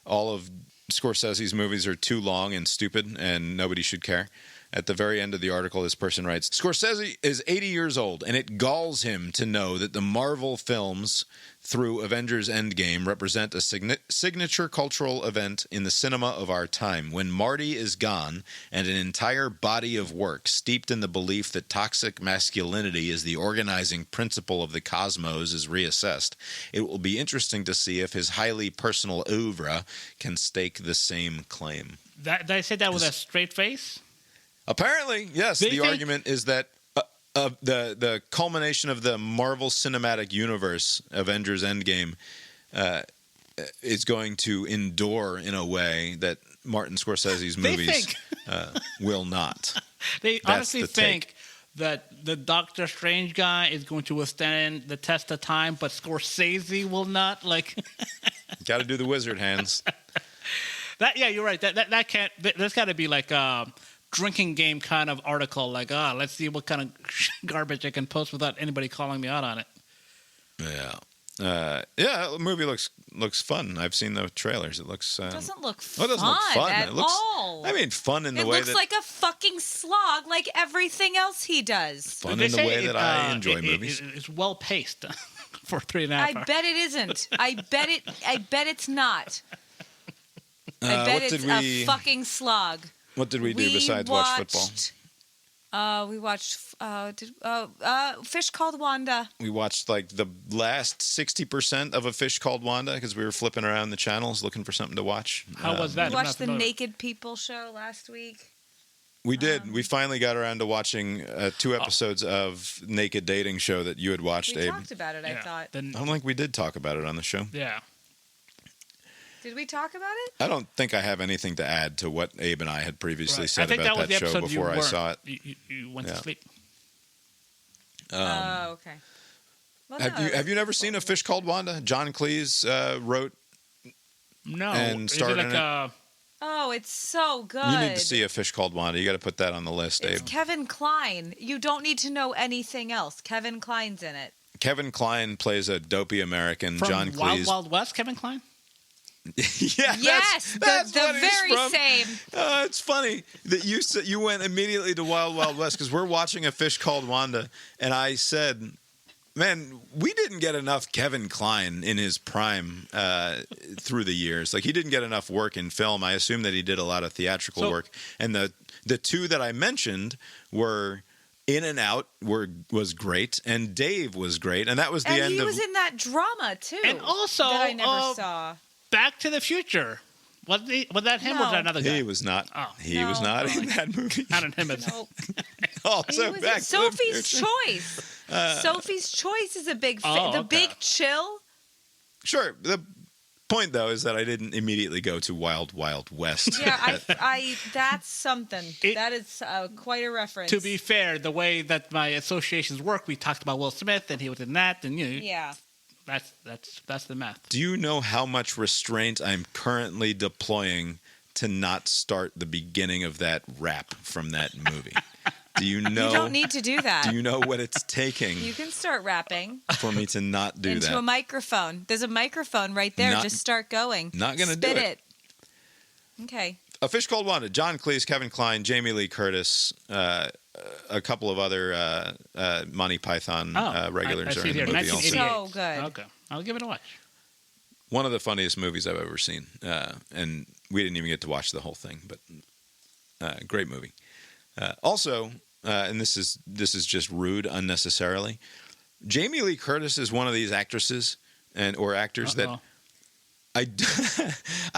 all of Scorsese's movies are too long and stupid and nobody should care, at the very end of the article, this person writes, Scorsese is 80 years old, and it galls him to know that the Marvel films through Avengers Endgame represent a signature cultural event in the cinema of our time. When Marty is gone and an entire body of work steeped in the belief that toxic masculinity is the organizing principle of the cosmos is reassessed, it will be interesting to see if his highly personal oeuvre can stake the same claim. Did I say that with a straight face? Apparently, yes. The argument is that the culmination of the Marvel Cinematic Universe, Avengers Endgame, is going to endure in a way that Martin Scorsese's movies will not. They honestly think that the Doctor Strange guy is going to withstand the test of time, but Scorsese will not. Like, got to do the wizard hands. You're right. That can't. There's got to be like drinking game kind of article, like, let's see what kind of garbage I can post without anybody calling me out on it. Yeah. The movie looks fun. I've seen the trailers. It looks... It doesn't look fun, it doesn't look fun at all. I mean, fun in the way that... It looks like a fucking slog like everything else he does. Fun in the way that I enjoy movies. It's well-paced for 3.5 hours. I bet it isn't. I bet it's not. I bet it's a fucking slog. What did we do besides watch football? We watched Fish Called Wanda. We watched like the last 60% of A Fish Called Wanda because we were flipping around the channels looking for something to watch. How was that? We watched the Naked People show last week. We did. We finally got around to watching 2 episodes of Naked Dating show that you had watched, Abe. We talked about it, I thought. I don't think we did talk about it on the show. Yeah. Did we talk about it? I don't think I have anything to add to what Abe and I had previously said about that show before I saw it. You went to sleep. Okay. Well, have you never seen A Fish Called Wanda? John Cleese wrote and starred in it. Oh, it's so good. You need to see A Fish Called Wanda. You got to put that on the list, Abe. It's Kevin Kline. You don't need to know anything else. Kevin Kline's in it. Kevin Kline plays a dopey American. From John Cleese. Wild Wild West, Kevin Kline? Yes, that's the very same. It's funny that you went immediately to Wild Wild West because we're watching A Fish Called Wanda, and I said, man, we didn't get enough Kevin Kline in his prime through the years. Like, he didn't get enough work in film. I assume that he did a lot of theatrical work, and the 2 that I mentioned were In and Out was great, and Dave was great, and that was the end of... And he was in that drama, too. And also... that I never saw. Back to the Future. Was that him or was that another guy? He was not. He was not in that movie. Not in him. Nope. Also, back Sophie's Choice. Sophie's Choice is a big Big Chill. Sure. The point, though, is that I didn't immediately go to Wild Wild West. Yeah, that's something. That is quite a reference. To be fair, the way that my associations work, we talked about Will Smith, and he was in that, and Yeah. That's the math. Do you know how much restraint I'm currently deploying to not start the beginning of that rap from that movie? Do you know? You don't need to do that. Do you know what it's taking You can start rapping for me to not do into that? a microphone. There's a microphone right there. Not- Just start going. Not gonna Spit do it. Okay. A Fish Called Wanda, John Cleese, Kevin Kline, Jamie Lee Curtis, a couple of other Monty Python regulars I are see in the here, movie 1988. also. So good. Okay, I'll give it a watch. One of the funniest movies I've ever seen. And we didn't even get to watch the whole thing, but great movie. Also, and this is just rude unnecessarily, Jamie Lee Curtis is one of these actresses or actors that I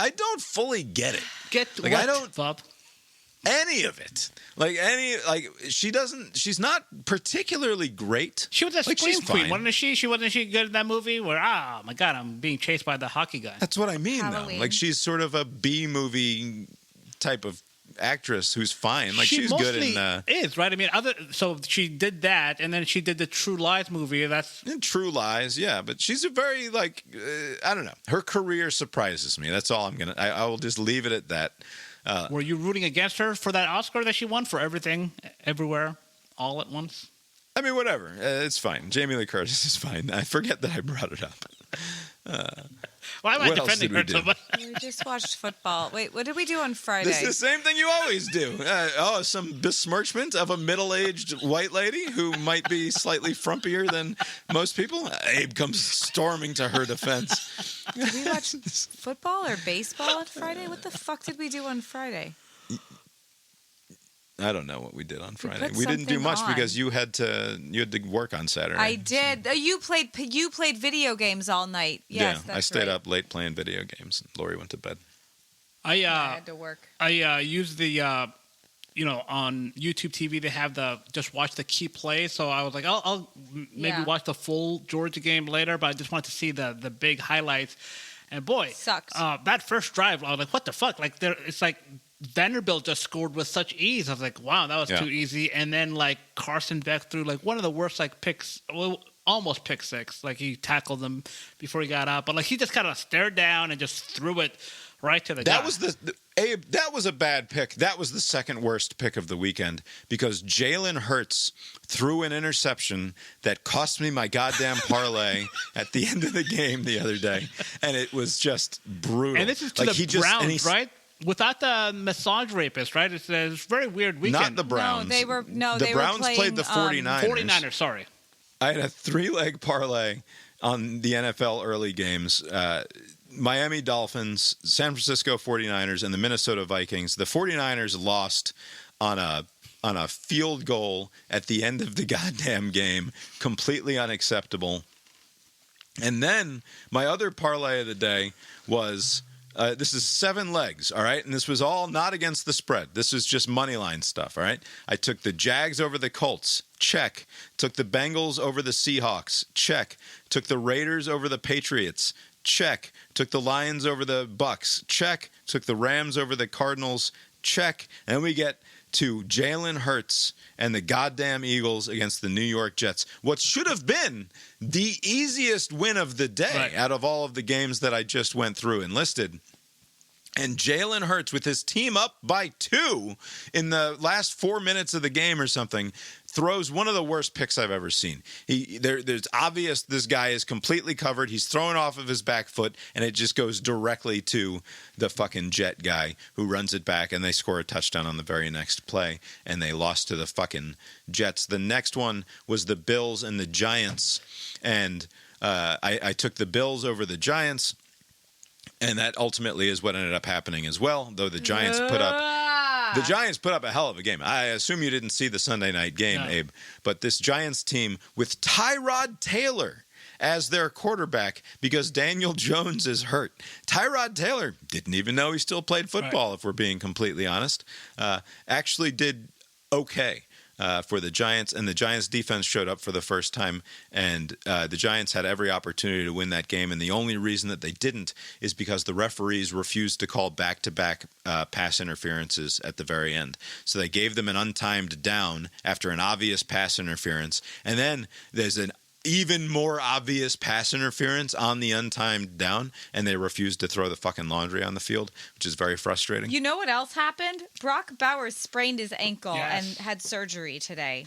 don't fully get it. Get Like, what, I don't- Bob? Any of it. She's not particularly great. She was a Like, Scream she's Queen, fine. wasn't she? Wasn't she good in that movie where, oh my God, I'm being chased by the hockey guy? That's what I mean, Halloween. though. Like, she's sort of a B-movie type of actress who's fine. Like, she she's good in is, right? I mean, so she did that, and then she did the True Lies movie. That's True Lies, yeah. But she's a very, I don't know. Her career surprises me. That's all I will just leave it at that. were you rooting against her for that Oscar that she won for Everything, Everywhere, All at Once? I mean, whatever. It's fine. Jamie Lee Curtis is fine. I forget that I brought it up. Why am I What else defending did we her do? so much? We just watched football. Wait, what did we do on Friday? This is the same thing you always do. Some besmirchment of a middle-aged white lady who might be slightly frumpier than most people. Abe comes storming to her defense. Did we watch football or baseball on Friday? What the fuck did we do on Friday? I don't know what we did on Friday. put We didn't do something much on. because you had to work on Saturday. I did. You played video games all night. Yes, yeah, I that's stayed right. up late playing video games. Lori went to bed. I had to work. used the on YouTube TV they have the just watch the key plays. So I was like, I'll maybe Yeah. watch the full Georgia game later, but I just wanted to see the big highlights. And boy, Sucked. That first drive, I was like, what the fuck? Like it's like Vanderbilt just scored with such ease. I was like, wow, that was Yeah. too easy. And then like Carson Beck threw like one of the worst like picks, well, almost pick six. Like he tackled them before he got out, but like he just kind of stared down and just threw it right to the guy. That was Abe, that was a bad pick. That was the second worst pick of the weekend because Jalen Hurts threw an interception that cost me my goddamn parlay at the end of the game the other day, and it was just brutal. And this is to the Browns, right? Without the massage rapist, right? It's a very weird weekend. Not the Browns. they were the Browns playing, played the 49ers. 49ers, sorry. I had a 3-leg parlay on the NFL early games. Miami Dolphins, San Francisco 49ers, and the Minnesota Vikings. The 49ers lost on a field goal at the end of the goddamn game. Completely unacceptable. And then my other parlay of the day was this is 7 legs, all right? And this was all not against the spread. This was just money line stuff, all right? I took the Jags over the Colts. Check. Took the Bengals over the Seahawks. Check. Took the Raiders over the Patriots. Check. Took the Lions over the Bucks. Check. Took the Rams over the Cardinals. Check. And we get to Jalen Hurts and the goddamn Eagles against the New York Jets. What should have been the easiest win of the day out of all of the games that I just went through and listed. And Jalen Hurts, with his team up by 2 in the last 4 minutes of the game or something, throws one of the worst picks I've ever seen. There's obvious this guy is completely covered. He's thrown off of his back foot, and it just goes directly to the fucking Jet guy who runs it back, and they score a touchdown on the very next play, and they lost to the fucking Jets. The next one was the Bills and the Giants, and I took the Bills over the Giants. And that ultimately is what ended up happening as well, though the Giants put up a hell of a game. I assume you didn't see the Sunday night game, Abe, but this Giants team with Tyrod Taylor as their quarterback because Daniel Jones is hurt. Tyrod Taylor didn't even know he still played football, if we're being completely honest. Actually did okay. For the Giants, and the Giants defense showed up for the first time, and the Giants had every opportunity to win that game, and the only reason that they didn't is because the referees refused to call back-to-back pass interferences at the very end. So they gave them an untimed down after an obvious pass interference, and then there's an even more obvious pass interference on the untimed down, and they refused to throw the fucking laundry on the field, which is very frustrating. You know what else happened? Brock Bowers sprained his ankle Yes. and had surgery today.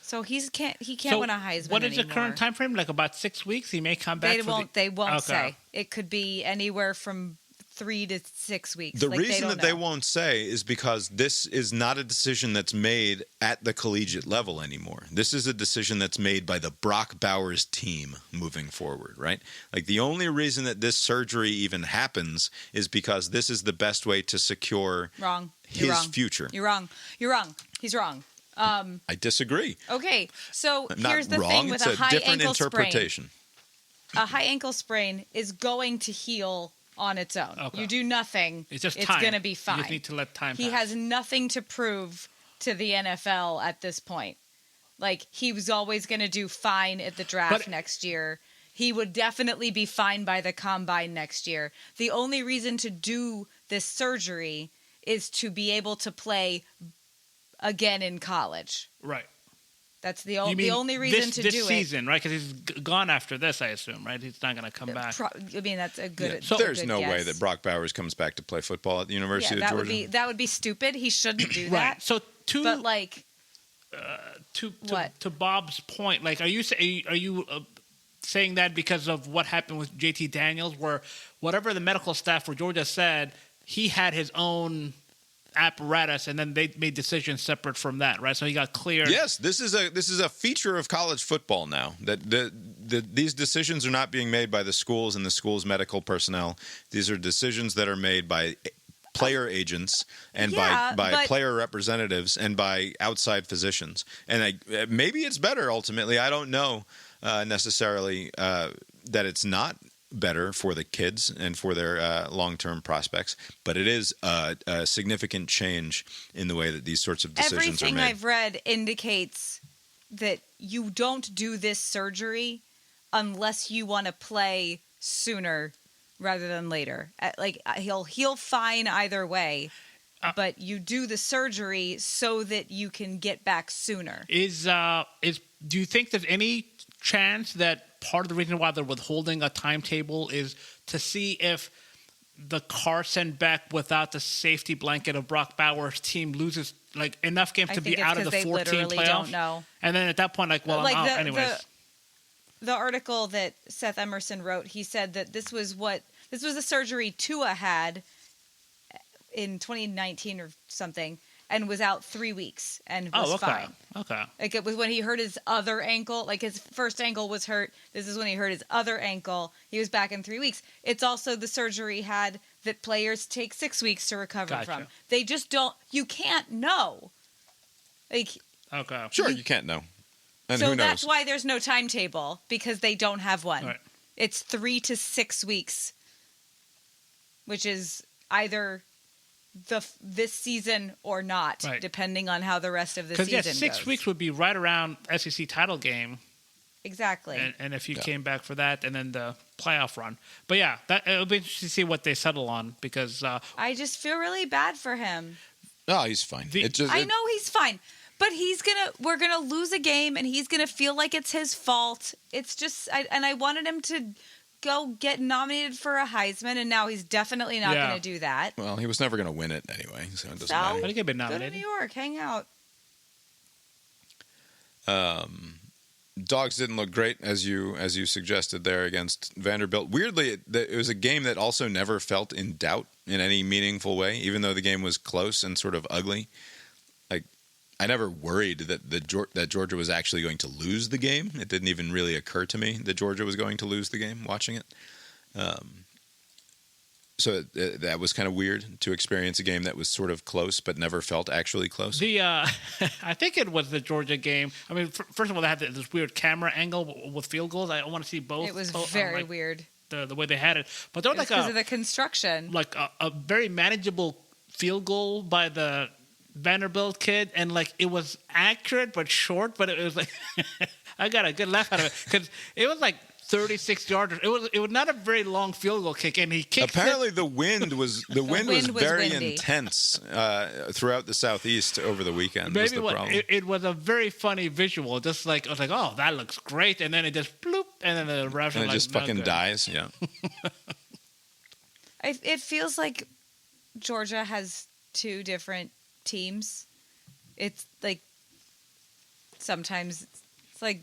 So he can't So win a Heisman what is anymore. the current time frame? Like about 6 weeks? He may come back. They won't Okay. say. It could be anywhere from 3 to 6 weeks. The Like, reason that they know. won't say is because this is not a decision that's made at the collegiate level anymore. This is a decision that's made by the Brock Bowers team moving forward, right? Like the only reason that this surgery even happens is because this is the best way to secure Wrong. his You're wrong. future. You're wrong. You're wrong. He's wrong. I disagree. Okay, so I'm not here's the wrong. thing with It's a high different ankle sprain. interpretation. A high ankle sprain is going to heal on its own. Okay. You do nothing. It's just time. going to be fine. You just need to let time He pass. has nothing to prove to the NFL at this point. Like, he was always going to do fine at the draft But- next year. He would definitely be fine by the combine next year. The only reason to do this surgery is to be able to play again in college. Right. That's the You mean only reason this, to this do season, right? Because he's gone after this, I assume, right? He's not going to come it. back. I mean, that's a good. So- There's good no way guess. that Brock Bowers comes back to play football at the University Yeah, of Georgia. that would be stupid. He shouldn't do Right. that. So But like, to Bob's point, like, are you saying that because of what happened with JT Daniels, where whatever the medical staff for Georgia said, he had his own apparatus, and then they made decisions separate from that, right? So he got cleared. Yes, this is a feature of college football now. That these decisions are not being made by the schools and the schools' medical personnel. These are decisions that are made by player agents and Yeah, by but- player representatives and by outside physicians. And maybe it's better ultimately. I don't know necessarily that it's not better for the kids and for their long-term prospects, but it is a significant change in the way that these sorts of decisions everything are made. I've read indicates that you don't do this surgery unless you want to play sooner rather than later. Like, he'll fine either way, but you do the surgery so that you can get back sooner. Do you think there's any chance that part of the reason why they're withholding a timetable is to see if the Carson Beck without the safety blanket of Brock Bowers team loses like enough games I to think be it's out of 'cause the they 14 literally playoffs? don't know. And then at that point, like, well, Like I'm out the- anyways. The article that Seth Emerson wrote, he said that this was a surgery Tua had in 2019 or something, and was out 3 weeks and was fine. Okay. Like, it was when he hurt his other ankle. Like, his first ankle was hurt. This is when he hurt his other ankle. He was back in 3 weeks. It's also the surgery he had that players take 6 weeks to recover Gotcha. from. They just don't. You can't know. Like, Okay. Sure, you can't know. And so who knows? that's why there's no timetable, because they don't have one. Right. It's 3 to 6 weeks, which is either this season or not, Right. depending on how the rest of the Because season yeah, 6 goes. weeks would be right around SEC title game, Exactly. and if you came back for that, and then the playoff run. But yeah, it'll be interesting to see what they settle on, because I just feel really bad for him. Oh, he's fine. I know he's fine, but we're gonna lose a game, and he's gonna feel like it's his fault. It's just, I wanted him to go get nominated for a Heisman, and now he's definitely not Yeah. gonna do that. Well, he was never going to win it anyway, so it doesn't So- I matter. think he'd been Go to nominated. New York, hang out. Dogs didn't look great, as you suggested there, against Vanderbilt. Weirdly, it was a game that also never felt in doubt in any meaningful way, even though the game was close and sort of ugly. Like, I never worried that Georgia was actually going to lose the game. It didn't even really occur to me that Georgia was going to lose the game watching it. So that was kind of weird to experience a game that was sort of close but never felt actually close. I think it was the Georgia game. I mean, first of all, they had this weird camera angle with field goals. I want to see both. It was on, very like, weird. the way they had it. But there was Because of the construction. like a very manageable field goal by the Vanderbilt kid, and like it was accurate but short. But it was like I got a good laugh out of it because it was like 36 yards. It was not a very long field goal kick, and he kicked. Apparently, the wind was very windy. intense throughout the southeast over the weekend. Was the problem. It was a very funny visual. Just like I was like, oh, that looks great, and then it just bloop, and then the refs and it just fucking dies. Yeah. It feels like Georgia has two different teams. It's like sometimes it's like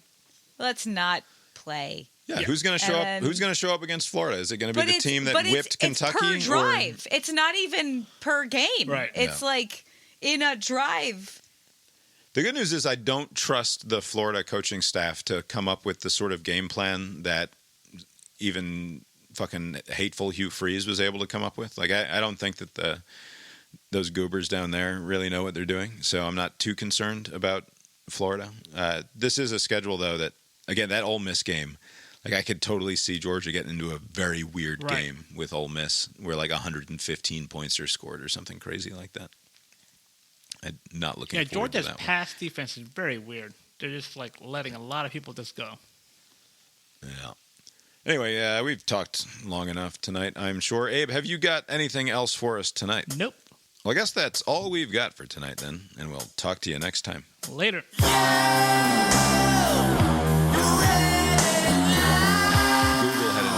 let's not play. Yeah, who's going to show up? Who's going to show up against Florida? Is it going to be the team that whipped Kentucky? It's per drive. It's not even per game. Right. It's like in a drive. The good news is I don't trust the Florida coaching staff to come up with the sort of game plan that even fucking hateful Hugh Freeze was able to come up with. Like I don't think that those goobers down there really know what they're doing. So I'm not too concerned about Florida. This is a schedule though that, again, that Ole Miss game, like I could totally see Georgia getting into a very weird game with Ole Miss where like 115 points are scored or something crazy like that. I'm not looking forward to that. Georgia's pass defense is very weird. They're just like letting a lot of people just go. Yeah. Anyway, we've talked long enough tonight, I'm sure. Abe, have you got anything else for us tonight? Nope. Well, I guess that's all we've got for tonight then, and we'll talk to you next time. Later.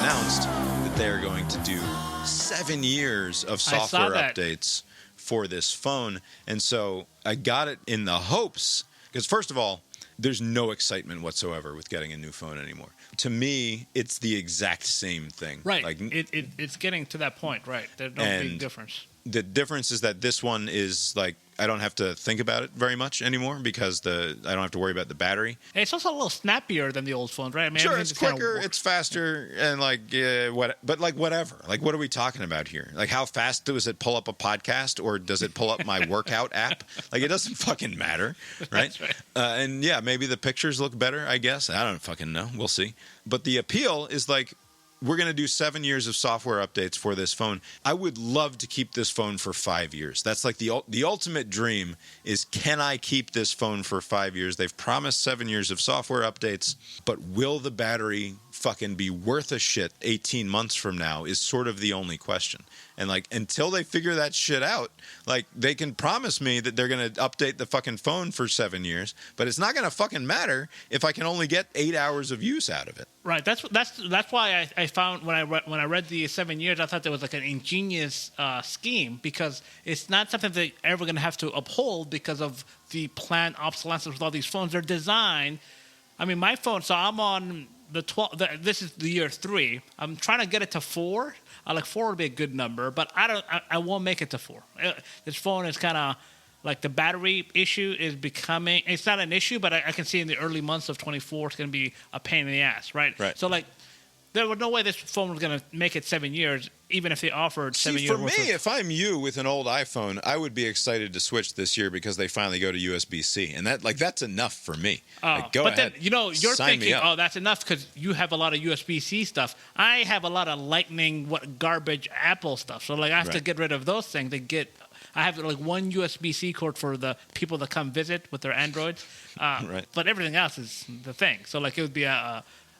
Announced that they are going to do 7 years of software updates for this phone. And so I got it in the hopes, because first of all, there's no excitement whatsoever with getting a new phone anymore. To me, it's the exact same thing. Right. Like, it's getting to that point, right? There's no big difference. The difference is that this one is like, I don't have to think about it very much anymore because I don't have to worry about the battery. And it's also a little snappier than the old phones, right? I mean, sure, it's quicker, it's faster, and but like whatever. Like, what are we talking about here? Like, how fast does it pull up a podcast, or does it pull up my workout app? Like, it doesn't fucking matter, right? That's right. And yeah, maybe the pictures look better, I guess. I don't fucking know. We'll see. But the appeal is like, we're going to do 7 years of software updates for this phone. I would love to keep this phone for 5 years. That's like the ultimate dream is, can I keep this phone for 5 years? They've promised 7 years of software updates, but will the battery fucking be worth a shit 18 months from now is sort of the only question. And like, until they figure that shit out, like, they can promise me that they're going to update the fucking phone for 7 years, but it's not going to fucking matter if I can only get 8 hours of use out of it. Right. That's why I found when I read the 7 years, I thought there was like an ingenious scheme, because it's not something they're ever going to have to uphold because of the planned obsolescence with all these phones. They're designed. I mean, my phone. So I'm on the 12. This is the year 3. I'm trying to get it to 4. Like 4 would be a good number, but I won't make it to 4. This phone is kind of like, the battery issue is becoming. It's not an issue, but I can see in the early months of 24, it's going to be a pain in the ass, right? Right. So like, there was no way this phone was going to make it 7 years, even if they offered 7 years. For me, if I'm you with an old iPhone, I would be excited to switch this year because they finally go to USB-C, and that's enough for me. Go ahead. Then, you're Sign thinking, me up. that's enough because you have a lot of USB-C stuff. I have a lot of Lightning, garbage Apple stuff. So like, I have to get rid of those things. I have like one USB-C cord for the people that come visit with their Androids. Right. But everything else is the thing. So like, it would be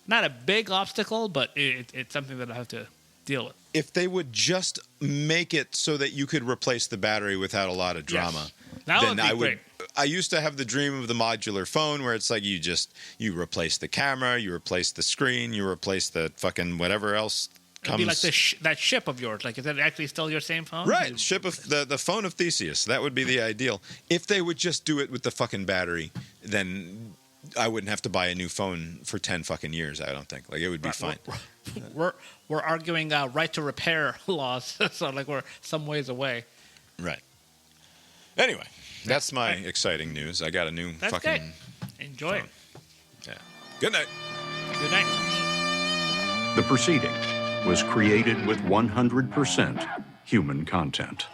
not a big obstacle, but it's something that I have to deal with. If they would just make it so that you could replace the battery without a lot of drama, That would be great. I used to have the dream of the modular phone where it's like you replace the camera, you replace the screen, you replace the fucking whatever else comes. It'd be like that ship of yours. Like, is that actually still your same phone? Right, ship of the phone of Theseus. That would be the ideal. If they would just do it with the fucking battery, then I wouldn't have to buy a new phone for 10 fucking years, I don't think. Like, it would be fine. We're arguing right to repair laws, so like we're some ways away. Right. Anyway, that's my exciting news. I got a new fucking good. Enjoy phone. Yeah. Good night. Good night. The proceeding was created with 100% human content.